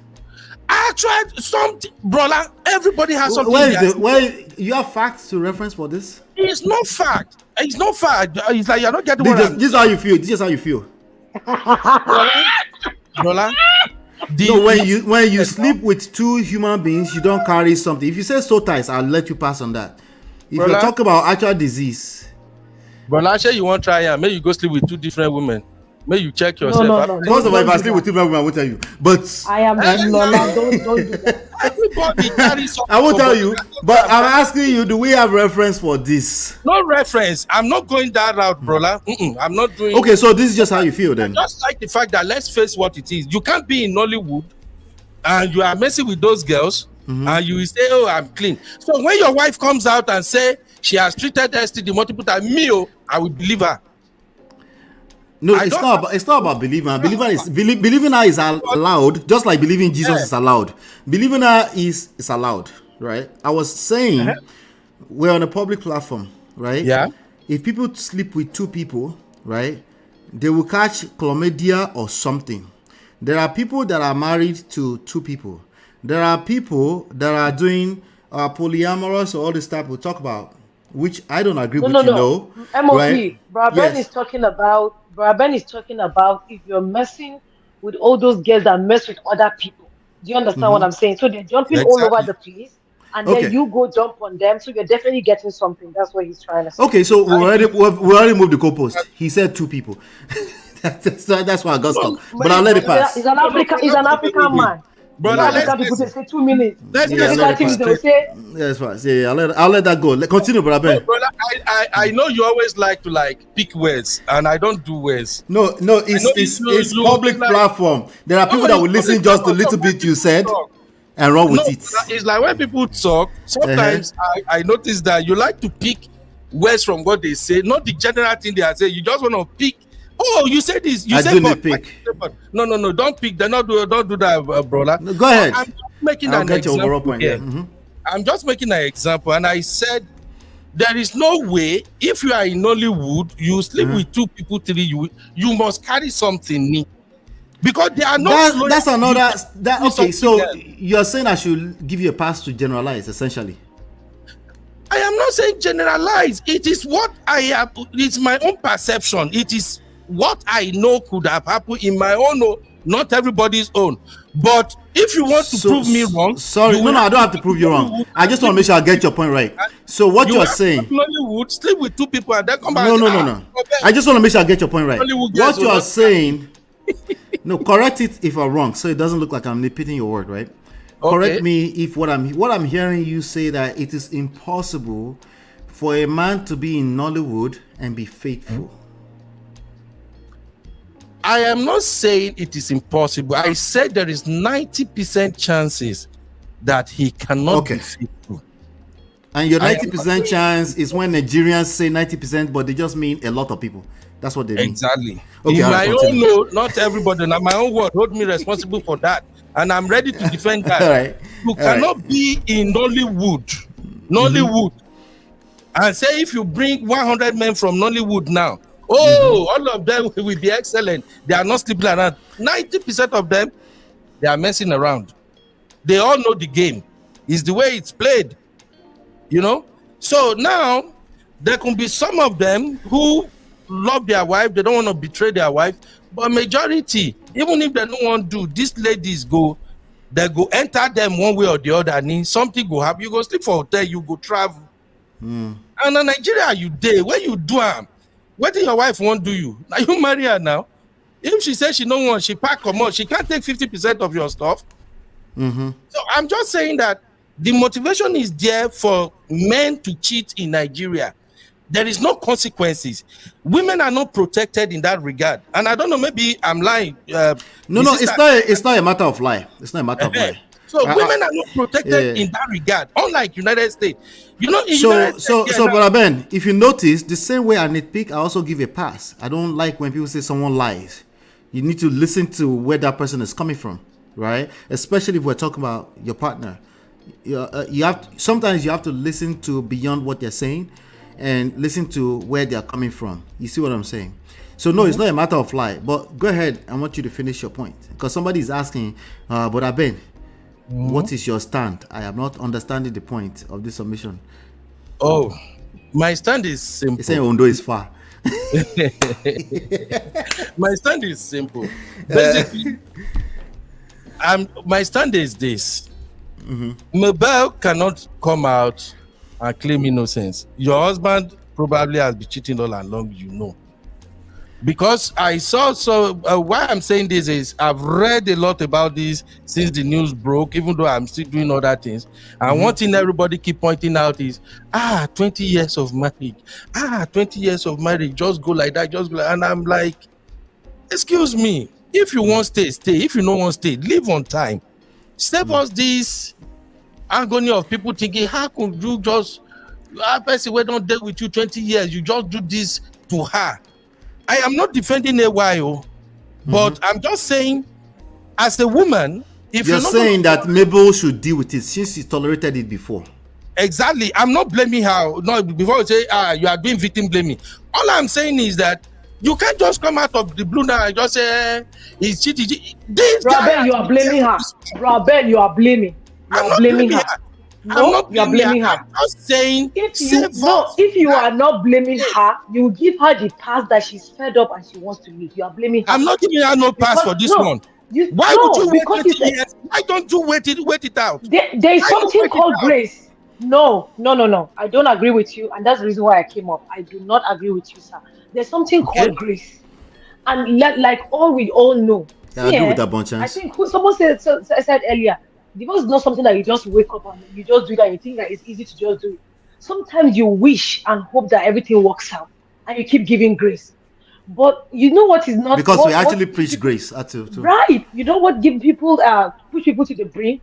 Actual something, brother. Everybody has something. Where you have facts to reference for this? It's not fact. It's not fact. It's like you're not getting this is how you feel. This is how you feel. Brother. So when you sleep with 2 human beings, you don't carry something. If you say soul ties, I'll let you pass on that. If you talk about actual disease, but last year you won't try and maybe you go sleep with 2 different women. Maybe you check yourself. No. First of all, if I sleep with 2 women, I won't tell you. But I am not. Don't do that. Everybody carries something. I won't tell you. But I'm asking you, do we have reference for this? No reference. I'm not going that route, brother. I'm not doing. Okay, so this is just how you feel then. Just like the fact that let's face what it is. You can't be in Nollywood and you are messing with those girls. And you will say, oh, I'm clean. So when your wife comes out and say she has treated STD multiple times, I will believe her. No, it's not about believing her. Believing her is allowed, just like believing Jesus is allowed. Believing her is allowed, right? I was saying we're on a public platform, right? Yeah. If people sleep with 2 people, right, they will catch chlamydia or something. There are people that are married to 2 people. There are people that are doing polyamorous or all this stuff we talk about, which I don't agree with. No. MOP, right? Ben is talking about. Ben is talking about if you're messing with all those girls that mess with other people. Do you understand what I'm saying? So they're jumping all over the place, and then you go jump on them. So you're definitely getting something. That's what he's trying to say. Okay, so we already moved the goalpost. He said 2 people. That's why I got stuck. But I'll let it pass. He's an African man. Brother, African people they say 2 minutes. Let's Yeah, get African they will say. Yes, fine. Yeah, I'll let that go. Continue, brother Ben. Brother, I know you always like to like pick words, and I don't do words. No, it's public platform. There are people that will listen just a little bit you said and run with it. It's like when people talk, sometimes I notice that you like to pick words from what they say, not the general thing they are saying. You just want to pick. Oh, you said this. You said pick. No, don't pick. Don't do that, brother. No, go ahead. I'm making an example here. I'm just making an example, and I said there is no way if you are in Nollywood, you sleep with 2 people, 3. You must carry something, because they are not. That's another. Okay, so you're saying I should give you a pass to generalize, essentially. I am not saying generalize. It is what I have. It's my own perception. It is what I know could have happened in my own, not everybody's own. But if you want to prove me wrong, sorry, no, I don't have to prove you wrong. I just want to make sure I get your point right. So what you're saying, Nollywood sleep with 2 people and then come back. No. I just want to make sure I get your point right. What you are saying, no, correct it if I'm wrong, so it doesn't look like I'm repeating your word, right? Okay. Correct me if what I'm hearing you say that it is impossible for a man to be in Nollywood and be faithful. I am not saying it is impossible. I said there is 90% chances that he cannot be faithful. And your 90% chance is when Nigerians say 90%, but they just mean a lot of people. That's what they mean. Exactly. Okay, in my own, not everybody. Now, my own word, hold me responsible for that. And I'm ready to defend that. Right. You cannot be in Nollywood, and say if you bring 100 men from Nollywood now, all of them will be excellent. They are not sleeping around. 90% of them, they are messing around. They all know the game. It's the way it's played. So now there can be some of them who love their wife. They don't want to betray their wife. But majority, even if they don't want to do, these ladies they go enter them one way or the other, and something go happen. You go sleep for hotel, you go travel. And in Nigeria, you day when you do what did your wife want do you? Now you marry her now. If she says she don't want, she pack or more, she can't take 50% of your stuff. So I'm just saying that the motivation is there for men to cheat in Nigeria. There is no consequences. Women are not protected in that regard. And I don't know, maybe I'm lying. No, it's not a matter of lie. It's not a matter of lie. So women are not protected in that regard, unlike United States. So Brother Ben, if you notice, the same way I nitpick, I also give a pass. I don't like when people say someone lies. You need to listen to where that person is coming from, right? Especially if we're talking about your partner. Sometimes you have to listen to beyond what they're saying and listen to where they're coming from. You see what I'm saying? So no, it's not a matter of lie. But go ahead. I want you to finish your point, because somebody is asking, Brother Ben, what is your stand? I am not understanding the point of this submission. Oh, my stand is simple. He's saying Ondo is far. My stand is simple. Basically, my stand is this. Mabel cannot come out and claim innocence. Your husband probably has been cheating all along, Because I saw, why I'm saying this is I've read a lot about this since the news broke, even though I'm still doing other things. And one thing everybody keep pointing out is, 20 years of marriage. 20 years of marriage, just go like that, And I'm like, excuse me, if you want stay. If you don't want stay, leave on time. Save us this agony of people thinking, how could you just, a person who don't deal with you 20 years, you just do this to her. I am not defending AYO, but I'm just saying, as a woman, if you're saying that Mabel should deal with it since she tolerated it before. Exactly. I'm not blaming her. No, before you say, you are doing victim blaming. All I'm saying is that you can't just come out of the blue now and just say, he's cheating. Robert, you are blaming her. Robert, you are blaming. You are blaming her. No, you are blaming her. I'm just saying, if you are not blaming her, you give her the pass that she's fed up and she wants to leave. You are blaming her. I'm not giving her no pass for this one. Why would you wait 20 years? Why don't you wait it out? There is something called grace. No. I don't agree with you, and that's the reason why I came up. I do not agree with you, sir. There's something called grace. And like all we all know, I agree with that, Bon I Chance. think someone said earlier, divorce is not something that you just wake up and you just do that. You think that it's easy to just do it. Sometimes you wish and hope that everything works out, and you keep giving grace. But you know what is not Because we actually what preach people, grace. Too. right? You know what give people push people to the brink?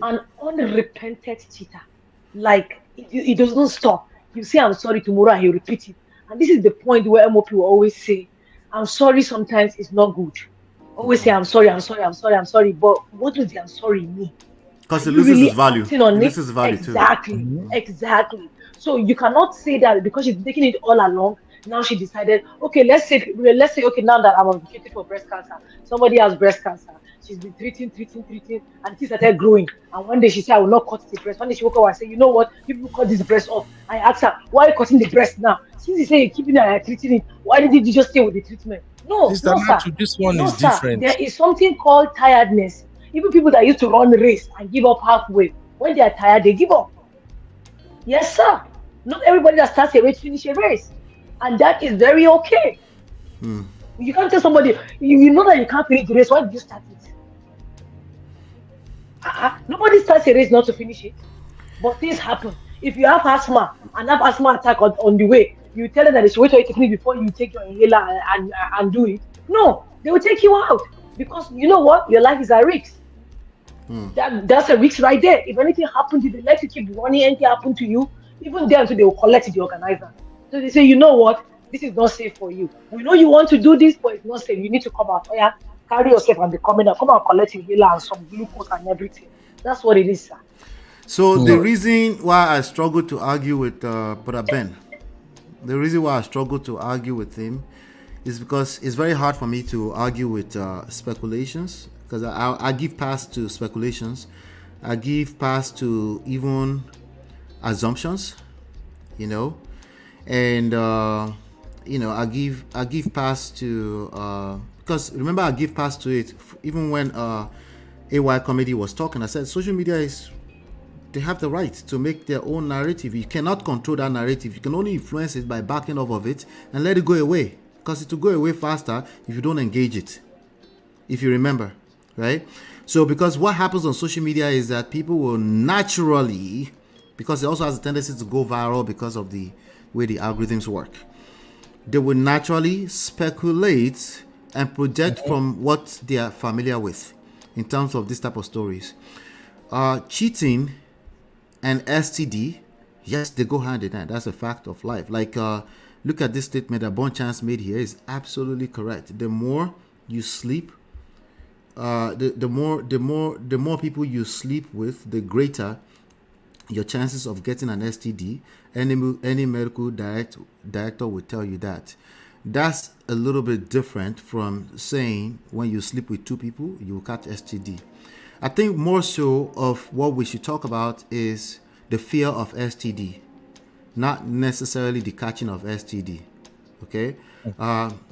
An unrepented cheater. Like it doesn't stop. You say I'm sorry tomorrow and you repeat it. And this is the point where MOP will always say, I'm sorry sometimes is not good. Always say I'm sorry, I'm sorry, I'm sorry, I'm sorry. But what does the I'm sorry mean? Because Are it you loses its really value. acting on It it? loses its value too. Exactly. Exactly. So you cannot say that because she's taking it all along. Now she decided, okay, let's say, okay, now that I'm advocating for breast cancer, somebody has breast cancer. She's been treating, and it started growing. And one day she said, I will not cut the breast. One day she woke up and said, you know what? People cut this breast off. I asked her, why are you cutting the breast now? Since you say you're keeping it and treating it, why didn't you just stay with the treatment? No, Sister no, sir. Natu, this one No, is sir. different. There is something called tiredness. Even people that used to run race and give up halfway, when they are tired, they give up. Yes, sir. Not everybody that starts a race finish a race, and that is very okay. You can't tell somebody you know that you can't finish the race. Why did you start it? Nobody starts a race not to finish it, but things happen. If you have asthma and have asthma attack on the way, you tell them that they should wait for you to finish before you take your inhaler and do it. No, they will take you out because you know what? Your life is at risk. That's a risk right there. If anything happens, if they let you keep running, anything happen to you, even then, so they will collect the organizer. So they say, you know what? This is not safe for you. We know you want to do this, but it's not safe. You need to come out. Oh, yeah, carry yourself and be coming out. Come out, collect your healer and some glucose and everything. That's what it is, sir. So the reason why I struggle to argue with Brother Ben, the reason why I struggle to argue with him is because it's very hard for me to argue with speculations, because I give pass to speculations. I give pass to even assumptions, you know, and I give pass to because remember I give pass to it even when AY Comedy was talking. I said social media they have the right to make their own narrative. You cannot control that narrative. You can only influence it by backing off of it and let it go away, because it will go away faster if you don't engage it, if you remember, right? So because what happens on social media is that people will naturally, because it also has a tendency to go viral because of the way the algorithms work, they will naturally speculate and project from what they are familiar with in terms of this type of stories. Cheating and STD, yes, they go hand in hand. That's a fact of life. Like, look at this statement that Bon Chance made here is absolutely correct. The more you sleep, the more people you sleep with, the greater your chances of getting an STD. Any medical director will tell you that. That's a little bit different from saying when you sleep with two people, you will catch STD. I think more so of what we should talk about is the fear of STD, not necessarily the catching of STD. Okay?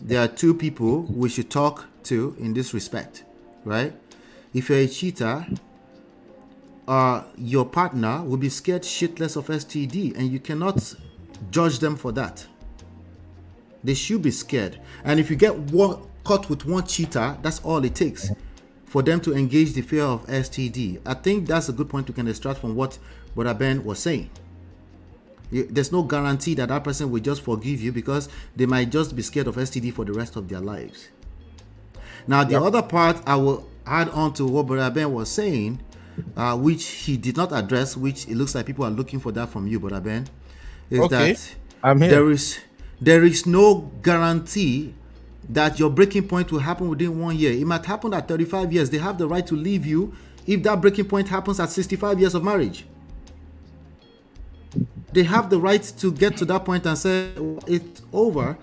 There are two people we should talk to in this respect, right? If you're a cheater, your partner will be scared shitless of STD, and you cannot judge them for that. They should be scared. And if you get caught with one cheater, that's all it takes for them to engage the fear of STD. I think that's a good point we can extract from what Brother Ben was saying. There's no guarantee that that person will just forgive you, because they might just be scared of STD for the rest of their lives. Now, the other part I will add on to what Brother Ben was saying, which he did not address, which it looks like people are looking for that from you, Brother Ben, is that I'm here. There is no guarantee that your breaking point will happen within 1 year. It might happen at 35 years. They have the right to leave you if that breaking point happens at 65 years of marriage. They have the right to get to that point and say it's over.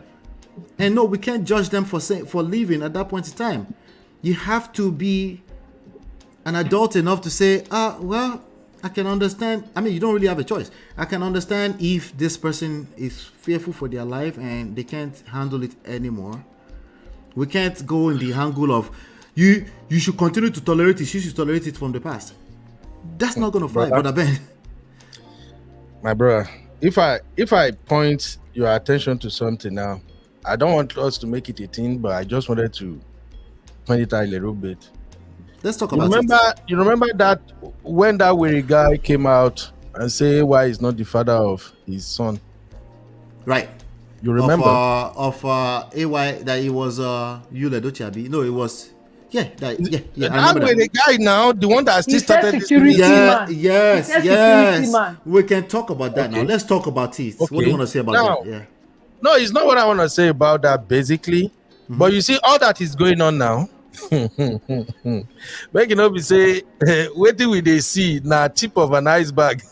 And no, we can't judge them for leaving at that point in time. You have to be an adult enough to say, well, I can understand. I mean, you don't really have a choice. I can understand if this person is fearful for their life and they can't handle it anymore. We can't go in the angle of you should continue to tolerate it. You should tolerate it from the past. That's not going to fly, Brother Ben. My brother, if I point your attention to something now, I don't want us to make it a thing, but I just wanted to point it out a little bit. Let's talk You about remember, it. you remember that when that weary guy came out and say why he's not the father of his son? Right. You remember? Of AY that it was Yule Dochabi. No, it was I That remember way that. the guy now, the one that still started this security Yeah, man. yes, He said security yes. man. We can talk about that Okay. now. Let's talk about it. Okay. What do you want to say about Now, that? Yeah. No, it's not what I want to say about that basically. But you see, all that is going on now. Making up say, waiting with they see now tip of an iceberg.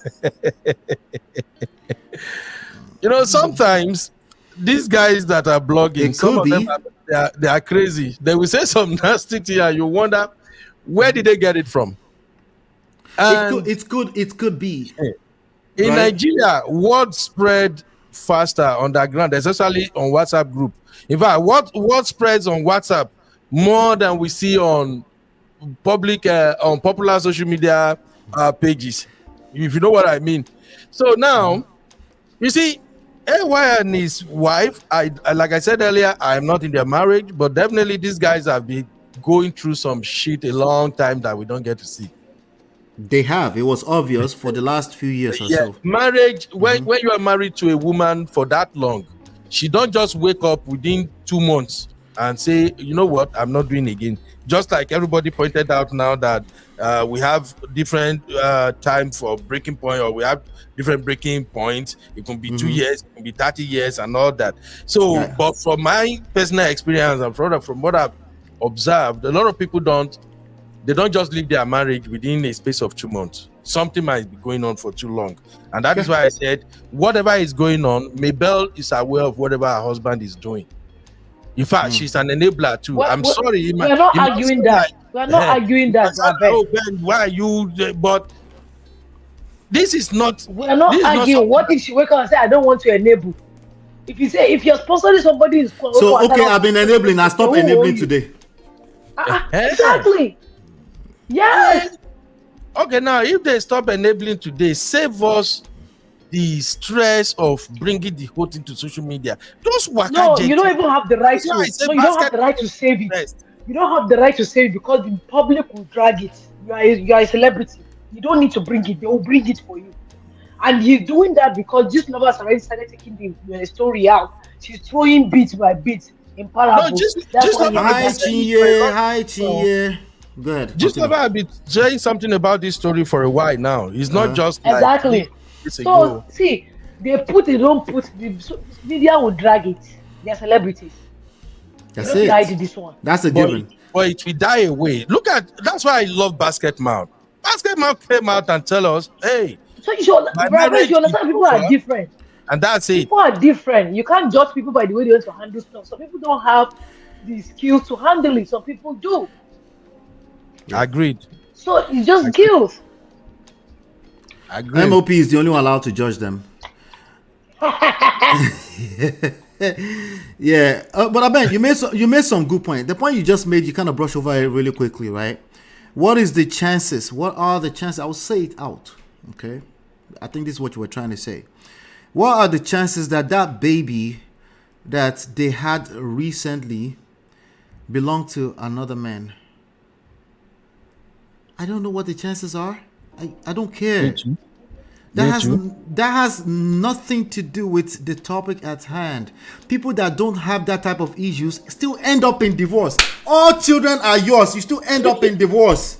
Sometimes these guys that are blogging, some of them they are crazy. They will say some nasty thing and you wonder where did they get it from? And It could be. in right? Nigeria, word spread faster underground, especially on WhatsApp group. In fact, what spreads on WhatsApp more than we see on public on popular social media pages, if you know what I mean. So now, you see, AY and his wife, I like I said earlier, I'm not in their marriage, but definitely these guys have been going through some shit a long time that we don't get to see. They have. It was obvious for the last few years or so. Marriage, when you are married to a woman for that long, she don't just wake up within 2 months and say, you know what, I'm not doing again. Just like everybody pointed out now that we have different time for breaking point, or we have different breaking points. It can be 2 years, it can be 30 years and all that. So, but from my personal experience and from what I've observed, a lot of people don't just leave their marriage within a space of 2 months. Something might be going on for too long. And that is why I said, whatever is going on, Mabel is aware of whatever her husband is doing. In fact, she's an enabler too. I'm sorry. We're not arguing that. We're not arguing that. Oh, Ben, why are you? But this is not. We're not arguing. What if she wake up and say, I don't want to enable? If you're sponsoring somebody, so okay, I've been enabling. I stop enabling today. Exactly. Yes. Okay, now if they stop enabling today, save us the stress of bringing the whole thing to social media. No, you don't even have the right to. No, you don't have the right to save it. You don't have the right to save it because the public will drag it. You are a celebrity. You don't need to bring it. They will bring it for you. And he's doing that because this lover has already started taking the story out. She's throwing bit by bit in parable. No, just Hi, Chinye. Good. Just never have been saying something about this story for a while now. It's not just like exactly. So see, they don't put the media will drag it. They're celebrities. That's it. This one. That's a given. But it will die away. That's why I love Basket Mouth. Basket Mouth came out and tell us, hey. So you understand people are different. And that's it. People are different. You can't judge people by the way they want to handle stuff. Some people don't have the skills to handle it. Some people do. Agreed. So it's just skills. Agreed. MOP is the only one allowed to judge them. Yeah, but I bet you made some good point. The point you just made, you kind of brush over it really quickly, right? What is the chances? What are the chances? I will say it out. Okay, I think this is what you were trying to say. What are the chances that that baby that they had recently belonged to another man? I don't know what the chances are. I don't care. That has nothing to do with the topic at hand. People that don't have that type of issues still end up in divorce. All children are yours. You still end up in divorce.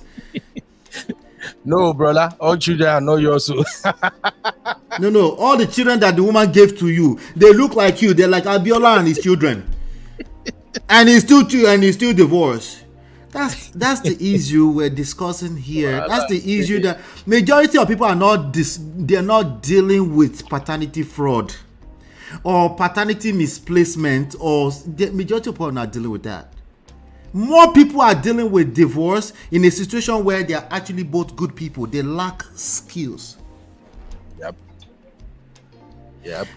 No, brother. All children are not yours. No. All the children that the woman gave to you, they look like you. They're like Abiola and his children. And he's still divorced. That's the issue we're discussing here. That's the issue that majority of people are they're not dealing with paternity fraud or paternity misplacement, or the majority of people are not dealing with that. More people are dealing with divorce in a situation where they are actually both good people. They lack skills. Yep.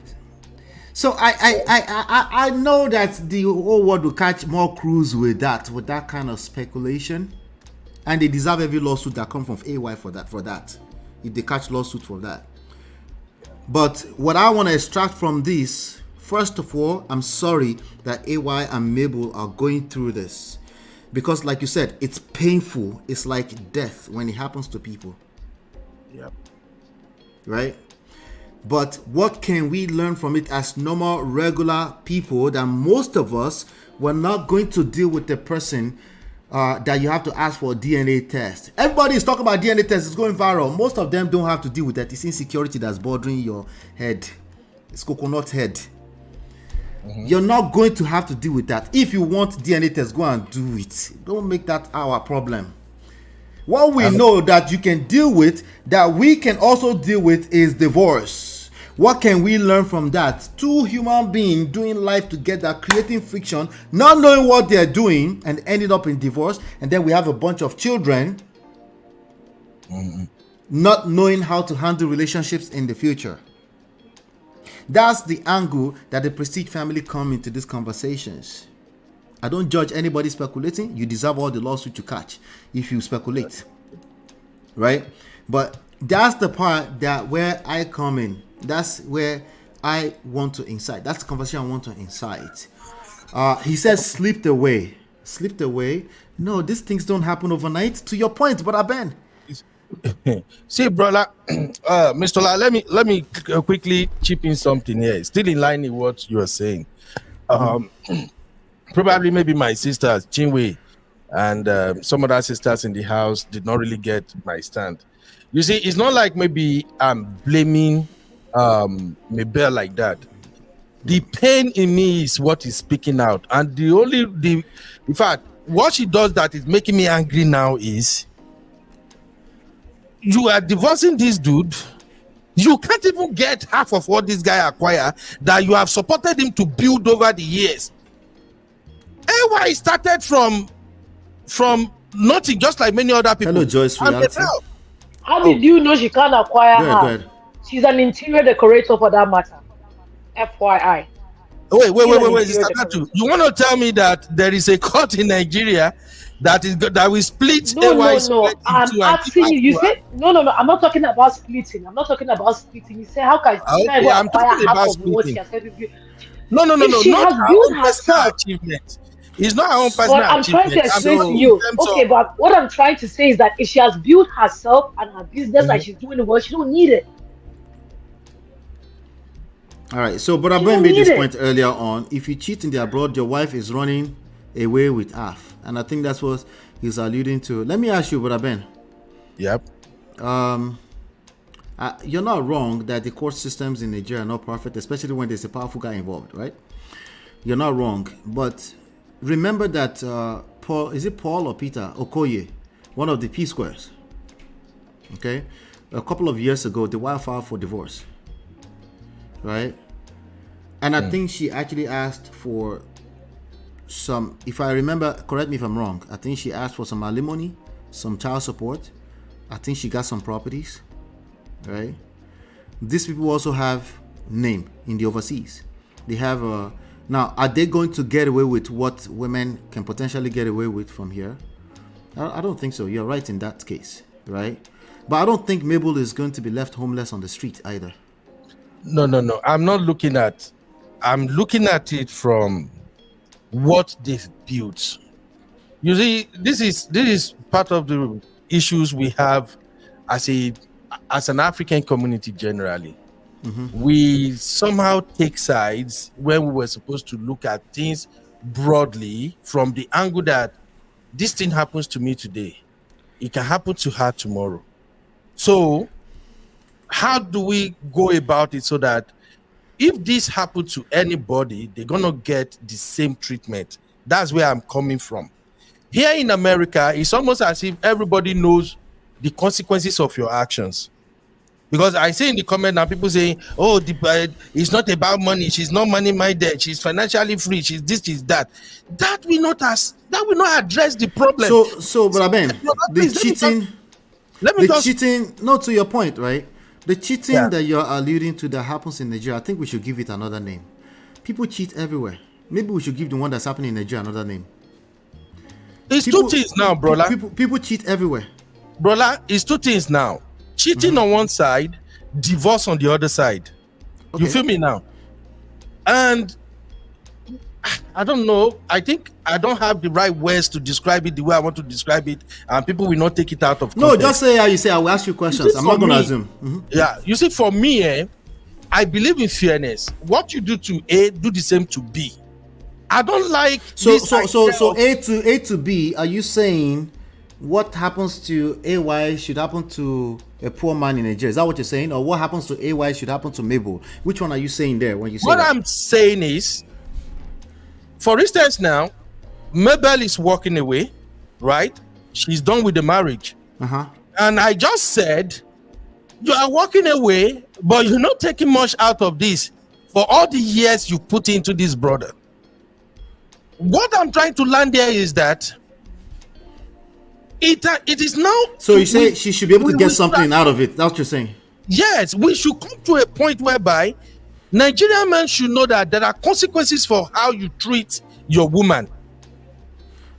So I know that the whole world will catch more crews with that kind of speculation, and they deserve every lawsuit that comes from AY for that. If they catch lawsuit for that. But what I want to extract from this, first of all, I'm sorry that AY and Mabel are going through this. Because like you said, it's painful. It's like death when it happens to people. Yep. Right? But what can we learn from it as normal, regular people that most of us were not going to deal with the person that you have to ask for a DNA test. Everybody is talking about DNA tests. It's going viral. Most of them don't have to deal with that. It's insecurity that's bothering your head. It's coconut head. You're not going to have to deal with that. If you want DNA test, go and do it. Don't make that our problem. What we know that you can deal with, that we can also deal with, is divorce. What can we learn from that? Two human beings doing life together, creating friction, not knowing what they're doing, and ending up in divorce. And then we have a bunch of children not knowing how to handle relationships in the future. That's the angle that the Prestige family come into these conversations. I don't judge anybody speculating. You deserve all the lawsuits you catch if you speculate, right? But that's the part that where I come in. That's where I want to incite. That's the conversation I want to incite. He says, slipped away. Slipped away? No, these things don't happen overnight. To your point, Brother Ben. See, brother, Mr. La, let me quickly chip in something here. Still in line with what you are saying. Probably maybe my sisters, Chinwe, and some other sisters in the house did not really get my stand. You see, it's not like maybe I'm blaming Mabel like that. The pain in me is what is speaking out, and in fact, what she does that is making me angry now is you are divorcing this dude. You can't even get half of what this guy acquired that you have supported him to build over the years. AY started from nothing, just like many other people. Hello, Joyce. How did you know she can't acquire her? She's an interior decorator for that matter. FYI. Wait. You want to tell me that there is a court in Nigeria that will split AY? No. I'm asking you. You said no. I'm not talking about splitting. You say how can she I'm talking about splitting. No. She has built herself. Achievement. It's not her own personal But I'm trying to explain to you. Okay, but what I'm trying to say is that if she has built herself and her business and she's doing well, she don't need it. All right, so but I made this point earlier on. If you cheat in the abroad, your wife is running away with half, and I think that's what he's alluding to. Let me ask you, Brother Ben. Yep. You're not wrong that the court systems in Nigeria are not perfect, especially when there's a powerful guy involved, right? You're not wrong, but remember that Paul or Peter Okoye, one of the P Squares, okay, a couple of years ago, the wife filed for divorce, right? And I think she actually asked for some, if I remember, correct me if I'm wrong, I think she asked for some alimony, some child support. I think she got some properties, right? These people also have name in the overseas. They have now, are they going to get away with what women can potentially get away with from here? I don't think so. You're right in that case, right? But I don't think Mabel is going to be left homeless on the street either. No. I'm looking at it from what they've built. You see, this is part of the issues we have as an African community generally. We somehow take sides when we were supposed to look at things broadly from the angle that this thing happens to me today, it can happen to her tomorrow. So how do we go about it so that if this happened to anybody, they're gonna get the same treatment? That's where I'm coming from. Here in America, it's almost as if everybody knows the consequences of your actions. Because I see in the comment now, people saying, "Oh, it's not about money. She's not money-minded. She's financially free. She's this, she's that." That will not address the problem. So, Brother Ben, cheating. No, to your point, right? The cheating that you're alluding to that happens in Nigeria, I think we should give it another name. People cheat everywhere. Maybe we should give the one that's happening in Nigeria another name. It's two things now, brother. People cheat everywhere. Brother, it's two things now. Cheating on one side, divorce on the other side. Okay. You feel me now? And I don't know. I think I don't have the right words to describe it the way I want to describe it, and people will not take it out of context. No, just say how you say. I will ask you questions. I'm not going to assume. Yeah, you see, for me, I believe in fairness. What you do to A, do the same to B. I don't like so A to B. Are you saying what happens to AY should happen to a poor man in Nigeria? Is that what you're saying, or what happens to AY should happen to Mabel? Which one are you saying there when you say what that? I'm saying is, for instance, now Mabel is walking away, right? She's done with the marriage, and I just said you are walking away, but you're not taking much out of this for all the years you put into this brother. What I'm trying to land there is that it is now. So you say she should be able to get something out of it. That's what you're saying. Yes, we should come to a point whereby Nigerian men should know that there are consequences for how you treat your woman.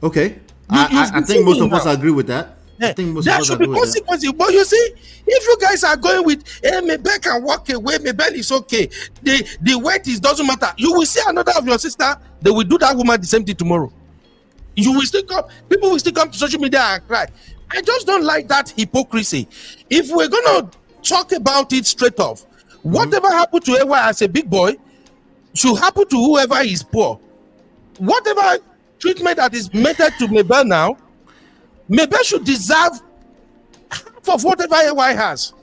Okay, I think most of us agree with that. I think most there of us should be agree with that. consequences. But you see, if you guys are going with Mabel can walk away, Mabel is okay, the weight doesn't matter. You will see another of your sister, they will do that woman the same thing tomorrow. You will still come, people will still come to social media and cry. I just don't like that hypocrisy. If we're gonna talk about it straight off, whatever happened to AY as a big boy should happen to whoever is poor. Whatever treatment that is meted to Mabel now, Mabel should deserve half of whatever AY has.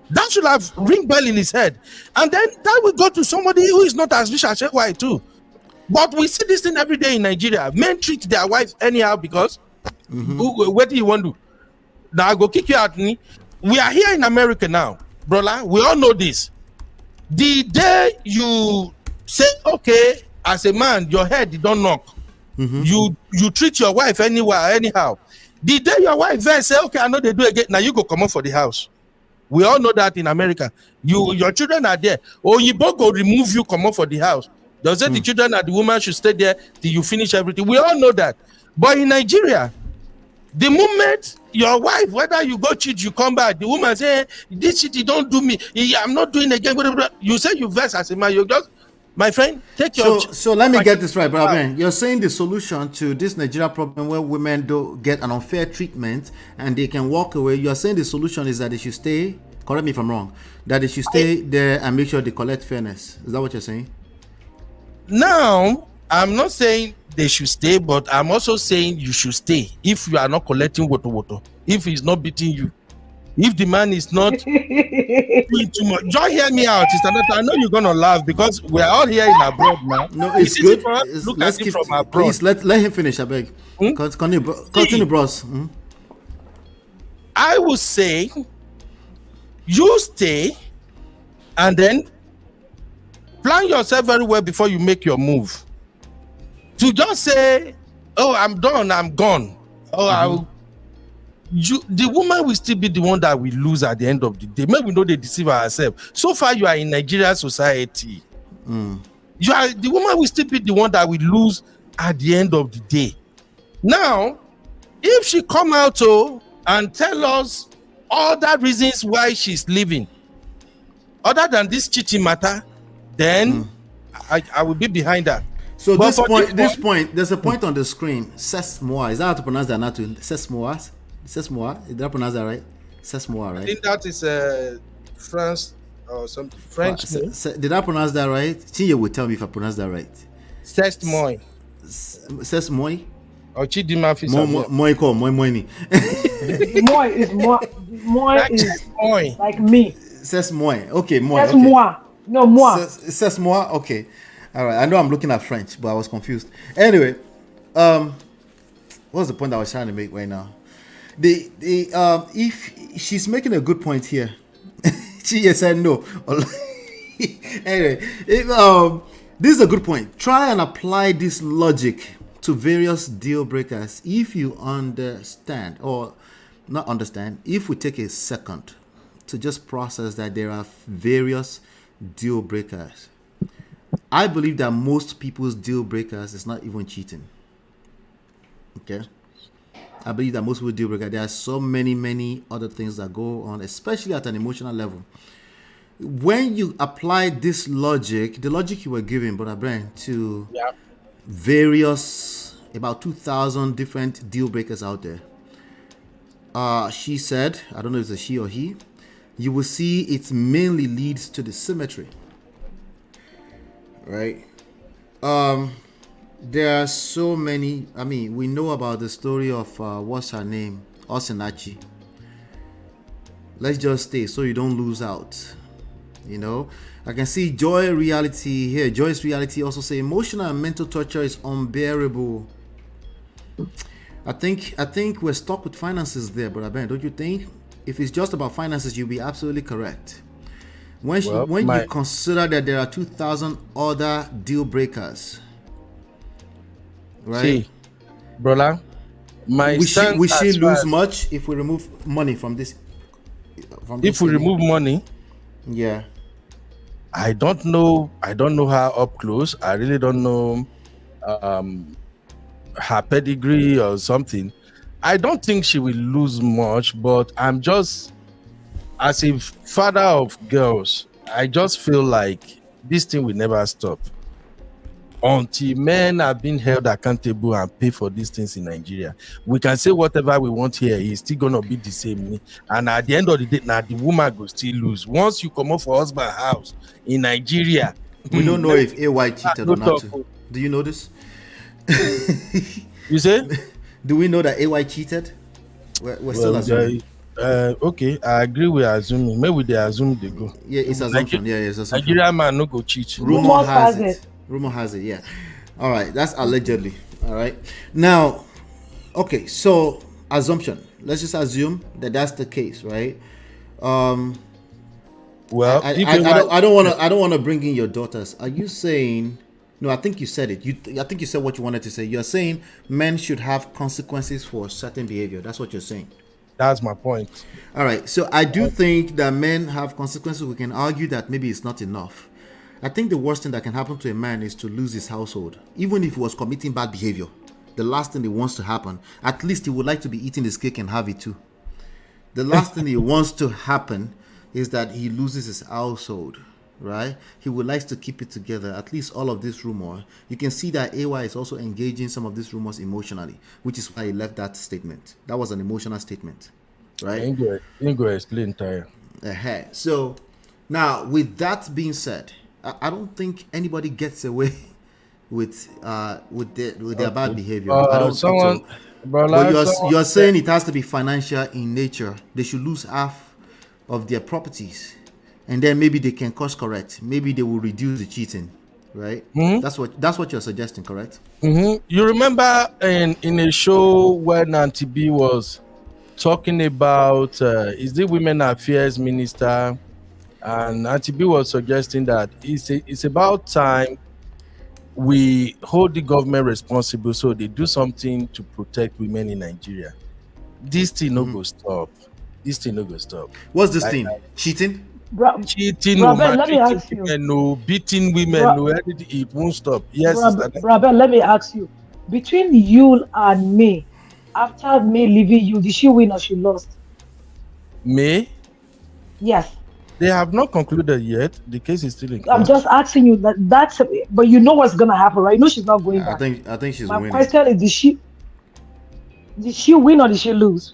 That should have ring bell in his head. And then that will go to somebody who is not as rich as AY too. But we see this thing every day in Nigeria. Men treat their wives anyhow because what do you want to do? Now I go kick you out. We are here in America now, brother. We all know this. The day you say, okay, as a man, your head don't knock. You treat your wife anyhow. The day your wife then say, okay, I know they do again. Now you go come up for the house. We all know that in America. Your children are there. Or you both go remove you, come up for the house. Does say the children and the woman should stay there till you finish everything. We all know that. But in Nigeria, the moment your wife, whether you go cheat, you come back, the woman say, this shit, you don't do me. I'm not doing again. You say you vex as a man. You just, my friend, take your... So let me get this right, brother Ben. You're saying the solution to this Nigeria problem where women do get an unfair treatment and they can walk away, you're saying the solution is that they should stay, correct me if I'm wrong, that they should stay there and make sure they collect fairness. Is that what you're saying? Now, I'm not saying they should stay, but I'm also saying you should stay if you are not collecting woto. If he's not beating you. If the man is not doing too much. Just hear me out, Sister Nata. I know you're going to laugh because we're all here in abroad now. No, it's good. Look at it from abroad. Please, let him finish, I beg. Continue, bros. I will say, you stay and then plan yourself very well before you make your move. To just say, oh, I'm done, I'm gone. Oh, the woman will still be the one that will lose at the end of the day. Maybe we know they deceive ourselves. So far, you are in Nigerian society. The woman will still be the one that will lose at the end of the day. Now, if she come out and tell us all the reasons why she's leaving, other than this cheating matter, then I will be behind her. So this point, there's a point on the screen. Sesmoa. Is that how to pronounce that? Not to Sesmoa. Sesmoa. Did I pronounce that right? Sesmoa, right? I think that is France or something. French. Did I pronounce that right? Chinye will tell me if I pronounce that right. Sesmoy. Sesmoy. Or Chidima Moi. Moi is like me. Sesmoy. Okay, moi. That's moi. No, moi. Sesmoa. Okay. All right. I know I'm looking at French, but I was confused. Anyway, what's the point I was trying to make right now? If she's making a good point here, she just said no. Anyway, this is a good point. Try and apply this logic to various deal breakers. If you understand, or not understand, if we take a second to just process that there are various deal breakers, I believe that most people's deal breakers is not even cheating. Okay. I believe that most people deal breaker. There are so many other things that go on, especially at an emotional level. When you apply this logic, the logic you were giving, Brother Brian, to about 2,000 different deal breakers out there. She said, I don't know if it's a she or he, you will see it mainly leads to the symmetry, right? There are so many. I mean, we know about the story of what's her name, Osinachi. Let's just stay so you don't lose out. You know, I can see Joy Reality here. Joy's Reality also say emotional and mental torture is unbearable. I think we're stuck with finances there, Brother Ben, don't you think? If it's just about finances, you'll be absolutely correct. When you consider that there are 2,000 other deal breakers, right? See, brother, we should lose much if we remove money from this. If we remove money, yeah. I don't know her up close. I really don't know her pedigree or something. I don't think she will lose much, but I'm just, as a father of girls, I just feel like this thing will never stop until men are being held accountable and pay for these things in Nigeria. We can say whatever we want here, it's still gonna be the same. And at the end of the day, now the woman will still lose. Once you come up for husband's house in Nigeria, we don't know if AY cheated or not. Do you know this? You say? Do we know that AY cheated? We're still assuming. Okay, I agree with assuming. Maybe they assume they go. Yeah, it's assumption. Yeah, it's assumption. Nigerian man no go cheat. Rumor has it. Rumor has it. Yeah. All right, that's allegedly. All right. Now, okay. So assumption. Let's just assume that that's the case, right? Well, I don't want to bring in your daughters. Are you saying? No, I think you said it. I think you said what you wanted to say. You're saying men should have consequences for certain behavior. That's what you're saying. That's my point. All right. So I do think that men have consequences. We can argue that maybe it's not enough. I think the worst thing that can happen to a man is to lose his household. Even if he was committing bad behavior, the last thing that wants to happen, at least he would like to be eating his cake and have it too. The last thing he wants to happen is that he loses his household. Right, he would like to keep it together. At least all of this rumor, you can see that AY is also engaging some of these rumors emotionally, which is why he left that statement. That was an emotional statement, right? You go explain, Tyre. So now, with that being said, I don't think anybody gets away with their bad behavior. I don't think so. But you're saying it has to be financial in nature. They should lose half of their properties. And then maybe they can course correct. Maybe they will reduce the cheating, right? Mm-hmm. That's what you're suggesting, correct? Mm-hmm. You remember in a show when Auntie B was talking about is the Women Affairs Minister, and Auntie B was suggesting that it's about time we hold the government responsible so they do something to protect women in Nigeria. This thing no go stop. This thing no go stop. What's this thing? Cheating? Cheating, beating women, it won't stop. Yes, Brother, let me ask you. Between you and May, after May leaving you, did she win or she lost? May? Yes. They have not concluded yet. The case is still in court. I'm just asking you that's but you know what's gonna happen, right? You know she's not going back. I think she's winning. My question is, did she win or did she lose?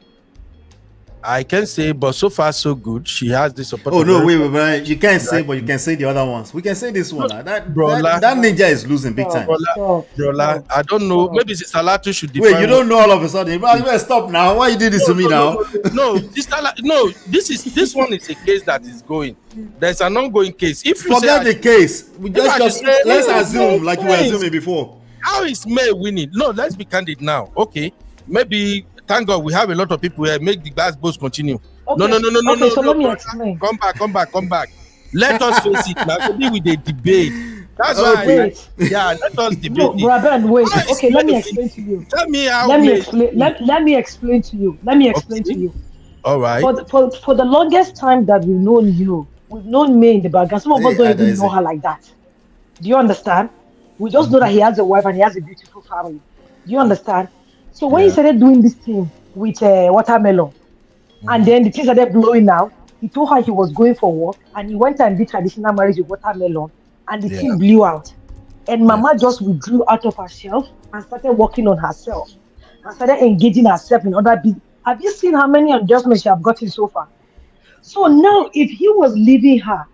I can say, but so far so good. She has this support. Oh no, wait. You can't say, but you can say the other ones. We can say this one. That ninja is losing big time. Brola, I don't know. Maybe Salatu should define. Wait, you don't know all of a sudden. You better stop now. Why you did this to me now? This one is a case that is going. There's an ongoing case. If you forget the case, we let's assume like you were assuming before. How is May winning? No, let's be candid now. Okay, maybe. Thank God we have a lot of people here. Make the glass boats continue. Okay. No. So let me explain. Come back. Let us face it now. So with the debate. That's why. Let us debate. No, Brother, wait. Okay, let me explain to you. Tell me how. Let me explain to you. All right. For the longest time that we've known you, we've known May in the background. Some of us don't even know her like that. Do you understand? We just know that he has a wife and he has a beautiful family. Do you understand? So when he started doing this thing with watermelon, and then the things started blowing out, he told her he was going for work, and he went and did traditional marriage with watermelon, and the thing blew out. And Mama just withdrew out of herself and started working on herself and started engaging herself in other business. Have you seen how many endorsements she have gotten so far? So now, if he was leaving her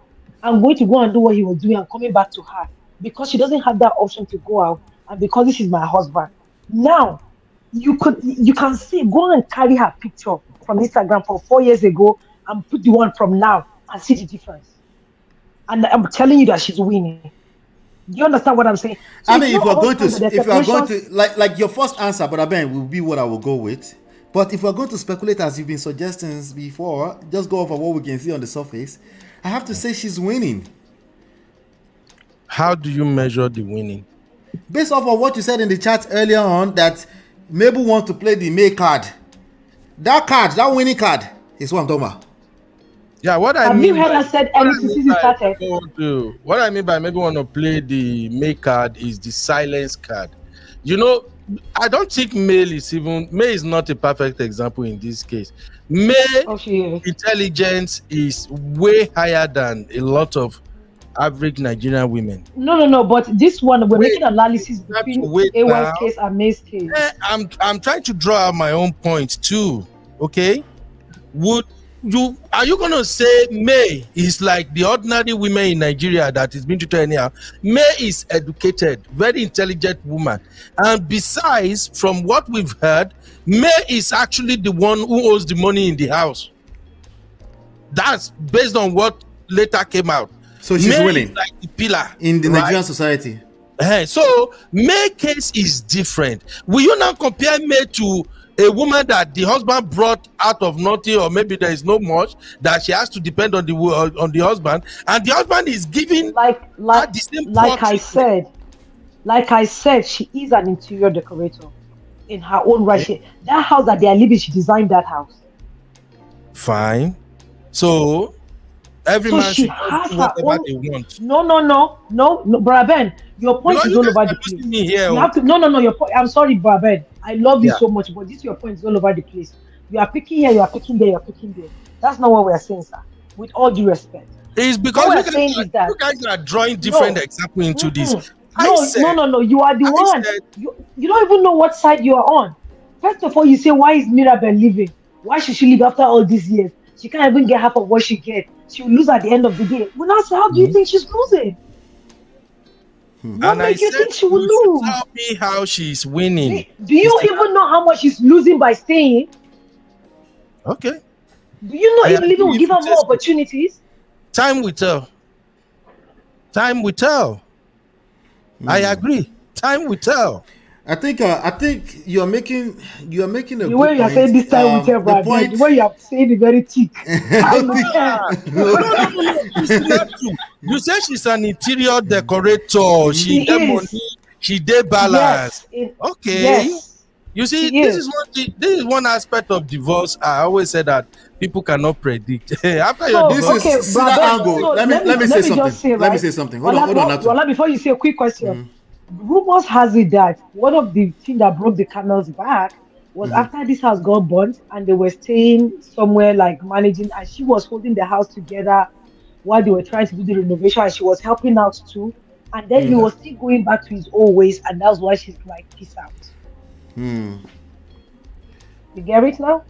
and going to go and do what he was doing and coming back to her because she doesn't have that option to go out, and because this is my husband, now you can see, go and carry her picture from Instagram from 4 years ago and put the one from now and see the difference. And I'm telling you that she's winning. Do you understand what I'm saying? So I mean, if we're going to, like your first answer, but Ben, will be what I will go with. But if we're going to speculate, as you've been suggesting before, just go over what we can see on the surface, I have to say she's winning. How do you measure the winning? Based off of what you said in the chat earlier on, that Mabel wants to play the May card. That winning card is what I'm talking about. Yeah, what I have mean. You heard I said anything since it started? What I mean by maybe want to play the May card is the silence card. You know, I don't think May is not a perfect example in this case. May intelligence is way higher than a lot of average Nigerian women. No. But this one, we're making analysis between AY's case and May's case. I'm trying to draw out my own point too. Okay, are you gonna say May is like the ordinary women in Nigeria that is being treated anyhow? May is educated, very intelligent woman, and besides, from what we've heard, May is actually the one who owes the money in the house. That's based on what later came out. So she's May winning, is like the pillar in the Nigerian society. So May case is different. Will you now compare May to a woman that the husband brought out of nothing, or maybe there is no much that she has to depend on the husband, and the husband is giving the same like I said, she is an interior decorator in her own right. That house that they are living, she designed that house. Fine. So every man should do whatever they want. No, Brother Ben, your point is all over the place. You have to, no, your point. I'm sorry, Brother Ben. I love you so much, but your point is all over the place. You are picking here, you are picking there, you are picking there. That's not what we are saying, sir. With all due respect. It's because you guys are drawing different examples into this. No. You are the one. You don't even know what side you are on. First of all, you say, why is Mirabel leaving? Why should she leave after all these years? She can't even get half of what she gets. She will lose at the end of the day. Well, now, how do you think she's losing? What makes you think she will lose? Tell me how she's winning. Do you even know how much she's losing by staying? Okay. Do you know if living will give her more opportunities? Time will tell. Time will tell. I agree. Time will tell. I think you're making a the good way you are saying this time will tell, Brad. The way you are saying the very thick. No. You say she's an interior decorator. She did money. She did balance. Okay. Yes. You see, this is one aspect of divorce. I always say that people cannot predict. After your divorce, let me say something. Let me say something. Hold on. Before you say a quick question. Rumors has it that one of the things that broke the camel's back was after this house got burnt and they were staying somewhere like managing, and she was holding the house together while they were trying to do the renovation, and she was helping out too. And then he was still going back to his old ways, and that's why she's like, peace out. You get it now?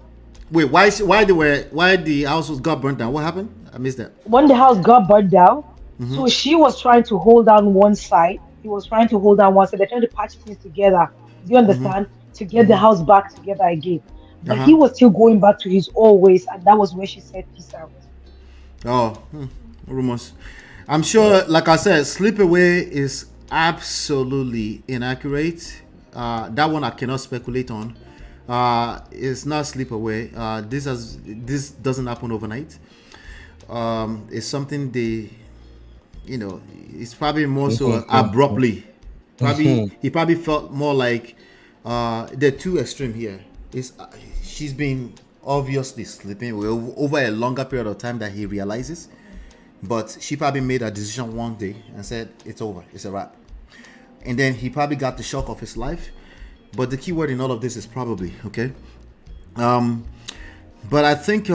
Wait, why the house got burnt down? What happened? I missed that. When the house got burnt down, so she was trying to hold down one side. He was trying to hold down one side. They're trying to patch things together. Do you understand? To get the house back together again. But he was still going back to his old ways, and that was where she said peace out. Rumors. I'm sure, like I said, sleep away is absolutely inaccurate. That one I cannot speculate on. It's not sleep away. This doesn't happen overnight. It's something it's probably more so abruptly. He probably felt more like they're too extreme here. She's been obviously sleeping over a longer period of time that he realizes, but she probably made a decision one day and said it's over, it's a wrap. And then he probably got the shock of his life. But the key word in all of this is probably, okay? But I think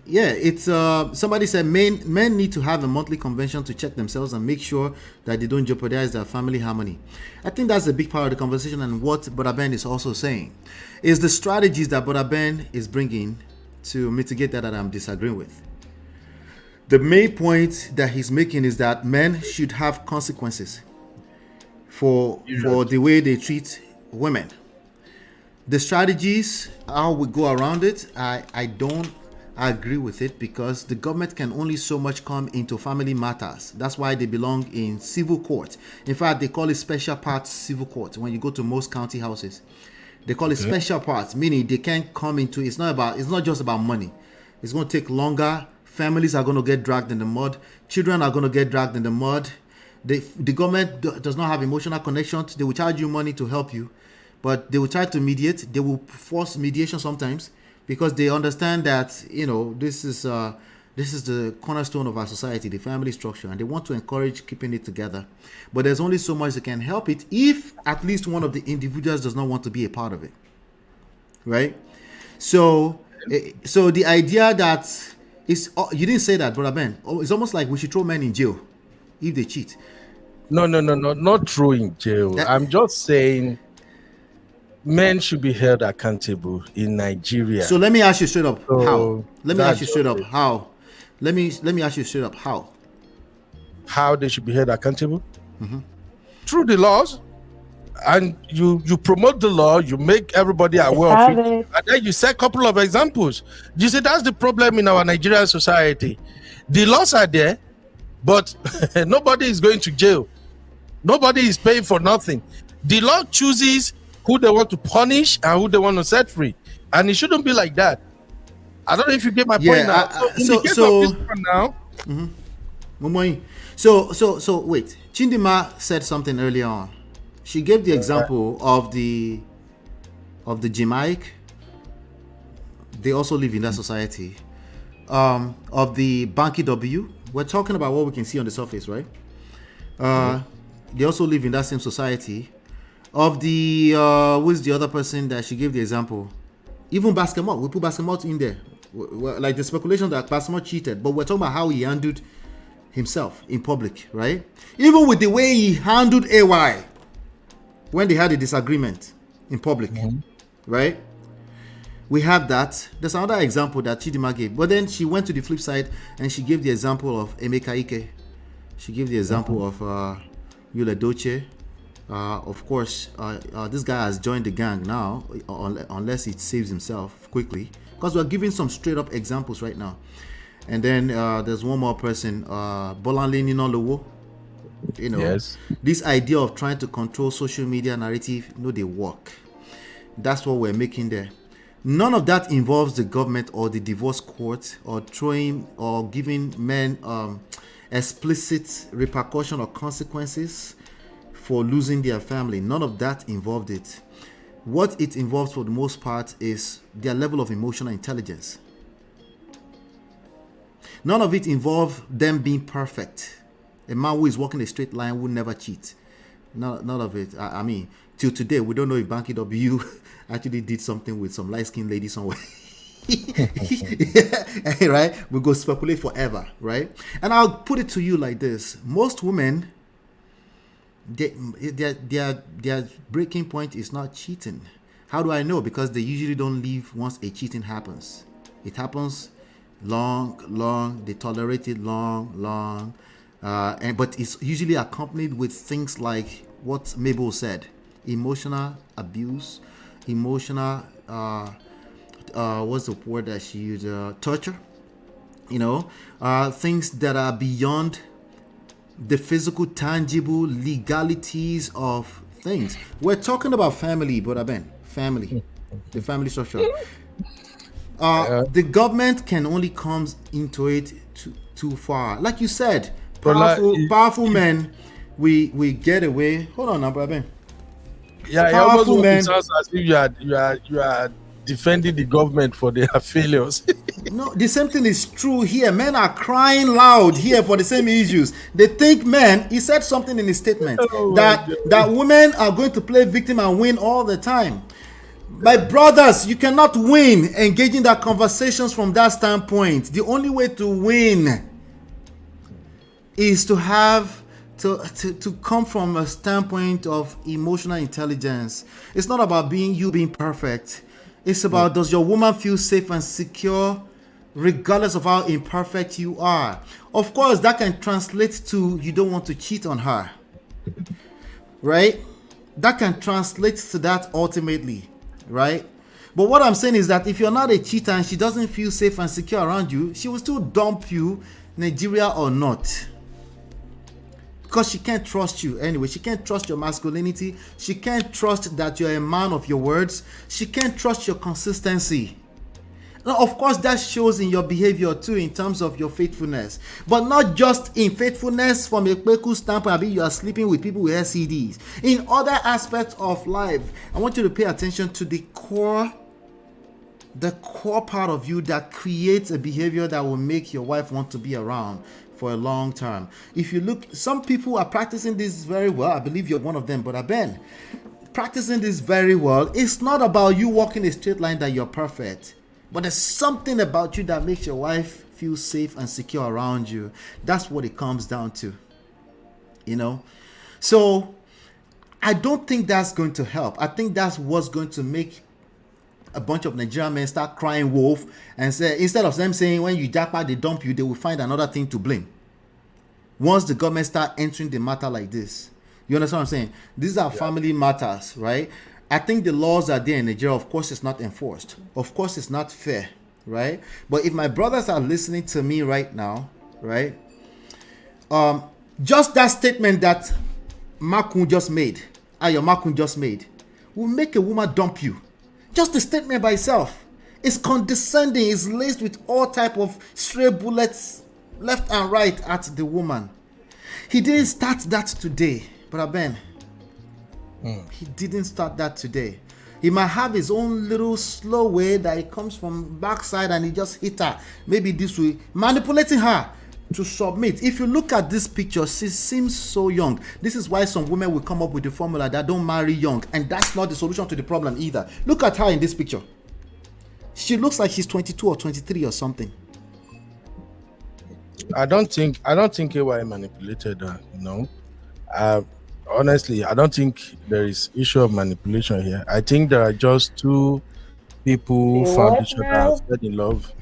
yeah, it's somebody said men need to have a monthly convention to check themselves and make sure that they don't jeopardize their family harmony. I think that's a big part of the conversation, and what Brother Ben is also saying is the strategies that Brother Ben is bringing to mitigate that I'm disagreeing with. The main point that he's making is that men should have consequences for the way they treat women. The strategies, how we go around it, I don't agree with it, because the government can only so much come into family matters. That's why they belong in civil court. In fact, they call it special parts civil court. When you go to most county houses, they call it special parts, meaning they can't come into. It's not just about money. It's going to take longer. Families are going to get dragged in the mud. Children are going to get dragged in the mud. The government does not have emotional connections. They will charge you money to help you, but they will try to mediate. They will force mediation sometimes, because they understand that this is the cornerstone of our society, the family structure, and they want to encourage keeping it together. But there's only so much that can help it if at least one of the individuals does not want to be a part of it, right? So the idea that you didn't say that, Brother Ben. It's almost like we should throw men in jail if they cheat. No, not throw in jail. I'm just saying men should be held accountable in Nigeria. So let me ask you straight up how. Let me ask you straight up how. Let me ask you straight up how. How they should be held accountable? Through the laws. And you promote the law, you make everybody aware of it, and then you set a couple of examples. You see, that's the problem in our Nigerian society. The laws are there, but nobody is going to jail. Nobody is paying for nothing. The law chooses who they want to punish and who they want to set free, and it shouldn't be like that. I don't know if you get my point now. So this one now. So wait. Chindima said something earlier on. She gave the example of the Jamaic. They also live in that society. Of the Banky W. We're talking about what we can see on the surface, right? They also live in that same society. Of the who's the other person that she gave the example? Even Basketball. We put Basketball in there. Like the speculation that Basketball cheated, but we're talking about how he handled himself in public, right? Even with the way he handled AY when they had a disagreement in public, right? We have that. There's another example that Chidima gave, but then she went to the flip side and she gave the example of Emeka Ike. She gave the example of Yule Doche. Of course, this guy has joined the gang now, unless he saves himself quickly, because we're giving some straight up examples right now. And then there's one more person, Bolanle Ninolowo. Yes. This idea of trying to control social media narrative, they work. That's what we're making there. None of that involves the government or the divorce court or throwing or giving men explicit repercussion or consequences for losing their family. None of that involved it. What it involves for the most part is their level of emotional intelligence. None of it involves them being perfect. A man who is walking a straight line will never cheat. None of it. I mean, till today, we don't know if Banky W actually did something with some light-skinned lady somewhere. Right? We go speculate forever, right? And I'll put it to you like this. Most women, their breaking point is not cheating. How do I know? Because they usually don't leave once a cheating happens. It happens long, they tolerate it long. But it's usually accompanied with things like what Mabel said: emotional abuse, emotional what's the word that she used? Torture. Things that are beyond the physical, tangible legalities of things. We're talking about family, Brother Ben. Family, the family structure. The government can only come into it too far. Like you said. Powerful men, we get away. Hold on now, brother. Yeah, powerful men. It sounds as if you are defending the government for their failures. No, the same thing is true here. Men are crying loud here for the same issues. They think he said something in his statement that women are going to play victim and win all the time. My brothers, you cannot win engaging that conversations from that standpoint. The only way to win is to have to come from a standpoint of emotional intelligence. It's not about you being perfect. It's about, does your woman feel safe and secure regardless of how imperfect you are? Of course, that can translate to you don't want to cheat on her, right? That can translate to that ultimately, right? But what I'm saying is that if you're not a cheater and she doesn't feel safe and secure around you, she will still dump you, Nigeria or not. Because she can't trust you anyway. She can't trust your masculinity. She can't trust that you're a man of your words. She can't trust your consistency. Now, of course, that shows in your behavior too, in terms of your faithfulness. But not just in faithfulness from a Kweku standpoint, I mean, you are sleeping with people with STDs. In other aspects of life, I want you to pay attention to the core part of you that creates a behavior that will make your wife want to be around for a long term. If you look, some people are practicing this very well. I believe you're one of them, but Ben, practicing this very well. It's not about you walking a straight line that you're perfect. But there's something about you that makes your wife feel safe and secure around you. That's what it comes down to, you know. So I don't think that's going to help. I think that's what's going to make a bunch of Nigerian men start crying wolf and say, instead of them saying when you jackpot they dump you, they will find another thing to blame. Once the government start entering the matter like this, you understand what I'm saying? These are family matters, right? I think the laws are there in Nigeria. Of course, it's not enforced. Of course, it's not fair, right? But if my brothers are listening to me right now, right? Just that statement that Makun just made, your Makun just made, will make a woman dump you. Just the statement by itself. It's condescending. It's laced with all type of stray bullets left and right at the woman. He didn't start that today, Brother Ben. He didn't start that today. He might have his own little slow way that it comes from backside and he just hit her. Maybe this way, manipulating her to submit. If you look at this picture, she seems so young. This is why some women will come up with the formula that don't marry young. And that's not the solution to the problem either. Look at her in this picture. She looks like she's 22 or 23 or something. I don't think AY manipulated her, no. Honestly, I don't think there is issue of manipulation here. I think there are just two people who found each other and fell in love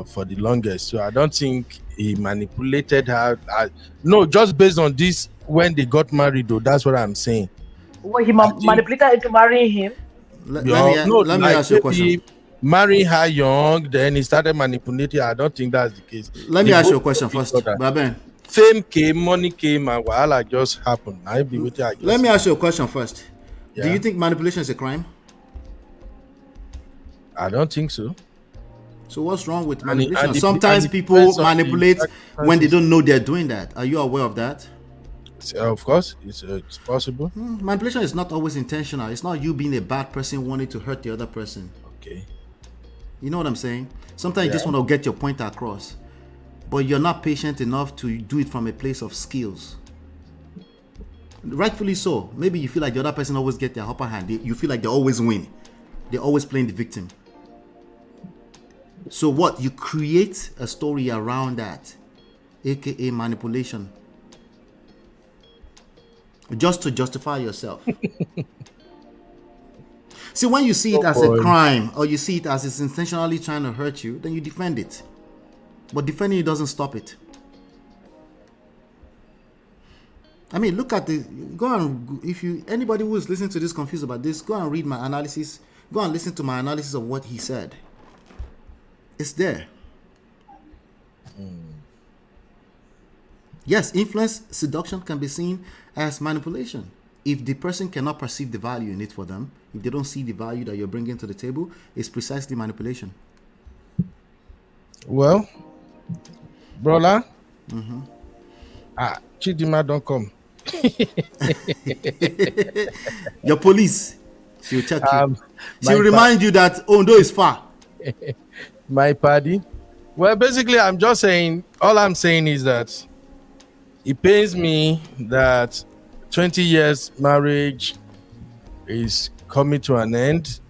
for the longest. So I don't think he manipulated her. No, just based on this, when they got married, though, that's what I'm saying. Well, he manipulated into marrying him. Let me ask you a question. Marrying her young, then he started manipulating. I don't think that's the case. Let me ask you a question first, Baben. Fame came, money came, and Wahala just happened. Let me ask you a question first. Yeah. Do you think manipulation is a crime? I don't think so. So what's wrong with manipulation? Sometimes people manipulate when they don't know they're doing that. Are you aware of that? Of course, it's possible. Manipulation is not always intentional. It's not you being a bad person wanting to hurt the other person. Okay. You know what I'm saying? Sometimes you just want to get your point across. But you're not patient enough to do it from a place of skills. Rightfully so. Maybe you feel like the other person always get their upper hand. You feel like they always win. They're always playing the victim. So what? You create a story around that, aka manipulation, just to justify yourself. See, when you see it as a crime or you see it as it's intentionally trying to hurt you, then you defend it. But defending it doesn't stop it. I mean, look at anybody who is listening to this confused about this, go and read my analysis. Go and listen to my analysis of what he said. It's there. Yes, influence, seduction can be seen as manipulation. If the person cannot perceive the value in it for them, if they don't see the value that you're bringing to the table, it's precisely manipulation. Well, brother, Chidima don't come. Your police, she'll check you. She'll remind you that Ondo is far. My party. Well, basically, I'm just saying, all I'm saying is that it pains me that 20 years marriage, is coming to an end.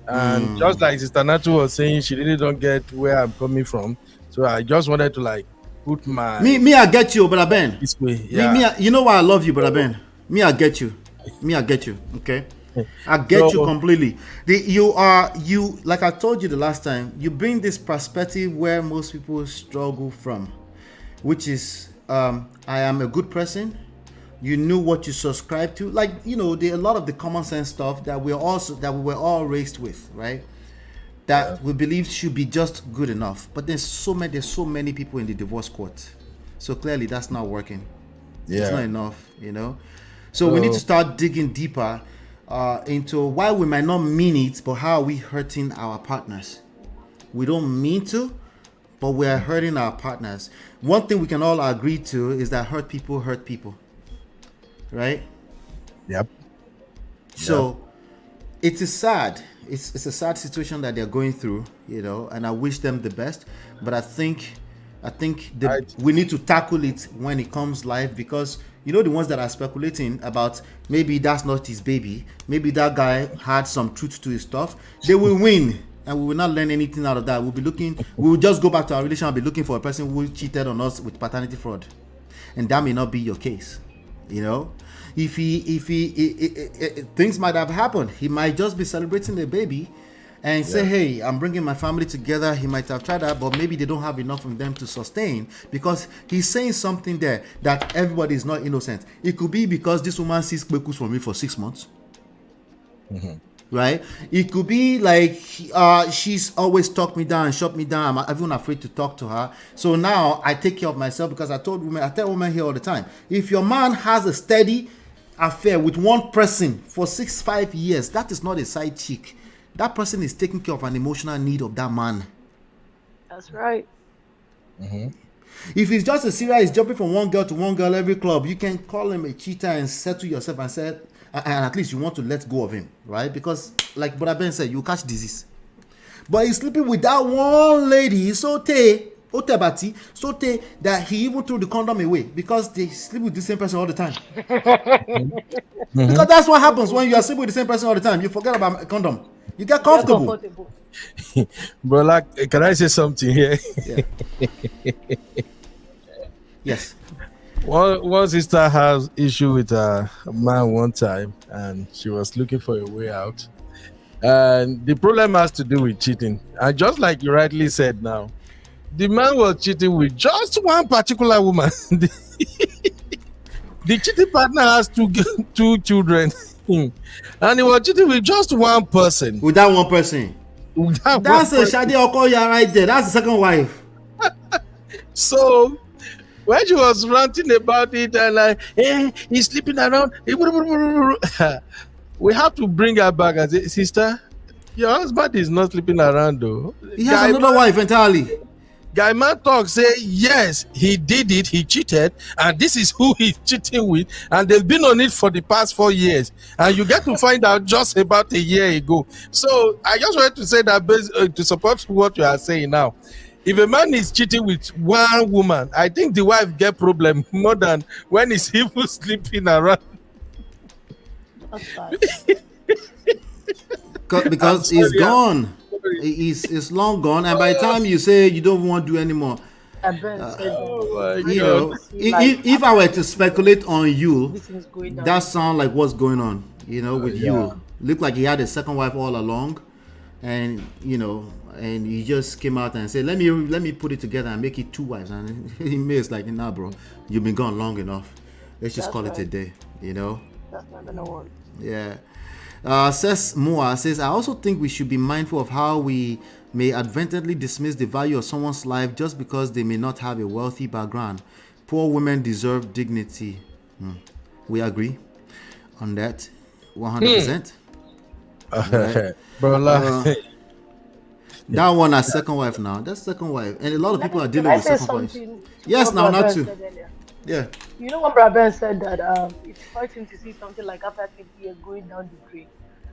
And just like Sister Natu was saying, she really don't get where I'm coming from. So I just wanted to like put my I get you, Brother Ben. This way, yeah. You know why I love you, Brother Ben. I get you. Okay, I get you completely. You like I told you the last time. You bring this perspective where most people struggle from, which is I am a good person. You knew what you subscribe to, like a lot of the common sense stuff that we were all raised with, right? That we believe should be just good enough. But there's so many people in the divorce court, so clearly that's not working. It's not enough, So we need to start digging deeper into why we might not mean it, but how are we hurting our partners? We don't mean to, but we are hurting our partners. One thing we can all agree to is that hurt people hurt people. Right? Yep. So it is sad. It's a sad situation that they're going through, and I wish them the best. But I think we need to tackle it when it comes live, because the ones that are speculating about maybe that's not his baby, maybe that guy had some truth to his stuff, they will win. And we will not learn anything out of that. We will just go back to our relationship and be looking for a person who cheated on us with paternity fraud. And that may not be your case. If he things might have happened. He might just be celebrating the baby and say, hey, I'm bringing my family together. He might have tried that, but maybe they don't have enough of them to sustain, because he's saying something there that everybody is not innocent. It could be because this woman sees kwekus from me for 6 months. Right? It could be like she's always talked me down and shut me down. I'm even afraid to talk to her. So now I take care of myself, because I tell women here all the time, if your man has a steady affair with one person for 5 years, that is not a side chick. That person is taking care of an emotional need of that man. That's right. If it's just a serial, he's jumping from one girl to one girl every club, you can call him a cheater and settle yourself and say, and at least you want to let go of him, right? Because like Brother Ben said, you catch disease. But he's sleeping with that one lady, that he even threw the condom away, because they sleep with the same person all the time. Because that's what happens when you are sleeping with the same person all the time. You forget about a condom. You get comfortable. Bro, like, can I say something here? Yes. One sister has issue with a man one time, and she was looking for a way out. And the problem has to do with cheating. And just like you rightly said now, the man was cheating with just one particular woman. The cheating partner has two children. And he was cheating with just one person. With that one person. That's a Shadi Okoya right there. That's the second wife. So when she was ranting about it and like, hey, he's sleeping around, we have to bring her back and say, sister, your husband is not sleeping around though. He has another wife entirely. Guy man talk say, yes, he did it, he cheated, and this is who he's cheating with, and they've been on it for the past 4 years, and you get to find out just about a year ago. So I just wanted to say that to support what you are saying now. If a man is cheating with one woman, I think the wife get problem more than when he's even sleeping around. Because he's gone. It's long gone, and by the time you say you don't want to do anymore, if I were to speculate on you, that sounds like what's going on. With you, look like he had a second wife all along, and and he just came out and said, let me put it together and make it 2 wives, and he is like, nah, bro, you've been gone long enough. Let's just call it a day. That's not gonna work. Yeah. Says Moa says, I also think we should be mindful of how we may advertently dismiss the value of someone's life just because they may not have a wealthy background. Poor women deserve dignity. We agree on that 100%. Right. That one as second wife now. That's second wife. And a lot of people are dealing with second wives. Yes, now not too. Yeah. You know when Brabant said that it's hurting to see something like after 20 years going down the drain.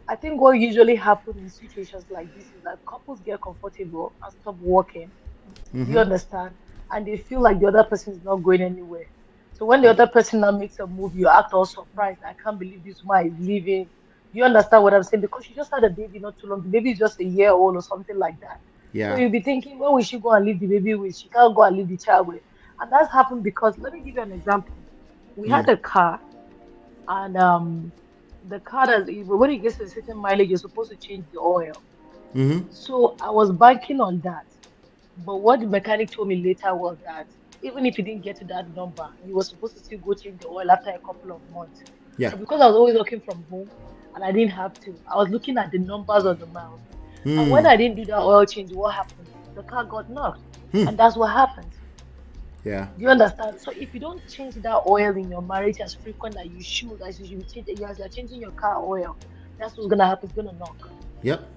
I think what usually happens in situations like this is that couples get comfortable and stop working. You understand? And they feel like the other person is not going anywhere. So when the other person now makes a move, you act all surprised. I can't believe this man is leaving. You understand what I'm saying? Because she just had a baby not too long. The baby is just a year old or something like that. Yeah. So you'll be thinking, where will she go and leave the baby with? She can't go and leave the child with. And that's happened because, let me give you an example. We had a car, and the car, when it gets to a certain mileage, you're supposed to change the oil. So I was banking on that. But what the mechanic told me later was that even if you didn't get to that number, you were supposed to still go change the oil after a couple of months. Yeah. So because I was always working from home and I didn't have to, I was looking at the numbers on the miles. And when I didn't do that oil change, what happened? The car got knocked. And that's what happened. Yeah. Do you understand? So if you don't change that oil in your marriage as frequent as you should, as you should change, as you're changing your car oil, that's what's gonna happen. It's gonna knock. Yep.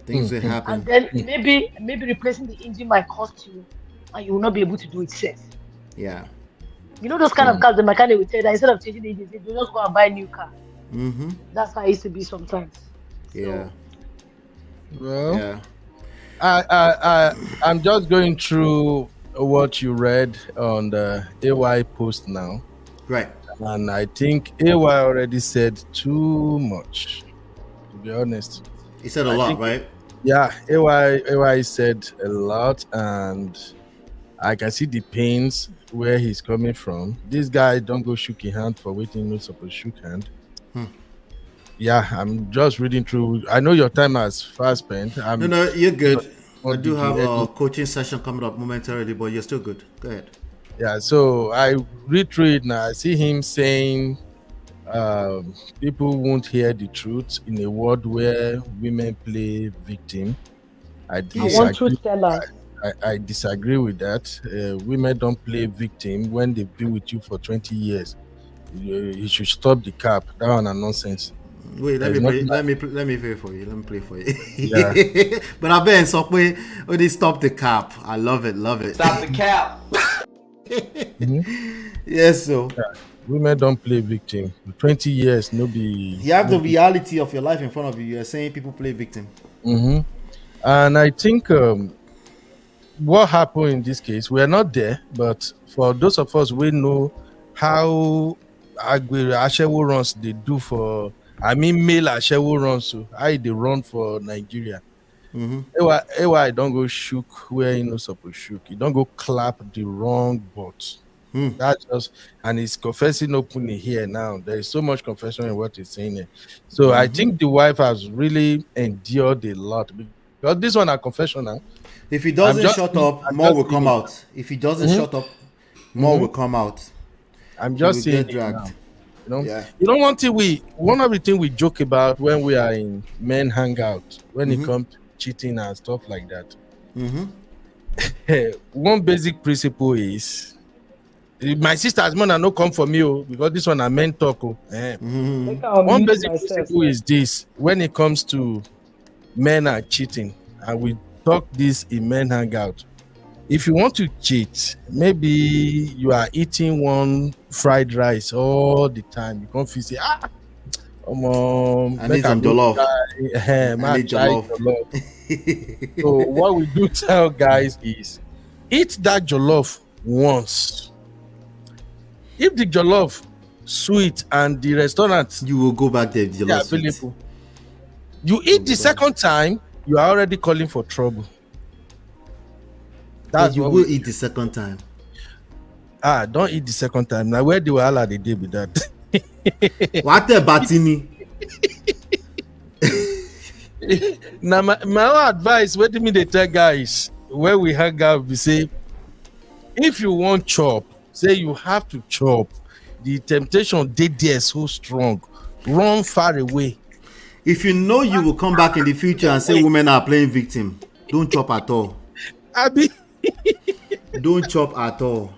Things will happen. And then maybe replacing the engine might cost you, and you will not be able to do it safe. Yeah. You know those kind of cars, the mechanic would say that instead of changing the engine, you just go and buy a new car. That's how it used to be sometimes. Yeah. Well, yeah. I'm just going through what you read on the AY post now. Right. And I think AY already said too much, to be honest. He said a lot, right? Yeah, AY said a lot, and I can see the pains where he's coming from. This guy don't go shook his hand for waiting, not supposed to shook hand. Yeah, I'm just reading through. I know your time has fast spent. No, you're good. I do have a coaching session coming up momentarily, but you're still good. Go ahead. Yeah, so I read through it now. I see him saying people won't hear the truth in a world where women play victim. I disagree with that. Women don't play victim when they've been with you for 20 years. You should stop the cap. That one is nonsense. Wait, let me play for you. Let me play for you. Yeah. But I bet so they stop the cap. I love it. Stop the cap. Yes, so women don't play victim. 20 years, nobody. You have the reality of your life in front of you. You're saying people play victim. And I think what happened in this case, we are not there, but for those of us we know how Ashewo runs they do for. I mean, male Ashewo runs, so how they run for Nigeria. AY don't go shook where you know supposed shook. You don't go clap the wrong butt. That's just, and he's confessing openly here now. There is so much confession in what he's saying here. So I think the wife has really endured a lot because this one a confession now. If he doesn't shut up, more will come out. If he doesn't shut up, more will come out. I'm just saying dragged. You know, one of the things we joke about when we are in men hangout, when it comes to cheating and stuff like that. One basic principle is my sister's man no come for me because this one I men talk. One basic principle is this: when it comes to men are cheating, and we talk this in men hangout. If you want to cheat, maybe you are eating one fried rice all the time. You can't feel say, I need some jollof. So what we do tell guys is, eat that jollof once. If the jollof sweet and the restaurant, you will go back there. The jollof available. You eat the second time, you are already calling for trouble. That's you will eat the second time. Don't eat the second time. Now where the wahala they did with that? What the batini? Now my own advice, what do you mean they tell guys where we hang out, we say if you want chop, say you have to chop. The temptation they there so strong. Run far away. If you know you will come back in the future and say women are playing victim, don't chop at all. Don't chop at all.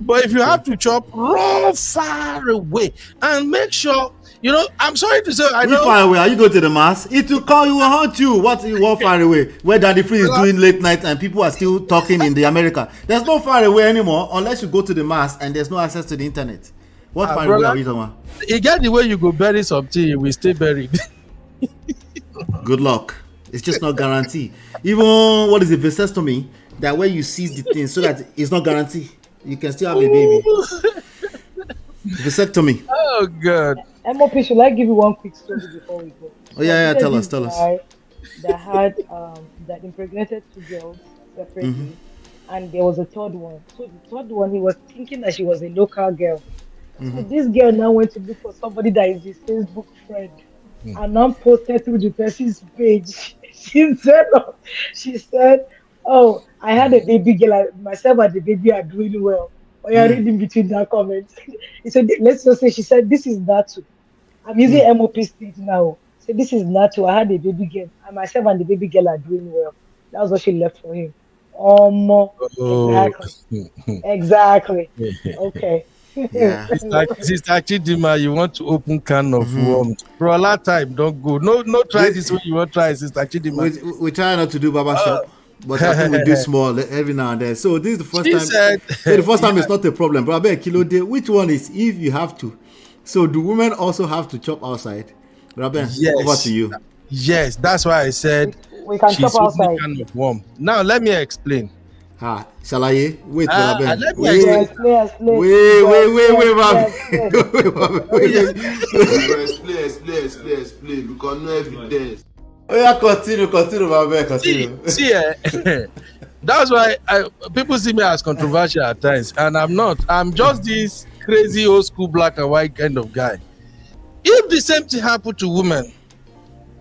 But if you have to chop, run far away and make sure. You know, I'm sorry to say, I know. Far away? Are you going to the mass? It will call you, will haunt you. What far away? Where Daddy Free is doing late night and people are still talking in the America. There's no far away anymore unless you go to the mass and there's no access to the internet. What far away are we talking about? You get the way you go bury something, we stay buried. Good luck. It's just not guaranteed. Even what is it, vasectomy? That way you seize the thing so that it's not guaranteed. You can still have a baby. Vasectomy. Oh God. MOP, should I give you one quick story before we go? Oh yeah, There's tell us, this tell us. guy that had that impregnated 2 girls separately, and there was a third one. So the third one, he was thinking that she was a local girl. So this girl now went to look for somebody that is his Facebook friend, and now posted through the person's page. She said, "Oh, I had a baby girl. Myself and the baby are doing well." Or you're reading between that comment. He said, "Let's just say," she said, "This is Natu. I'm using MOP state now. So this is Natu. I had a baby girl, and myself and the baby girl are doing well." That was what she left for him. Exactly. Okay. Yeah. Sister Chidima, you want to open can of worms. Bro, a lot of time, don't go. No, try this way you want to try, Sister Chidima. We try not to do Baba Shop, but I think we do small every now and then. So this is the first She time. said- the first time it's not a problem. But I bet Kilo Day, which one is if you have to? So do women also have to chop outside? Rabbi, over to you. Yes, that's why I said We can she's chop outside. opening can of worm. Now let me explain. Shall I? Wait, Rabbi. Let me Wait, explain. Explain. Because no evidence. Oh yeah, continue, Rabbi, continue. See, that's why people see me as controversial at times, and I'm not. I'm just this crazy old school black and white kind of guy. If the same thing happened to women,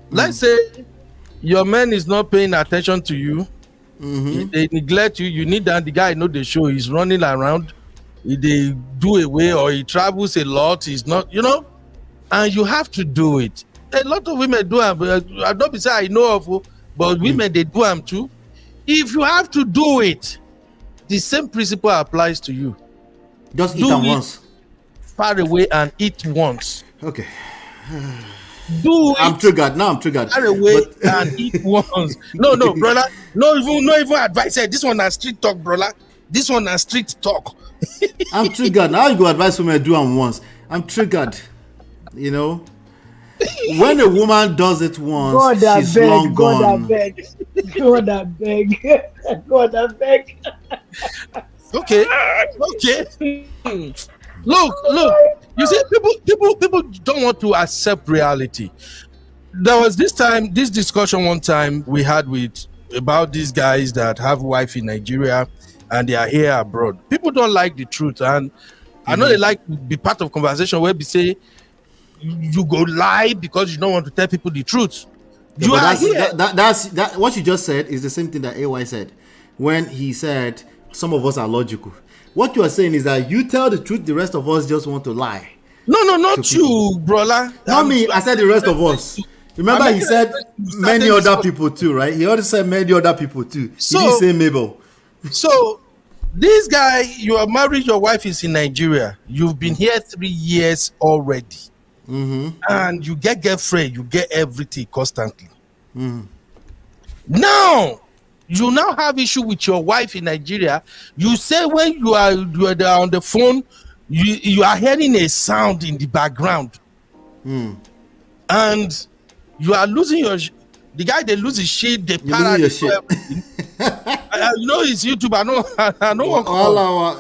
let's say your man is not paying attention to you, they neglect you, you need that the guy know the show, he's running around, they do away, or he travels a lot, he's not, and you have to do it. A lot of women do them, but I don't be saying I know of, but women, they do them too. If you have to do it, the same principle applies to you. Just eat them once. Far away and eat once. Okay. Do it. I'm triggered. Now I'm triggered. Far away and eat once. No, brother. No even advice. This one has street talk, brother. This one has street talk. I'm triggered. Now you go advise women do them once. I'm triggered. When a woman does it once, she's long gone. God, I beg. Okay. Look. You see, people don't want to accept reality. There was this discussion one time we had about these guys that have wife in Nigeria and they are here abroad. People don't like the truth, and I know they like to be part of conversation where we say you go lie because you don't want to tell people the truth. That's what you just said is the same thing that AY said when he said some of us are logical. What you are saying is that you tell the truth, the rest of us just want to lie. No, not you, brother. Not me. I said the rest of us. Remember, he said many other people too, right? He also said many other people too. He didn't say Mabel. So, this guy, you are married, your wife is in Nigeria. You've been here 3 years already. And you get girlfriend, you get everything constantly. Now, you now have issue with your wife in Nigeria. You say when you are there on the phone, you are hearing a sound in the background, and you are losing the guy. They lose his shit. They para his his YouTube. I know.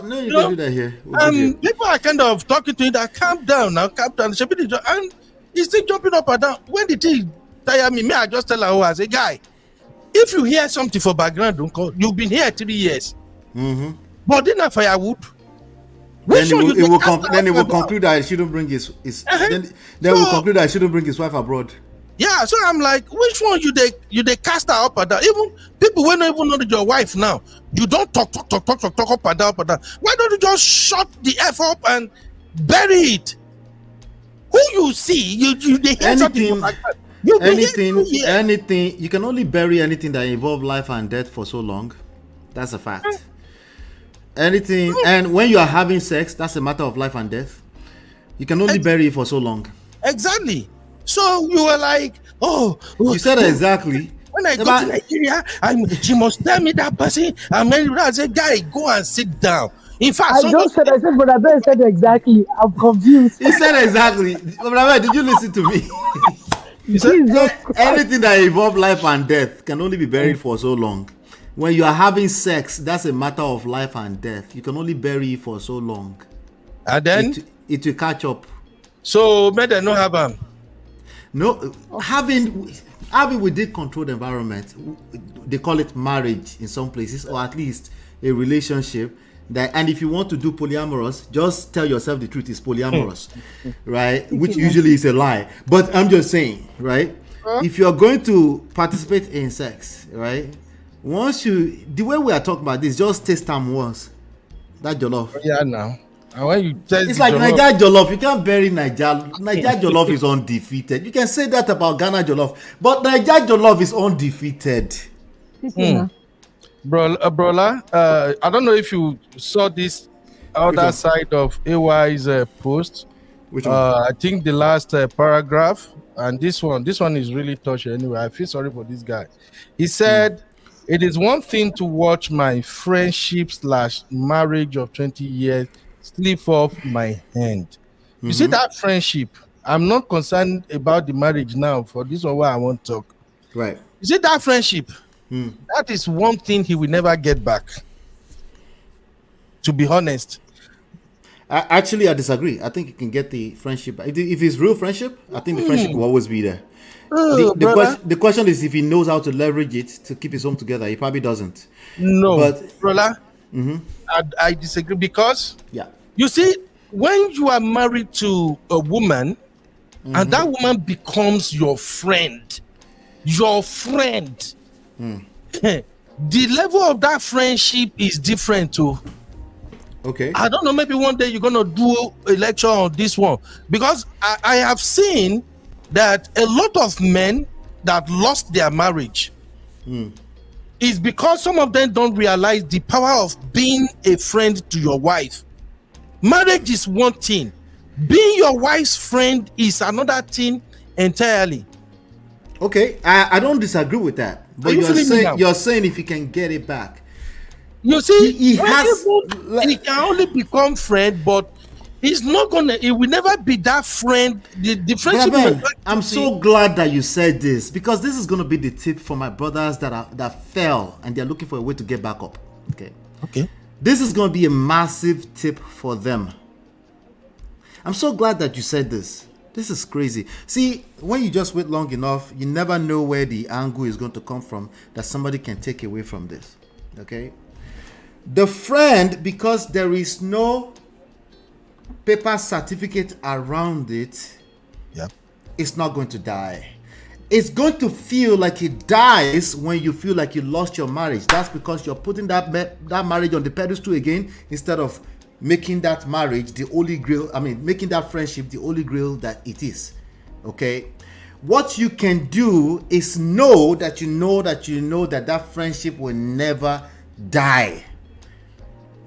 No, you can do that here. And people are kind of talking to him that calm down now, and he's still jumping up and down. When the thing tire me, I just tell her, I say, guy, if you hear something for background, don't call. You've been here 3 years. But then a firewood. Then he will conclude that he shouldn't bring his will conclude that he shouldn't bring his wife abroad. Yeah, so I'm like, which one you they cast her up and down? Even people when don't even know your wife now, you don't talk up and down. Why don't you just shut the F up and bury it? Who you see, they hear something like that. Anything, you can only bury anything that involves life and death for so long. That's a fact. Anything, and when you are having sex, that's a matter of life and death. You can only bury it for so long. Exactly. So you were like, you said exactly. When I go to Nigeria, she must tell me that person. And then I said, guy, go and sit down. In fact, I said, Brother Ben said exactly. I'm confused. He said exactly. Brother Ben, did you listen to me? Anything that involves life and death can only be buried for so long. When you are having sex, that's a matter of life and death. You can only bury it for so long. And then it will catch up. So may they not have them. No, having within controlled environment, they call it marriage in some places, or at least a relationship. That, and if you want to do polyamorous, just tell yourself the truth, it's polyamorous, right? Which usually is a lie. But I'm just saying, right? If you're going to participate in sex, right? The way we are talking about this, just taste them once. That jollof. Yeah, now. And when you taste it's like jollof, Niger jollof. You can't bury Niger. Niger jollof is undefeated. You can say that about Ghana jollof, but Niger jollof is undefeated. Brola, I don't know if you saw this other side of AY's post. Which one? I think the last paragraph, and this one is really touching. Anyway, I feel sorry for this guy. He said, "It is one thing to watch my friendship/marriage of 20 years slip off my hand. You see that friendship? I'm not concerned about the marriage now. For this one, where I want to talk. Right? You see that friendship? That is one thing he will never get back. To be honest." I disagree. I think you can get the friendship back. If it's real friendship, I think the friendship will always be there. The question is if he knows how to leverage it to keep his home together. He probably doesn't. No, but brother, I disagree, because you see, when you are married to a woman and that woman becomes your friend, the level of that friendship is different too. Okay. I don't know, maybe one day you're gonna do a lecture on this one, because I have seen that a lot of men that lost their marriage is because some of them don't realize the power of being a friend to your wife. Marriage is one thing, being your wife's friend is another thing entirely. Okay, I don't disagree with that, but you're saying if you can get it back. You see, he can only become friend, but he's not gonna. It will never be that friend. The friendship. I'm so glad that you said this, because this is gonna be the tip for my brothers that fell and they're looking for a way to get back up. Okay. This is gonna be a massive tip for them. I'm so glad that you said this. This is crazy. See, when you just wait long enough, you never know where the angle is going to come from that somebody can take away from this. Okay. The friend, because there is no paper certificate around it, it's not going to die. It's going to feel like it dies when you feel like you lost your marriage. That's because you're putting that marriage on the pedestal again, instead of making that marriage the holy grail. Making that friendship the holy grail that it is. Okay. What you can do is know that that friendship will never die.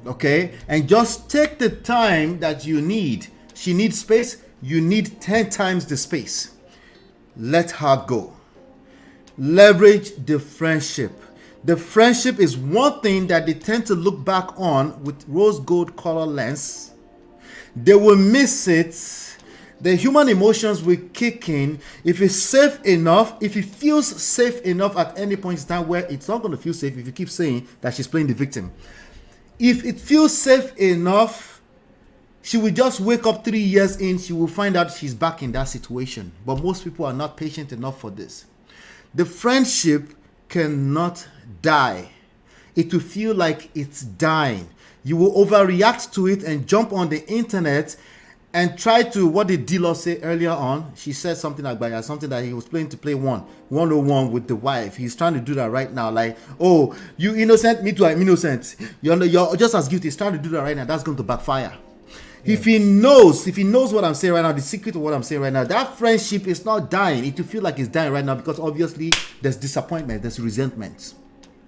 Okay, and just take the time that you need. She needs space, you need 10 times the space. Let her go. Leverage the friendship. The friendship is one thing that they tend to look back on with rose gold color lens. They will miss it. The human emotions will kick in. If it's safe enough, if it feels safe enough at any point in time, where it's not going to feel safe if you keep saying that she's playing the victim. If it feels safe enough, she will just wake up 3 years in, she will find out she's back in that situation. But most people are not patient enough for this. The friendship cannot die. It will feel like it's dying. You will overreact to it and jump on the internet and try to, what did D-Law say earlier on? She said something like that, something that he was playing to play 101 with the wife. He's trying to do that right now. Like, oh, you innocent, me too, I'm innocent. You're just as guilty. He's trying to do that right now. That's going to backfire. Yeah. If he knows what I'm saying right now, the secret of what I'm saying right now, that friendship is not dying. It will feel like it's dying right now, because obviously there's disappointment, there's resentment,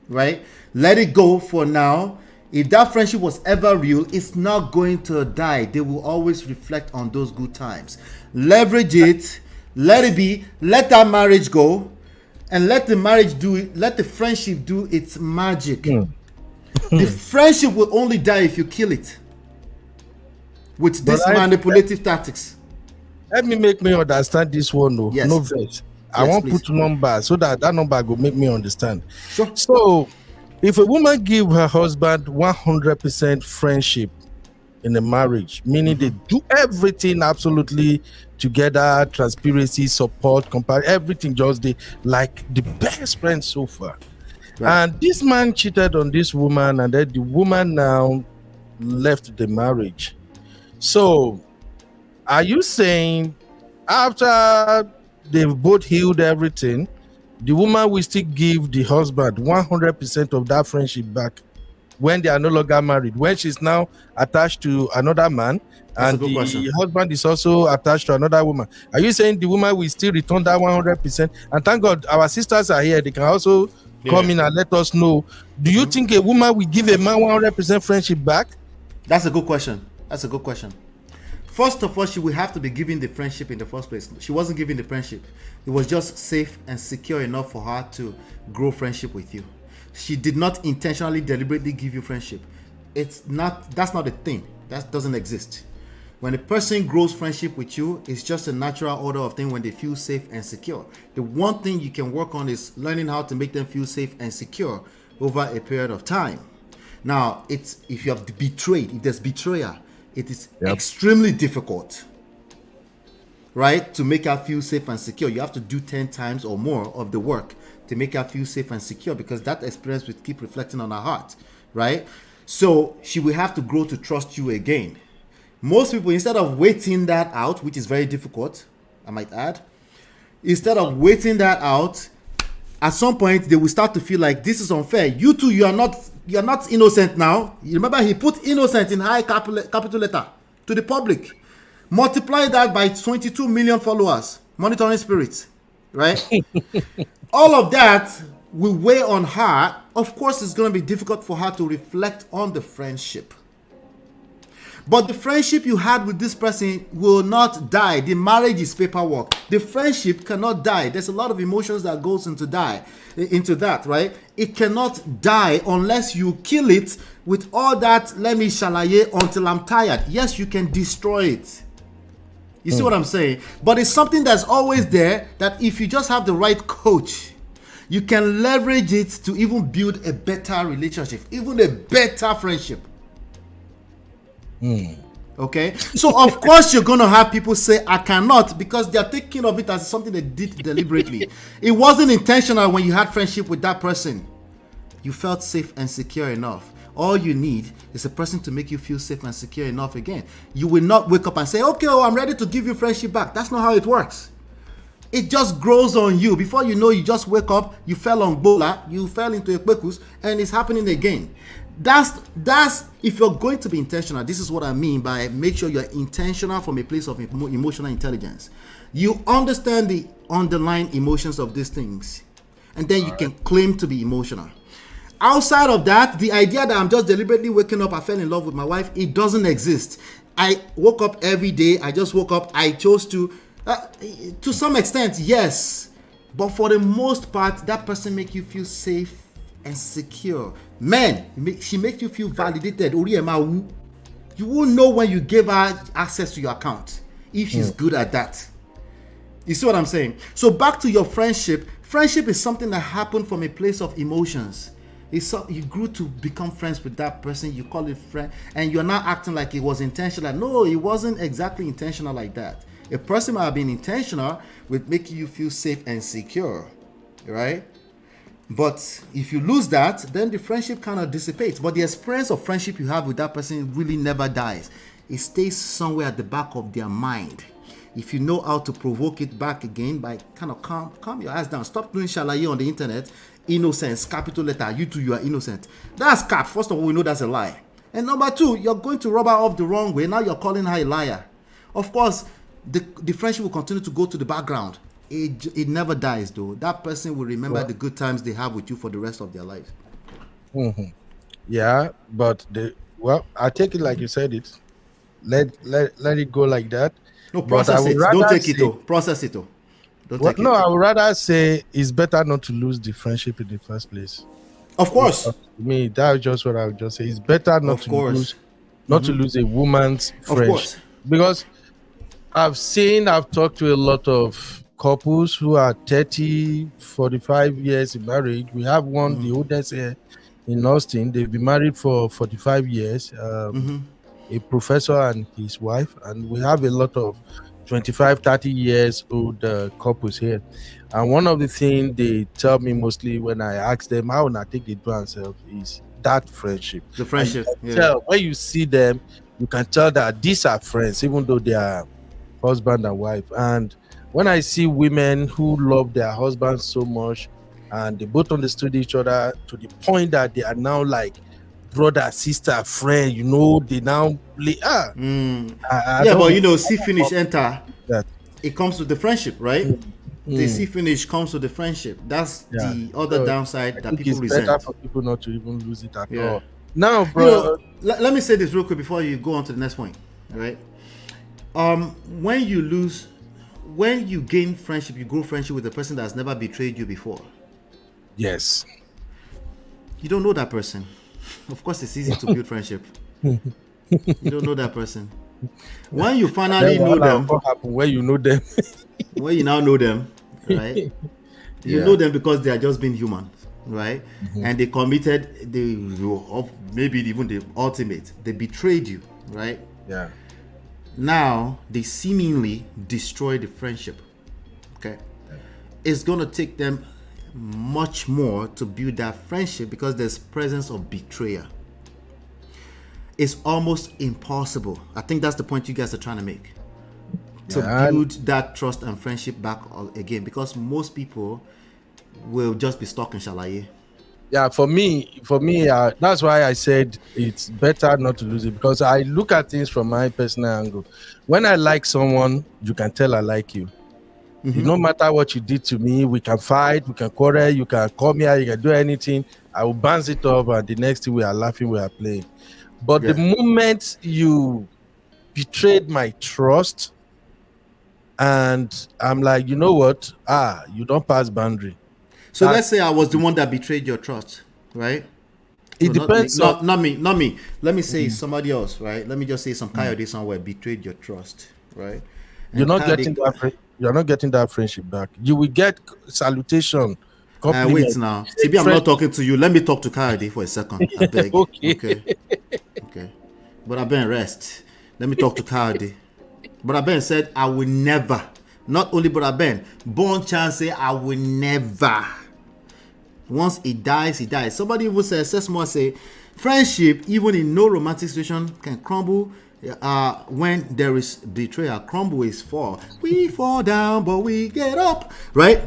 right? Let it go for now. If that friendship was ever real, it's not going to die. They will always reflect on those good times. Leverage it. Let it be. Let that marriage go. And let the marriage do it. Let the friendship do its magic. The friendship will only die if you kill it with this manipulative tactics. Let me make me understand this one. No, yes. No verse. I want to put number so that number will make me understand. Sure. So, if a woman give her husband 100% friendship, in a marriage, meaning they do everything absolutely together, transparency, support, everything, just they like the best friends so far. Right. And this man cheated on this woman, and then the woman now left the marriage. So are you saying after they've both healed everything, the woman will still give the husband 100% of that friendship back when they are no longer married, when she's now attached to another man? That's and the husband is also attached to another woman? Are you saying the woman will still return that 100%? And thank God our sisters are here, they can also come in and let us know. Do you think a woman will give a man 100% friendship back? That's a good question. That's a good question. First of all, she will have to be giving the friendship in the first place. She wasn't giving the friendship. It was just safe and secure enough for her to grow friendship with you. She did not intentionally, deliberately give you friendship. That's not a thing. That doesn't exist. When a person grows friendship with you, it's just a natural order of thing when they feel safe and secure. The one thing you can work on is learning how to make them feel safe and secure over a period of time. Now, if you have betrayed, if there's betrayal, it is extremely difficult, right, to make her feel safe and secure. You have to do 10 times or more of the work to make her feel safe and secure, because that experience will keep reflecting on her heart, right? So she will have to grow to trust you again. Most people, instead of waiting that out, which is very difficult, I might add, instead of waiting that out, at some point they will start to feel like this is unfair. You two, you're not innocent now. You remember he put innocent in high capital letter to the public. Multiply that by 22 million followers, monitoring spirits, right? All of that will weigh on her. Of course, it's going to be difficult for her to reflect on the friendship. But the friendship you had with this person will not die. The marriage is paperwork. The friendship cannot die. There's a lot of emotions that goes into that, right? It cannot die unless you kill it with all that, let me shalaye until I'm tired. Yes, you can destroy it. You see what I'm saying? But it's something that's always there, that if you just have the right coach, you can leverage it to even build a better relationship, even a better friendship. Okay, so of course you're going to have people say I cannot, because they're thinking of it as something they did deliberately. It wasn't intentional. When you had friendship with that person, you felt safe and secure enough. All you need is a person to make you feel safe and secure enough again. You will not wake up and say, okay, I'm ready to give you friendship back. That's not how it works. It just grows on you. Before you know, you just wake up, you fell on bola, you fell into a kwekus, and it's happening again. That's if you're going to be intentional. This is what I mean by make sure you're intentional from a place of emotional intelligence. You understand the underlying emotions of these things, and then you can claim to be emotional. Outside of that, the idea that I'm just deliberately waking up, I fell in love with my wife, it doesn't exist. I woke up every day. I just woke up. I chose to some extent, yes, but for the most part, that person make you feel safe and secure. Man, she makes you feel validated. You won't know when you give her access to your account if she's good at that. You see what I'm saying? So back to your friendship. Friendship is something that happened from a place of emotions. You grew to become friends with that person. You call it friend, and you're not acting like it was intentional. No, it wasn't exactly intentional like that. A person might have been intentional with making you feel safe and secure, right? But if you lose that, then the friendship kind of dissipates. But the experience of friendship you have with that person really never dies. It stays somewhere at the back of their mind. If you know how to provoke it back again by kind of calm your ass down. Stop doing shalaye on the internet. Innocence, capital letter. You too, you are innocent. That's cap. First of all, we know that's a lie. And number two, you're going to rub her off the wrong way. Now you're calling her a liar. Of course, the friendship will continue to go to the background. It never dies, though. That person will remember the good times they have with you for the rest of their lives. Yeah, but I take it like you said it. Let it go like that. No, process it. Don't take it, though. Process it, though. No, I would rather say it's better not to lose the friendship in the first place. Of course. Me, that's just what I would just say. It's better not to lose a woman's friendship. Of course. Because I've talked to a lot of couples who are 30, 45 years in marriage. We have one, the oldest here in Austin. They've been married for 45 years. a professor and his wife, and we have a lot of 25, 30 years old couples here. And one of the things they tell me mostly when I ask them how I think they do themselves is that friendship. The friendship. When you see them, you can tell that these are friends, even though they are husband and wife. And when I see women who love their husbands so much and they both understood each other to the point that they are now like brother, sister, friend, they now play. But see finish enter. That it comes with the friendship, right? The see finish comes with the friendship. That's the other downside that people resent. It's better for people not to even lose it at all. Now, bro, let me say this real quick before you go on to the next point. Right? When you gain friendship, you grow friendship with a person that's never betrayed you before. Yes. You don't know that person. Of course, it's easy to build friendship. You don't know that person. When you finally know them, what happened? When you know them, when you now know them, right? You know them because they are just being human, right? And they committed, maybe even the ultimate. They betrayed you, right? Yeah. Now they seemingly destroy the friendship. Okay, it's gonna take them much more to build that friendship because there's presence of betrayal. It's almost impossible. I think that's the point you guys are trying to make. To build that trust and friendship back again, because most people will just be stuck in shalaye. Yeah, for me, that's why I said it's better not to lose it, because I look at things from my personal angle. When I like someone, you can tell I like you. No matter what you did to me, we can fight, we can quarrel, you can come here, you can do anything. I will bounce it up, and the next thing we are laughing, we are playing. But the moment you betrayed my trust, and I'm like, you know what? You don't pass boundary. So let's say I was the one that betrayed your trust, right? It depends. Not me. Let me say somebody else, right? Let me just say some coyote somewhere betrayed your trust, right? And you're not getting that friendship back. You will get salutation. Wait now. Maybe I'm not talking to you. Let me talk to Coyote for a second. I beg. Okay. But I been rest. Let me talk to Coyote. But Ben said, I will never. Not only Brother Ben, Bon Chan say, I will never. Once he dies, he dies. Somebody even says more say, friendship, even in no romantic situation, can crumble when there is betrayal. Crumble is fall. We fall down, but we get up. Right?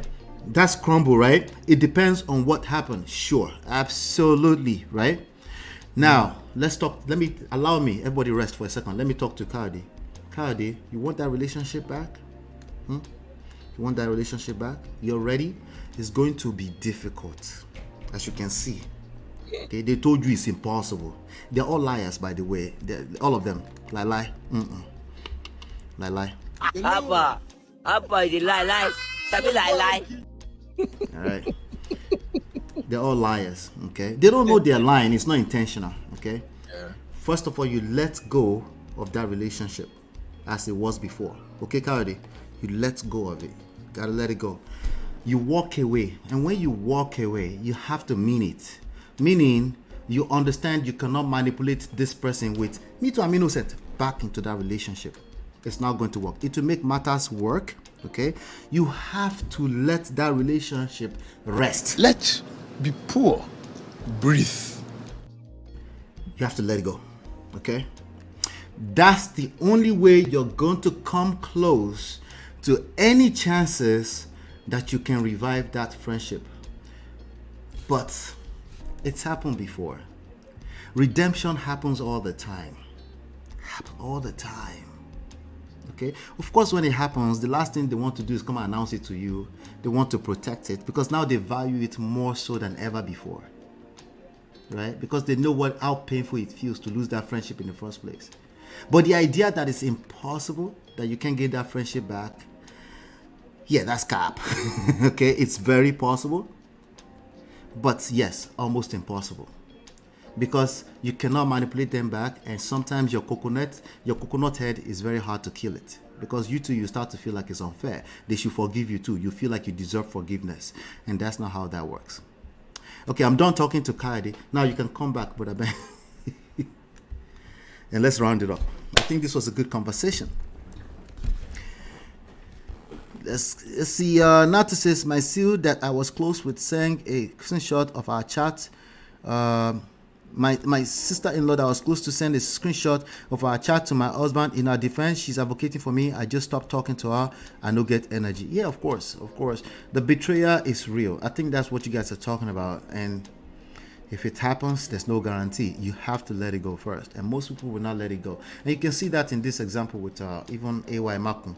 That's crumble, right? It depends on what happened. Sure. Absolutely. Right? Now, let's talk. Allow me, everybody rest for a second. Let me talk to Cardi. Cardi, you want that relationship back? You want that relationship back? You're ready? It's going to be difficult, as you can see. Okay, they told you it's impossible. They're all liars, by the way. All of them. Lie. Lie. Abba, is lie. Sabi lie. All right. They're all liars, okay? They don't know they're lying. It's not intentional, okay? Yeah. First of all, you let go of that relationship as it was before. Okay, Karadi? You let go of it. Gotta let it go. You walk away. And when you walk away, you have to mean it. Meaning, you understand you cannot manipulate this person with, me too, I'm innocent, back into that relationship. It's not going to work. It will make matters work, okay? You have to let that relationship rest. Let be poor. Breathe. You have to let it go, okay? That's the only way you're going to come close to any chances that you can revive that friendship. But it's happened before. Redemption happens all the time. Okay? Of course, when it happens, the last thing they want to do is come and announce it to you. They want to protect it because now they value it more so than ever before. Right? Because they know how painful it feels to lose that friendship in the first place. But the idea that it's impossible, that you can't get that friendship back, yeah, that's cap. Okay? It's very possible. But yes, almost impossible. Because you cannot manipulate them back, and sometimes your coconut head is very hard to kill it. Because you start to feel like it's unfair. They should forgive you too. You feel like you deserve forgiveness. And that's not how that works. Okay, I'm done talking to Kaidi. Now you can come back, Brother Ben. and let's round it up. I think this was a good conversation. Let's see. Narcissist, my seal that I was close with sent a screenshot of our chat. My sister-in-law that I was close to send a screenshot of our chat to my husband. In her defense, she's advocating for me. I just stopped talking to her. I no get energy. Yeah, of course. The betrayal is real. I think that's what you guys are talking about. And if it happens, there's no guarantee. You have to let it go first. And most people will not let it go. And you can see that in this example with even AY Makun.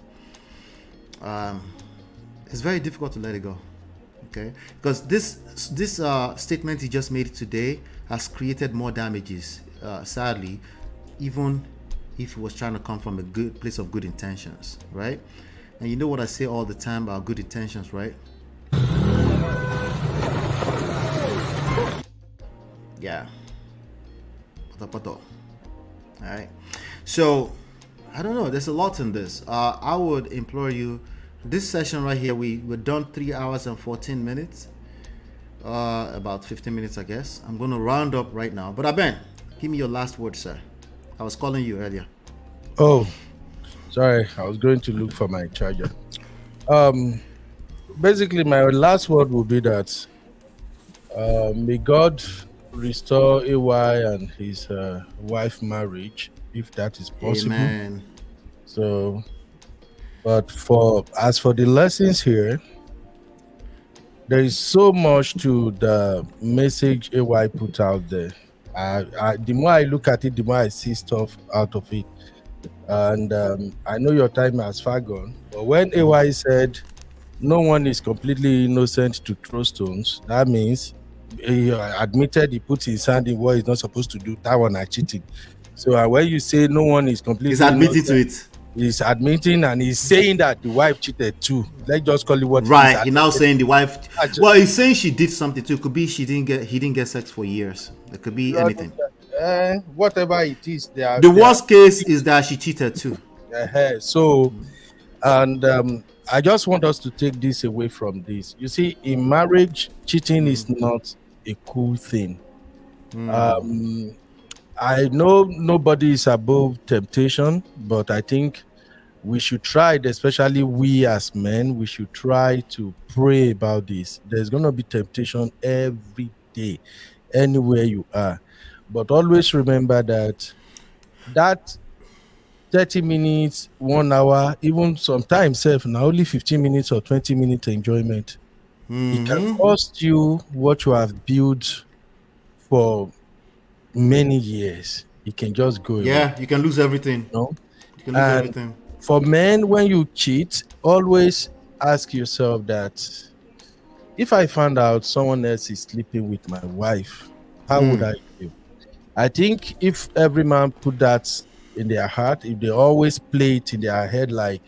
It's very difficult to let it go. Okay, because this statement he just made today has created more damages, sadly, even if it was trying to come from a good place of good intentions, right? And you know what I say all the time about good intentions, right? Yeah. All right. So I don't know, there's a lot in this. I would implore you, this session right here, we're done 3 hours and 14 minutes, about 15 minutes, I guess. I'm going to round up right now. But Aben, give me your last word, sir. I was calling you earlier. Oh, sorry. I was going to look for my charger. Basically, my last word would be that may God restore AY and his wife marriage, if that is possible. Amen. So, but as for the lessons here, there is so much to the message AY put out there. The more I look at it, the more I see stuff out of it. And I know your time has far gone, but when AY said no one is completely innocent to throw stones, that means he admitted he put his hand in what he's not supposed to do. That one I cheated. So when you say no one is completely he's admitting to it. He's admitting, and he's saying that the wife cheated too. Let's just call it what. Right. He's now saying the wife. Well, he's saying she did something too. It could be he didn't get sex for years. It could be anything. Whatever it is, the worst case is that she cheated too. So, and I just want us to take this away from this. You see, in marriage, cheating is not a cool thing. I know nobody is above temptation, but I think we should try, especially we as men, we should try to pray about this. There's going to be temptation every day, anywhere you are. But always remember that 30 minutes, 1 hour, even sometimes now only 15 minutes or 20 minutes enjoyment. It can cost you what you have built for many years. It can just go away. You can lose everything. No, you can lose everything. For men, when you cheat, always ask yourself that if I found out someone else is sleeping with my wife, how would I feel? I think if every man put that in their heart, if they always play it in their head, like,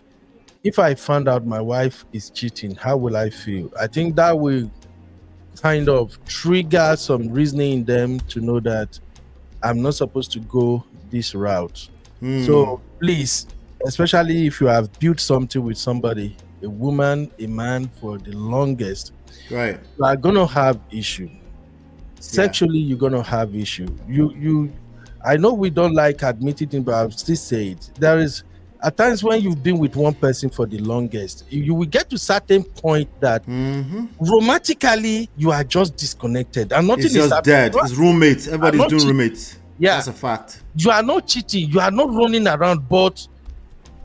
if I found out my wife is cheating, how will I feel? I think that will kind of trigger some reasoning in them to know that I'm not supposed to go this route. So please, especially if you have built something with somebody, a woman, a man, for the longest, right, you are gonna have issue. Sexually, you're gonna have issue. I know we don't like admitting it, but I'll still say it. There is at times when you've been with one person for the longest, you will get to certain point that romantically you are just disconnected and nothing is just dead. It's roommates. Everybody's doing roommates. Yeah, that's a fact. You are not cheating. You are not running around, but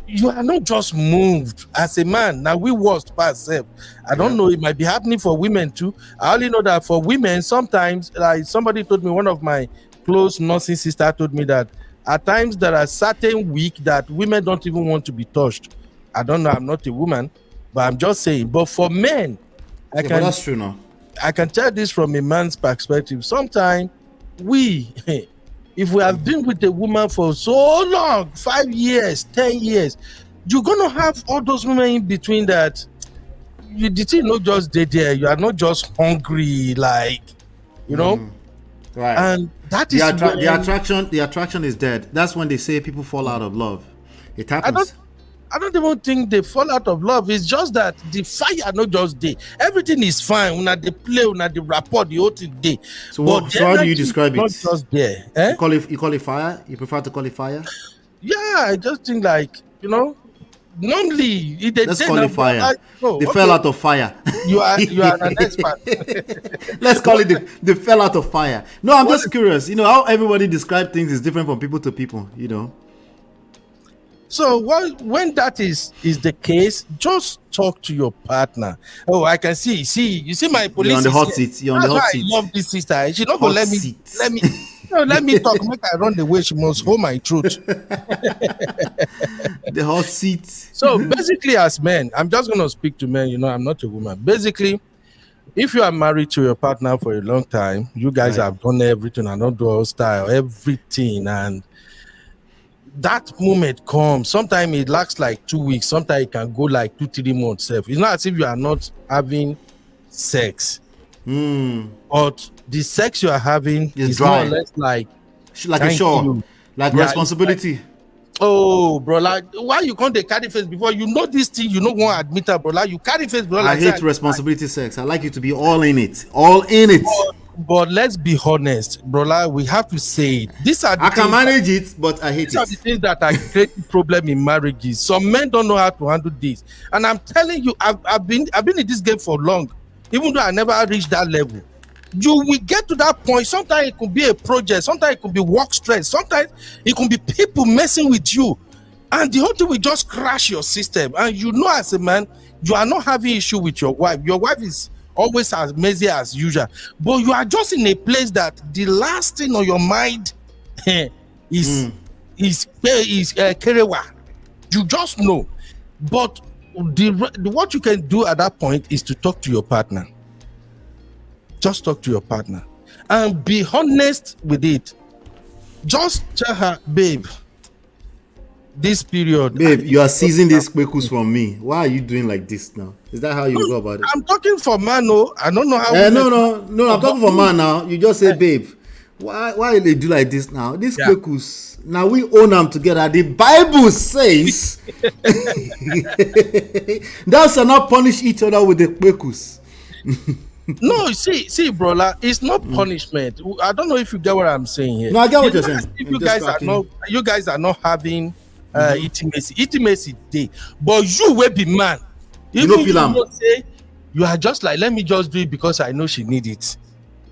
you are not just moved as a man. Now we worst by ourselves. I don't know. It might be happening for women too. I only know that for women, sometimes, like somebody told me, one of my close nursing sister told me that at times there are certain weeks that women don't even want to be touched. I don't know. I'm not a woman, but I'm just saying. But for men, but that's true now. I can tell this from a man's perspective. Sometimes if we have been with a woman for so long, 5 years, 10 years, you're gonna have all those women in between that you did not just stay there. You are not just hungry, like, you know. Right. And that is the attraction is dead. That's when they say people fall out of love. It happens. I don't even think they fall out of love. It's just that the fire not just there. Everything is fine. When they play, when they rapport, the whole thing day. So, how do you describe it? Not just there. Eh? You call it fire? You prefer to call it fire? Yeah, I just think like, normally let's call it fire. They fell out of fire. You are an expert. Let's call it they fell out of fire. No, I'm just curious. How everybody describes things is different from people to people. So when that is the case, just talk to your partner. Oh, I can see. You see my police. You're on the hot seat. You're on the hot seat. I love this sister. She not gonna let me talk. Make I run the way she must hold my truth. The hot seat. So basically, as men, I'm just gonna speak to men. I'm not a woman. Basically, if you are married to your partner for a long time, you guys have done everything and not do style, everything, and that moment comes. Sometimes it lasts like 2 weeks. Sometimes it can go like 2-3 months. It's not as if you are not having sex, but the sex you are having is more or less like a chore, like responsibility. Oh, bro, like why you can't carry face before you know this thing? You don't want to admit it, bro. Like you carry face, bro. I hate responsibility sex. I like you to be all in it. But let's be honest, bro. Like, we have to say it. I can manage it, but I hate it. These are the things that are creating problem in marriages. Some men don't know how to handle this, and I'm telling you, I've been in this game for long. Even though I never reached that level, you will get to that point. Sometimes it could be a project, sometimes it could be work stress, sometimes it could be people messing with you, and the whole thing will just crash your system. And as a man, you are not having issue with your wife. Your wife is always as messy as usual, but you are just in a place that the last thing on your mind is kerewa. You just know. But what you can do at that point is to talk to your partner. Just talk to your partner and be honest with it. Just tell her, babe, this period. Babe, you are seizing these kwekus from me. Why are you doing like this now? Is that how you go about it? I'm talking for man. No, I don't know how. No. I'm talking for man now. You just say, babe, why they do like this now? These kwekus. Now we own them together. The Bible says, thou shalt not punish each other with the kwekus. No, see, brother, it's not punishment. I don't know if you get what I'm saying here. No, I get what you're saying. If you guys are not having intimacy day, but you will be man. You feel say you are just like, let me just do it because I know she need it.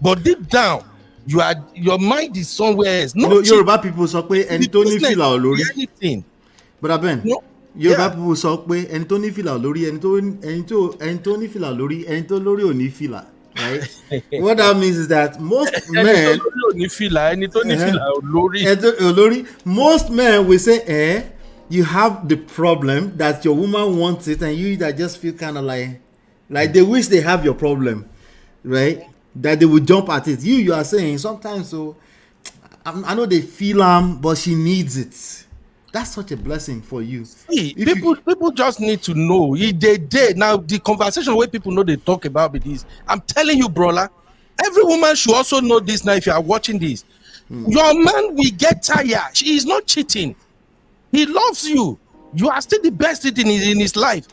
But deep down, your mind is somewhere else. Yoruba people sọ pé ẹni tó ní fìlà ò lórí. But Ben, Yoruba people sọ pé ẹni tó ní fìlà ò lórí, ẹni tó ní fìlà ò lórí, ẹni tó lórí ò ní fìlà. Right? What that means is that most men will say, you have the problem that your woman wants it, and you that just feel kind of like they wish they have your problem, right? That they would jump at it. You are saying sometimes, so I know they feel but she needs it. That's such a blessing for you. See, people just need to know. Now the conversation where people know they talk about it is, I'm telling you, brother, every woman should also know this now. If you are watching this, your man will get tired. He is not cheating. He loves you. You are still the best in his life.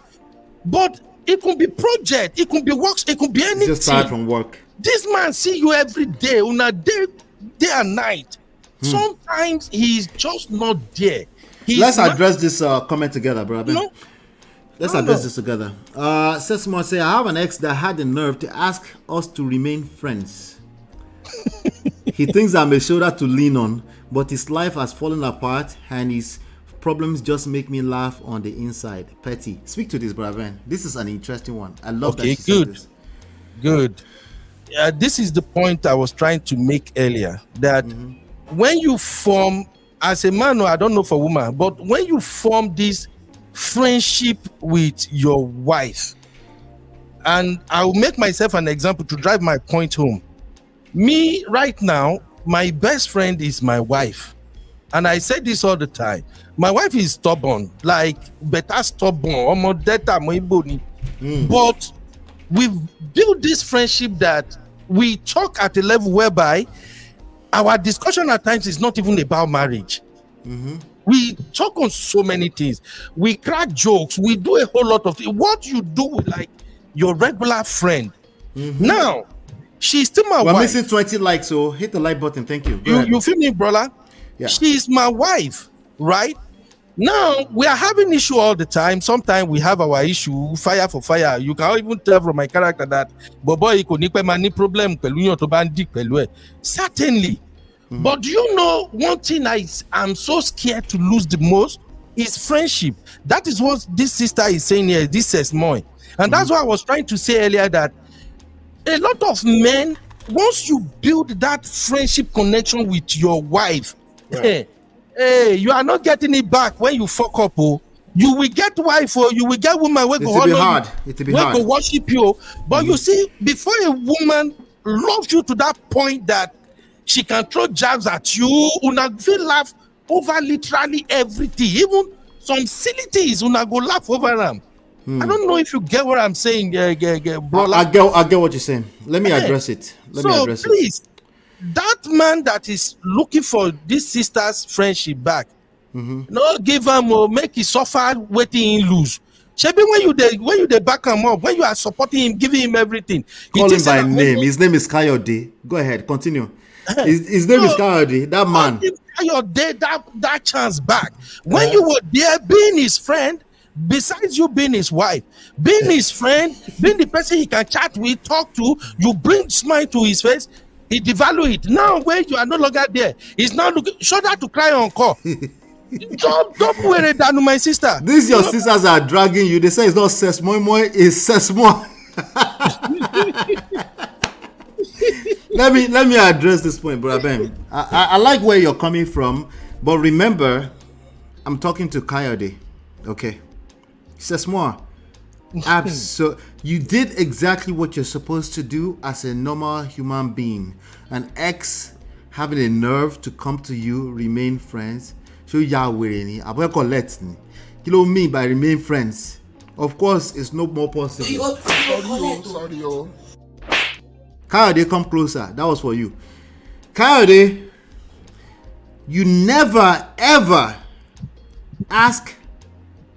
But it could be project, it could be works, it could be anything. Just start from work. This man see you every day, on a day and night. Sometimes he's just not there. Let's address this comment together, brother. Let's address this together. Sesmo say, I have an ex that had the nerve to ask us to remain friends. He thinks I'm a shoulder to lean on, but his life has fallen apart and his problems just make me laugh on the inside. Petty. Speak to this, brother. This is an interesting one. I love that. Good. This is the point I was trying to make earlier. That when you form, as a man, or I don't know for woman, but when you form this friendship with your wife, and I will make myself an example to drive my point home. Me right now, my best friend is my wife. And I say this all the time. My wife is stubborn, like better stubborn. But we've built this friendship that we talk at a level whereby our discussion at times is not even about marriage. We talk on so many things. We crack jokes. We do a whole lot of things. What you do with like your regular friend. Now, she's still my wife. We're missing 20 likes, so hit the like button. Thank you. You feel me, brother? Yeah. She's my wife, right? Now we are having issue all the time. Sometimes we have our issue, fire for fire. You can even tell from my character that boy problem. Certainly. But do you know one thing I'm so scared to lose the most is friendship. That is what this sister is saying here. This says more. And that's what I was trying to say earlier, that a lot of men, once you build that friendship connection with your wife, hey, you are not getting it back when you fuck up. You will get wife or you will get woman who go hard. It will be hard. Go worship you. But you see, before a woman loves you to that point that she can throw jabs at you, una feel laugh over literally everything, even some silly things, una go laugh over them. I don't know if you get what I'm saying, bro. I get what you're saying. Let me address it. Please, that man that is looking for this sister's friendship back, no give him or make he suffer waiting him lose. Shebi, when you back him up, when you are supporting him, giving him everything, call him by name. His name is Kayode. Go ahead, continue. His name is Kayode. That man. Kayode, that chance back when you were there, being his friend. Besides you being his wife, being his friend, being the person he can chat with, talk to, you bring smile to his face, he devalue it. Now when you are no longer there, he's now looking shoulder to cry on call. Don't worry, down my sister. These your sisters are dragging you. They say it's not sesmo, it's sesmo. Let me address this point, brother Ben. I like where you're coming from, but remember, I'm talking to Kayode, okay? Says more. So you did exactly what you're supposed to do as a normal human being. An ex having a nerve to come to you, remain friends. So I collect. You know me by remain friends. Of course, it's no more possible. Sorry. Kayode, come closer. That was for you. Kayode, you never ever ask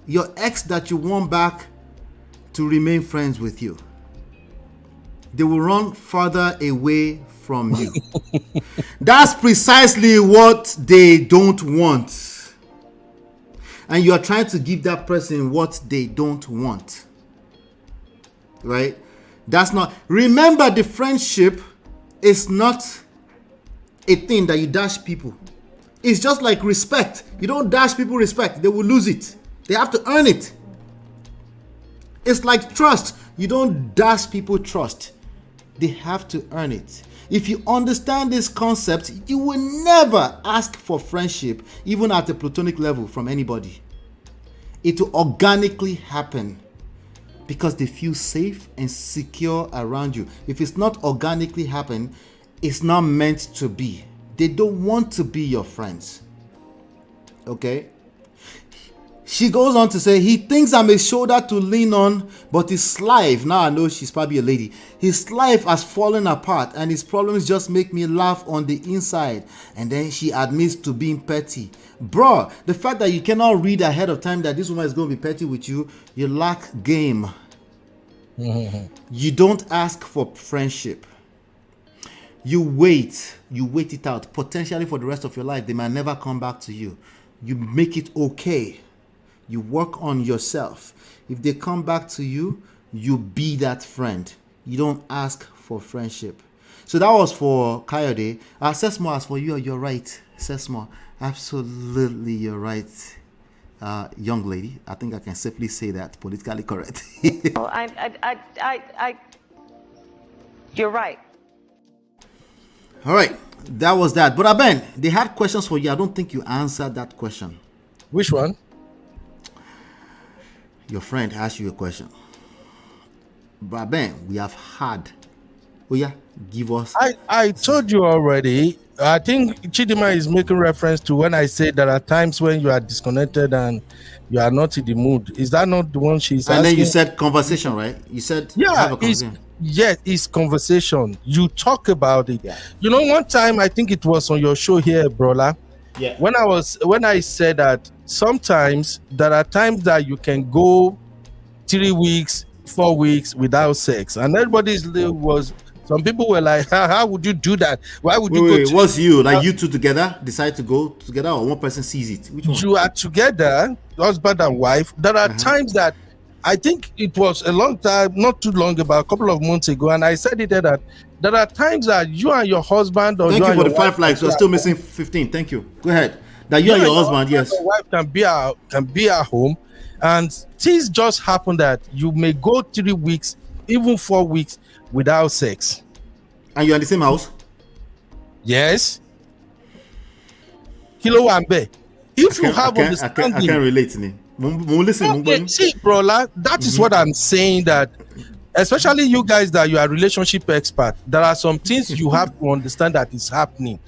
your ex that you want back to remain friends with you. They will run further away from you. That's precisely what they don't want. And you are trying to give that person what they don't want. Right? That's not. Remember, the friendship is not a thing that you dash people. It's just like respect. You don't dash people respect, they will lose it. They have to earn it. It's like trust. You don't dash people trust. They have to earn it. If you understand this concept, you will never ask for friendship, even at a platonic level, from anybody. It will organically happen because they feel safe and secure around you. If it's not organically happen, it's not meant to be. They don't want to be your friends. Okay? She goes on to say, he thinks I'm a shoulder to lean on, but his life, now I know she's probably a lady, his life has fallen apart and his problems just make me laugh on the inside. And then she admits to being petty. Bro, the fact that you cannot read ahead of time that this woman is going to be petty with you, you lack game. You don't ask for friendship. You wait it out, potentially for the rest of your life. They might never come back to you. You make it okay. You work on yourself. If they come back to you, you be that friend. You don't ask for friendship. So that was for Kayode. Sesmo, as for you, you're right. Sesmo, absolutely you're right. Young lady, I think I can safely say that, politically correct. You're right. All right, that was that. But Ben, they had questions for you. I don't think you answered that question. Which one? Your friend asked you a question. But Ben, we have had. Oh yeah, give us. I told you already. I think Chidima is making reference to when I said there are times when you are disconnected and you are not in the mood. Is that not the one she's asking? And then you said conversation, right? You said have a conversation. It's conversation. You talk about it. Yeah. You know, one time I think it was on your show here, Brola. Yeah. When I said that sometimes there are times that you can go 3 weeks, 4 weeks without sex, and some people were like, how would you do that? Why would you Wait, go? what's you like? You two together decide to go together, or one person sees it? Which one? You are together, husband and wife. There are times that I think it was a long time, not too long, about a couple of months ago, and I said it there that there are times that you and your husband or Thank you for the 5 wife likes. We're still missing 15. Thank you. Go ahead. That you and your husband, yes, your wife can be at home, and things just happen that you may go 3 weeks, even 4 weeks without sex. And you're in the same house? Yes. Kilo Ambe. If you have understanding, I can't relate to me. Okay, see, bro, that is what I'm saying, that especially you guys that you are relationship expert, there are some things you have to understand that is happening.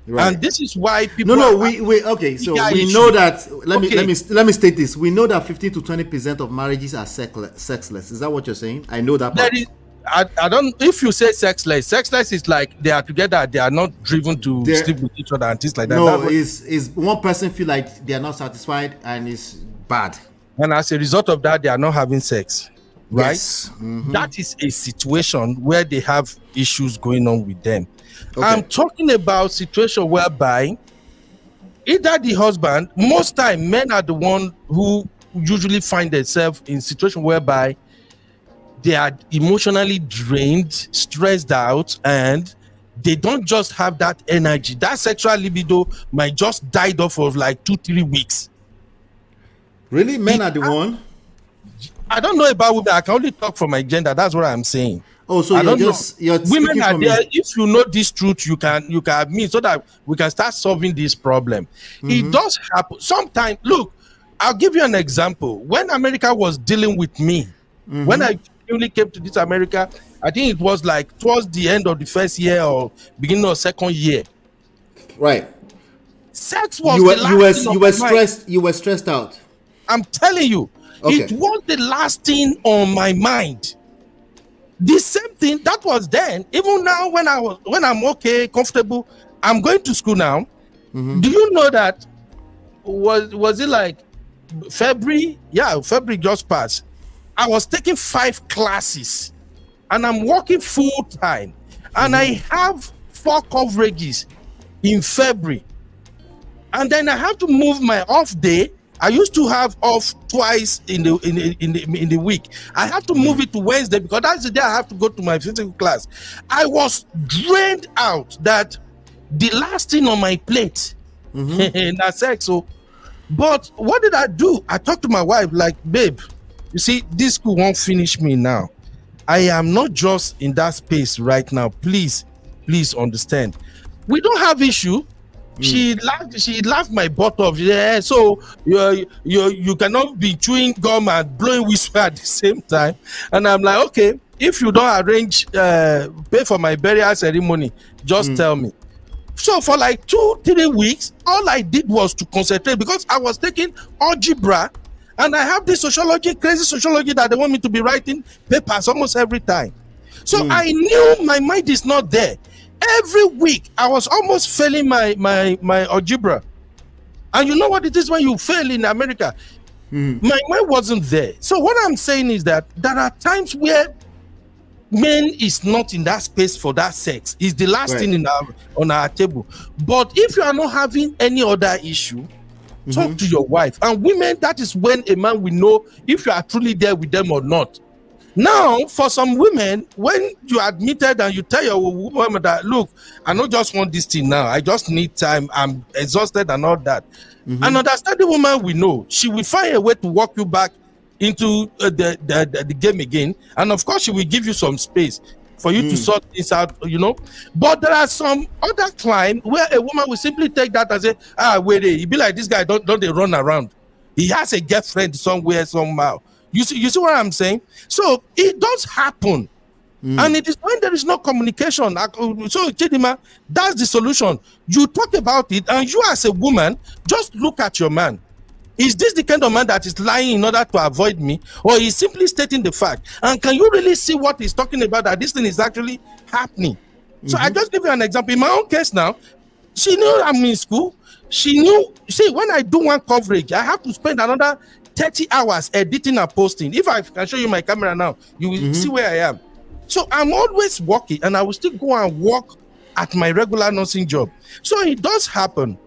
Right. And this is why people we okay, so we know that let me state this. We know that 15 to 20% of marriages are sexless. Is that what you're saying? I know that part. I don't, if you say sexless is like they are together, they are not driven to sleep with each other and things like that. No, is one person feel like they are not satisfied and it's bad, and as a result of that they are not having sex, right? Yes. Mm-hmm. That is a situation where they have issues going on with them. Okay. I'm talking about situation whereby either the husband, most time men are the one who usually find themselves in situation whereby they are emotionally drained, stressed out, and they don't just have that energy. That sexual libido might just die off of like 2-3 weeks. Really? Men are the one? I don't know about women. I can only talk for my gender. That's what I'm saying. Oh, so you're women are there. If you know this truth, you can admit so that we can start solving this problem. Mm-hmm. It does happen sometimes. Look, I'll give you an example. When America was dealing with me, when I only came to this America, I think it was like towards the end of the first year or beginning of second year. Right. Sex was you were stressed out. I'm telling you, it was the last thing on my mind. The same thing that was then. Even now, when I'm okay, comfortable, I'm going to school now. Do you know that was it like February? Yeah, February just passed. I was taking 5 classes and I'm working full time, and I have 4 coverages in February, and then I have to move my off day. I used to have off twice in the week. I have to move it to Wednesday because that's the day I have to go to my physical class. I was drained out. That the last thing on my plate, that's sex. So, but what did I do? I talked to my wife like, babe, you see, this school won't finish me now. I am not just in that space right now. Please understand. We don't have issue. She laughed my butt off. Yeah, so you cannot be chewing gum and blowing whistle at the same time. And I'm like, okay, if you don't arrange pay for my burial ceremony, just tell me. So for like 2-3 weeks, all I did was to concentrate because I was taking algebra, and I have this crazy sociology that they want me to be writing papers almost every time. So I knew my mind is not there. Every week I was almost failing my algebra. And you know what it is when you fail in America? My mind wasn't there. So what I'm saying is that there are times where men is not in that space for that sex. It's the last thing on our table. But if you are not having any other issue, talk to your wife. And women, that is when a man will know if you are truly there with them or not. Now, for some women, when you are admitted and you tell your woman that, look, I don't just want this thing now. I just need time. I'm exhausted and all that. An understanding woman will know. She will find a way to walk you back into the game again. And of course, she will give you some space for you to sort this out, you know. But there are some other clients where a woman will simply take that and say, wait, he be like, this guy, don't they run around? He has a girlfriend somewhere, somehow. You see what I'm saying? So it does happen. And it is when there is no communication. So Chidima, that's the solution. You talk about it, and you as a woman, just look at your man. Is this the kind of man that is lying in order to avoid me? Or he's simply stating the fact? And can you really see what he's talking about, that this thing is actually happening? So I just give you an example. In my own case now, she knew I'm in school. She knew. See, when I do one coverage, I have to spend another 30 hours editing and posting. If I can show you my camera now, you will see where I am. So I'm always working, and I will still go and work at my regular nursing job. So it does happen.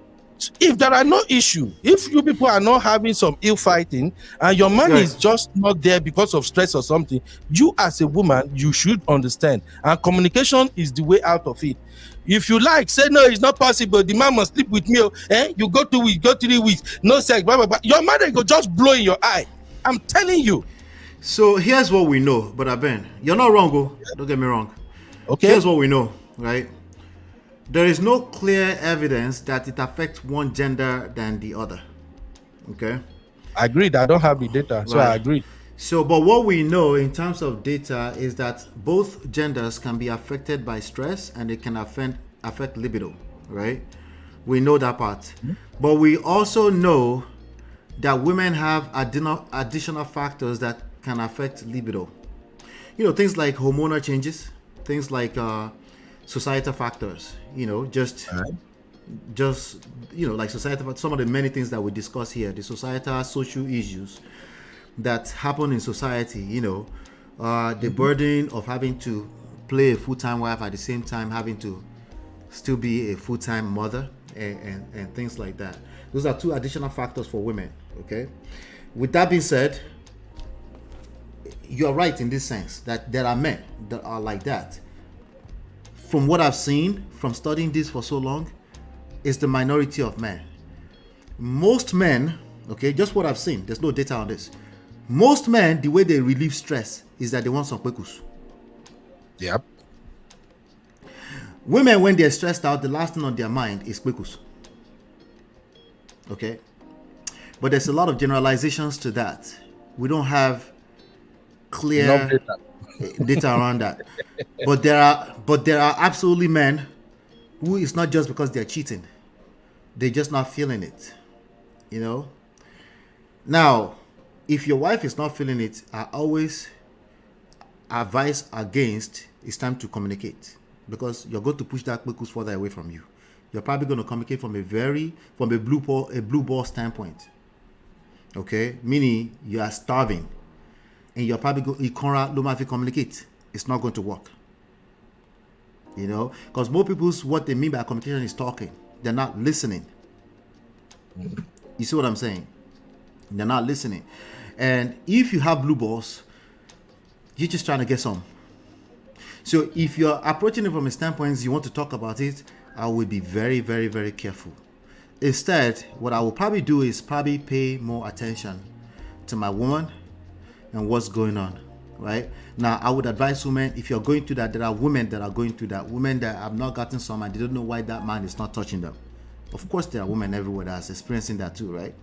If there are no issue, if you people are not having some ill fighting and your man is just not there because of stress or something, you as a woman, you should understand. And communication is the way out of it. If you like, say no, it's not possible, the man must sleep with me, you go 2 weeks, go 3 weeks, no sex, blah, blah, blah. Your marriage will just blow in your eye. I'm telling you. So here's what we know, but Ben, you're not wrong, don't get me wrong. Okay. Here's what we know, right? There is no clear evidence that it affects one gender than the other. Okay? I agreed. I don't have the data, so I agree. So, but what we know in terms of data is that both genders can be affected by stress and it can affect libido, right? We know that part. But we also know that women have additional factors that can affect libido. You know, things like hormonal changes, things like societal factors, just like societal, some of the many things that we discuss here, the societal social issues that happen in society, the burden of having to play a full-time wife at the same time having to still be a full-time mother and things like that. Those are two additional factors for women. Okay, with that being said, you're right in this sense that there are men that are like that. From what I've seen from studying this for so long, it's the minority of men. Most men, okay, just what I've seen, there's no data on this. Most men, the way they relieve stress is that they want some kwekus. Yep. Women, when they're stressed out, the last thing on their mind is kwekus. Okay? But there's a lot of generalizations to that. We don't have clear data around that. But there are absolutely men who it's not just because they're cheating. They're just not feeling it. Now, if your wife is not feeling it, I always advise against it's time to communicate, because you're going to push that kwekus further away from you. You're probably going to communicate from a blue ball standpoint. Okay? Meaning you are starving. And you're probably you can't communicate. It's not going to work. Because most people's what they mean by communication is talking. They're not listening. You see what I'm saying? They're not listening. And if you have blue balls, you're just trying to get some. So if you're approaching it from a standpoint you want to talk about it, I would be very, very, very careful. Instead, what I will probably do is pay more attention to my woman and what's going on, right? Now, I would advise women, if you're going through that, there are women that are going through that, women that have not gotten some and they don't know why that man is not touching them. Of course, there are women everywhere that's experiencing that too, right?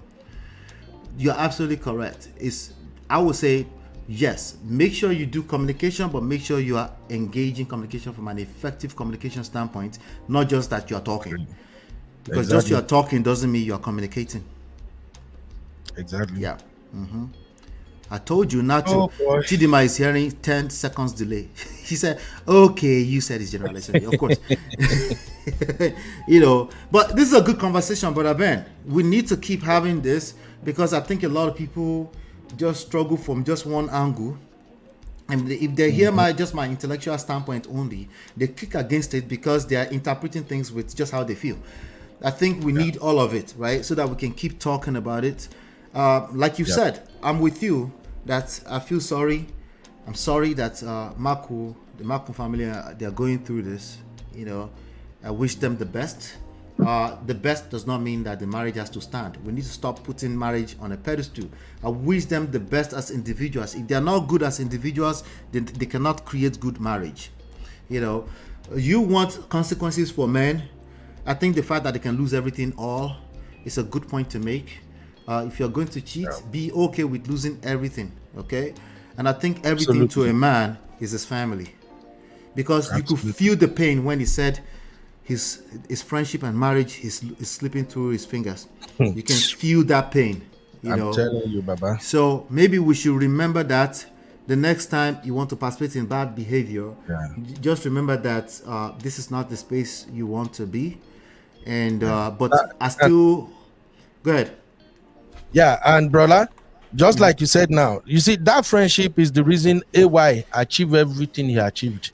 You're absolutely correct. I would say, yes, make sure you do communication, but make sure you are engaging communication from an effective communication standpoint, not just that you're talking. Because just you're talking doesn't mean you're communicating. Exactly. Yeah. Mm-hmm. I told you not to. Chidima is hearing 10 seconds delay. She said, okay, you said it's generalization. Of course. But this is a good conversation, Brother Ben. We need to keep having this because I think a lot of people just struggle from just one angle. And if they hear my intellectual standpoint only, they kick against it because they are interpreting things with just how they feel. I think we need all of it, right? So that we can keep talking about it. Like you said, I'm with you that I feel sorry. I'm sorry that the Makun family, they're going through this. I wish them the best. The best does not mean that the marriage has to stand. We need to stop putting marriage on a pedestal. I wish them the best as individuals. If they're not good as individuals, then they cannot create good marriage. You want consequences for men. I think the fact that they can lose everything all is a good point to make. If you're going to cheat, be okay with losing everything, okay? And I think everything to a man is his family. Because you could feel the pain when he said his friendship and marriage is slipping through his fingers. You can feel that pain, I'm telling you, Baba. So maybe we should remember that the next time you want to participate in bad behavior, just remember that this is not the space you want to be. And but I still go ahead. Yeah, and brother, just like you said now, you see that friendship is the reason AY achieved everything he achieved.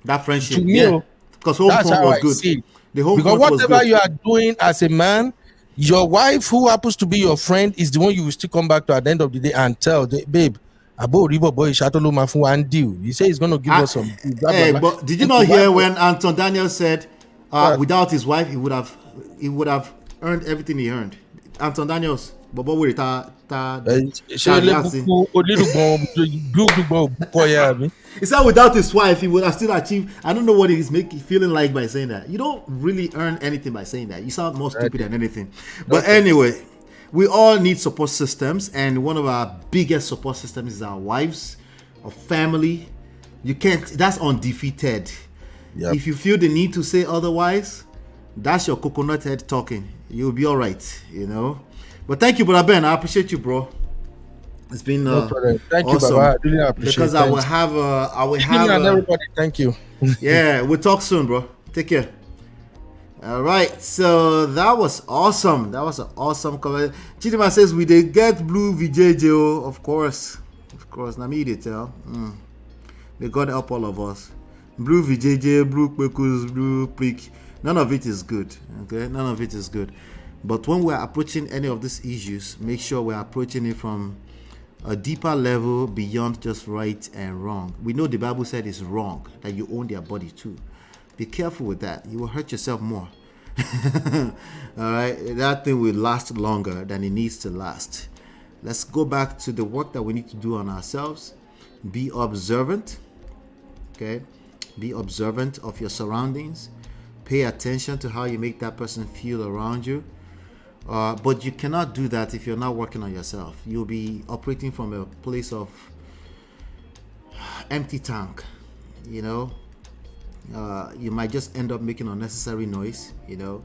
That friendship, to me, because home that's front how was I good. see it. The home Because front was whatever good. you are doing as a man, your wife, who happens to be your friend, is the one you will still come back to at the end of the day and tell the babe, Abo Ribo boy Shatolo Mafu and deal. He said he's going to give us some. Hey, but did you not hear when Anton Daniel said, without his wife, he would have earned everything he earned? Anton Daniels, Bobo he said without his wife, he would have still achieved. I don't know what he's feeling like by saying that. You don't really earn anything by saying that. You sound more stupid than anything. But anyway, we all need support systems, and one of our biggest support systems is our wives, our family. You can't. That's undefeated. Yep. If you feel the need to say otherwise, that's your coconut head talking. You'll be all right, you know. But thank you, Brother Ben. I appreciate you, bro. It's been thank awesome. You, Baba. I really appreciate because I will have and everybody. Thank you. Yeah, we'll talk soon, bro. Take care. All right, so that was awesome. That was an awesome comment. Chidima says we did get blue VJJ. Of course. Now me they tell. May God help all of us. Blue VJJ, blue Kwekus, blue prick. None of it is good. Okay, none of it is good. But when we're approaching any of these issues, make sure we're approaching it from a deeper level beyond just right and wrong. We know the Bible said it's wrong that you own their body too. Be careful with that. You will hurt yourself more. All right, that thing will last longer than it needs to last. Let's go back to the work that we need to do on ourselves. Be observant. Okay, be observant of your surroundings. Pay attention to how you make that person feel around you. But you cannot do that if you're not working on yourself. You'll be operating from a place of empty tank, you know. You might just end up making unnecessary noise, you know.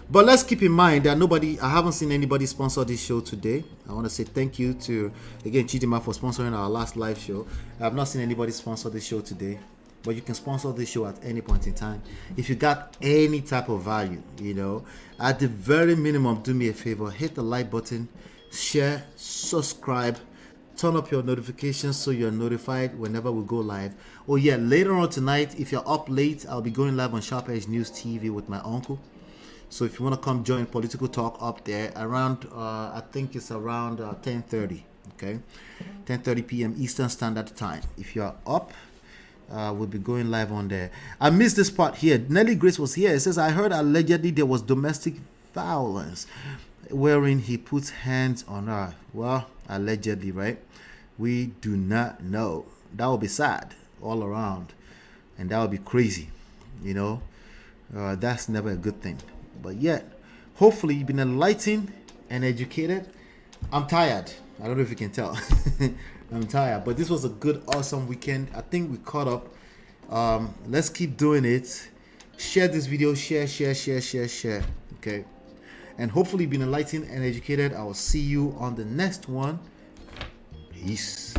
But let's keep in mind that I haven't seen anybody sponsor this show today. I want to say thank you to, again, Chidima for sponsoring our last live show. I have not seen anybody sponsor this show today. But you can sponsor this show at any point in time. If you got any type of value, you know, at the very minimum, do me a favor, hit the like button, share, subscribe, turn up your notifications so you're notified whenever we go live. Oh yeah, later on tonight, if you're up late, I'll be going live on Sharp Edge News TV with my uncle. So if you want to come join Political Talk up there around, I think it's around 10:30, okay? 10:30 p.m. Eastern Standard Time. If you're up, we'll be going live on there. I missed this part here. Nelly Grace was here. It says, I heard allegedly there was domestic violence wherein he puts hands on her. Well, allegedly, right? We do not know. That would be sad all around. And that would be crazy. You know, that's never a good thing. But yet, hopefully you've been enlightened and educated. I'm tired. I don't know if you can tell. I'm tired, but this was a good, awesome weekend. I think we caught up. Let's keep doing it. Share this video. Share. Okay. And hopefully you've been enlightened and educated. I will see you on the next one. Peace.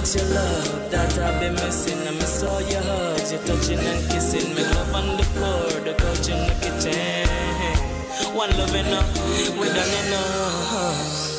It's your love that I've been missing. I miss all your hugs, your touching and kissing. Make love on the floor, the couch in the kitchen. One love enough, we done enough.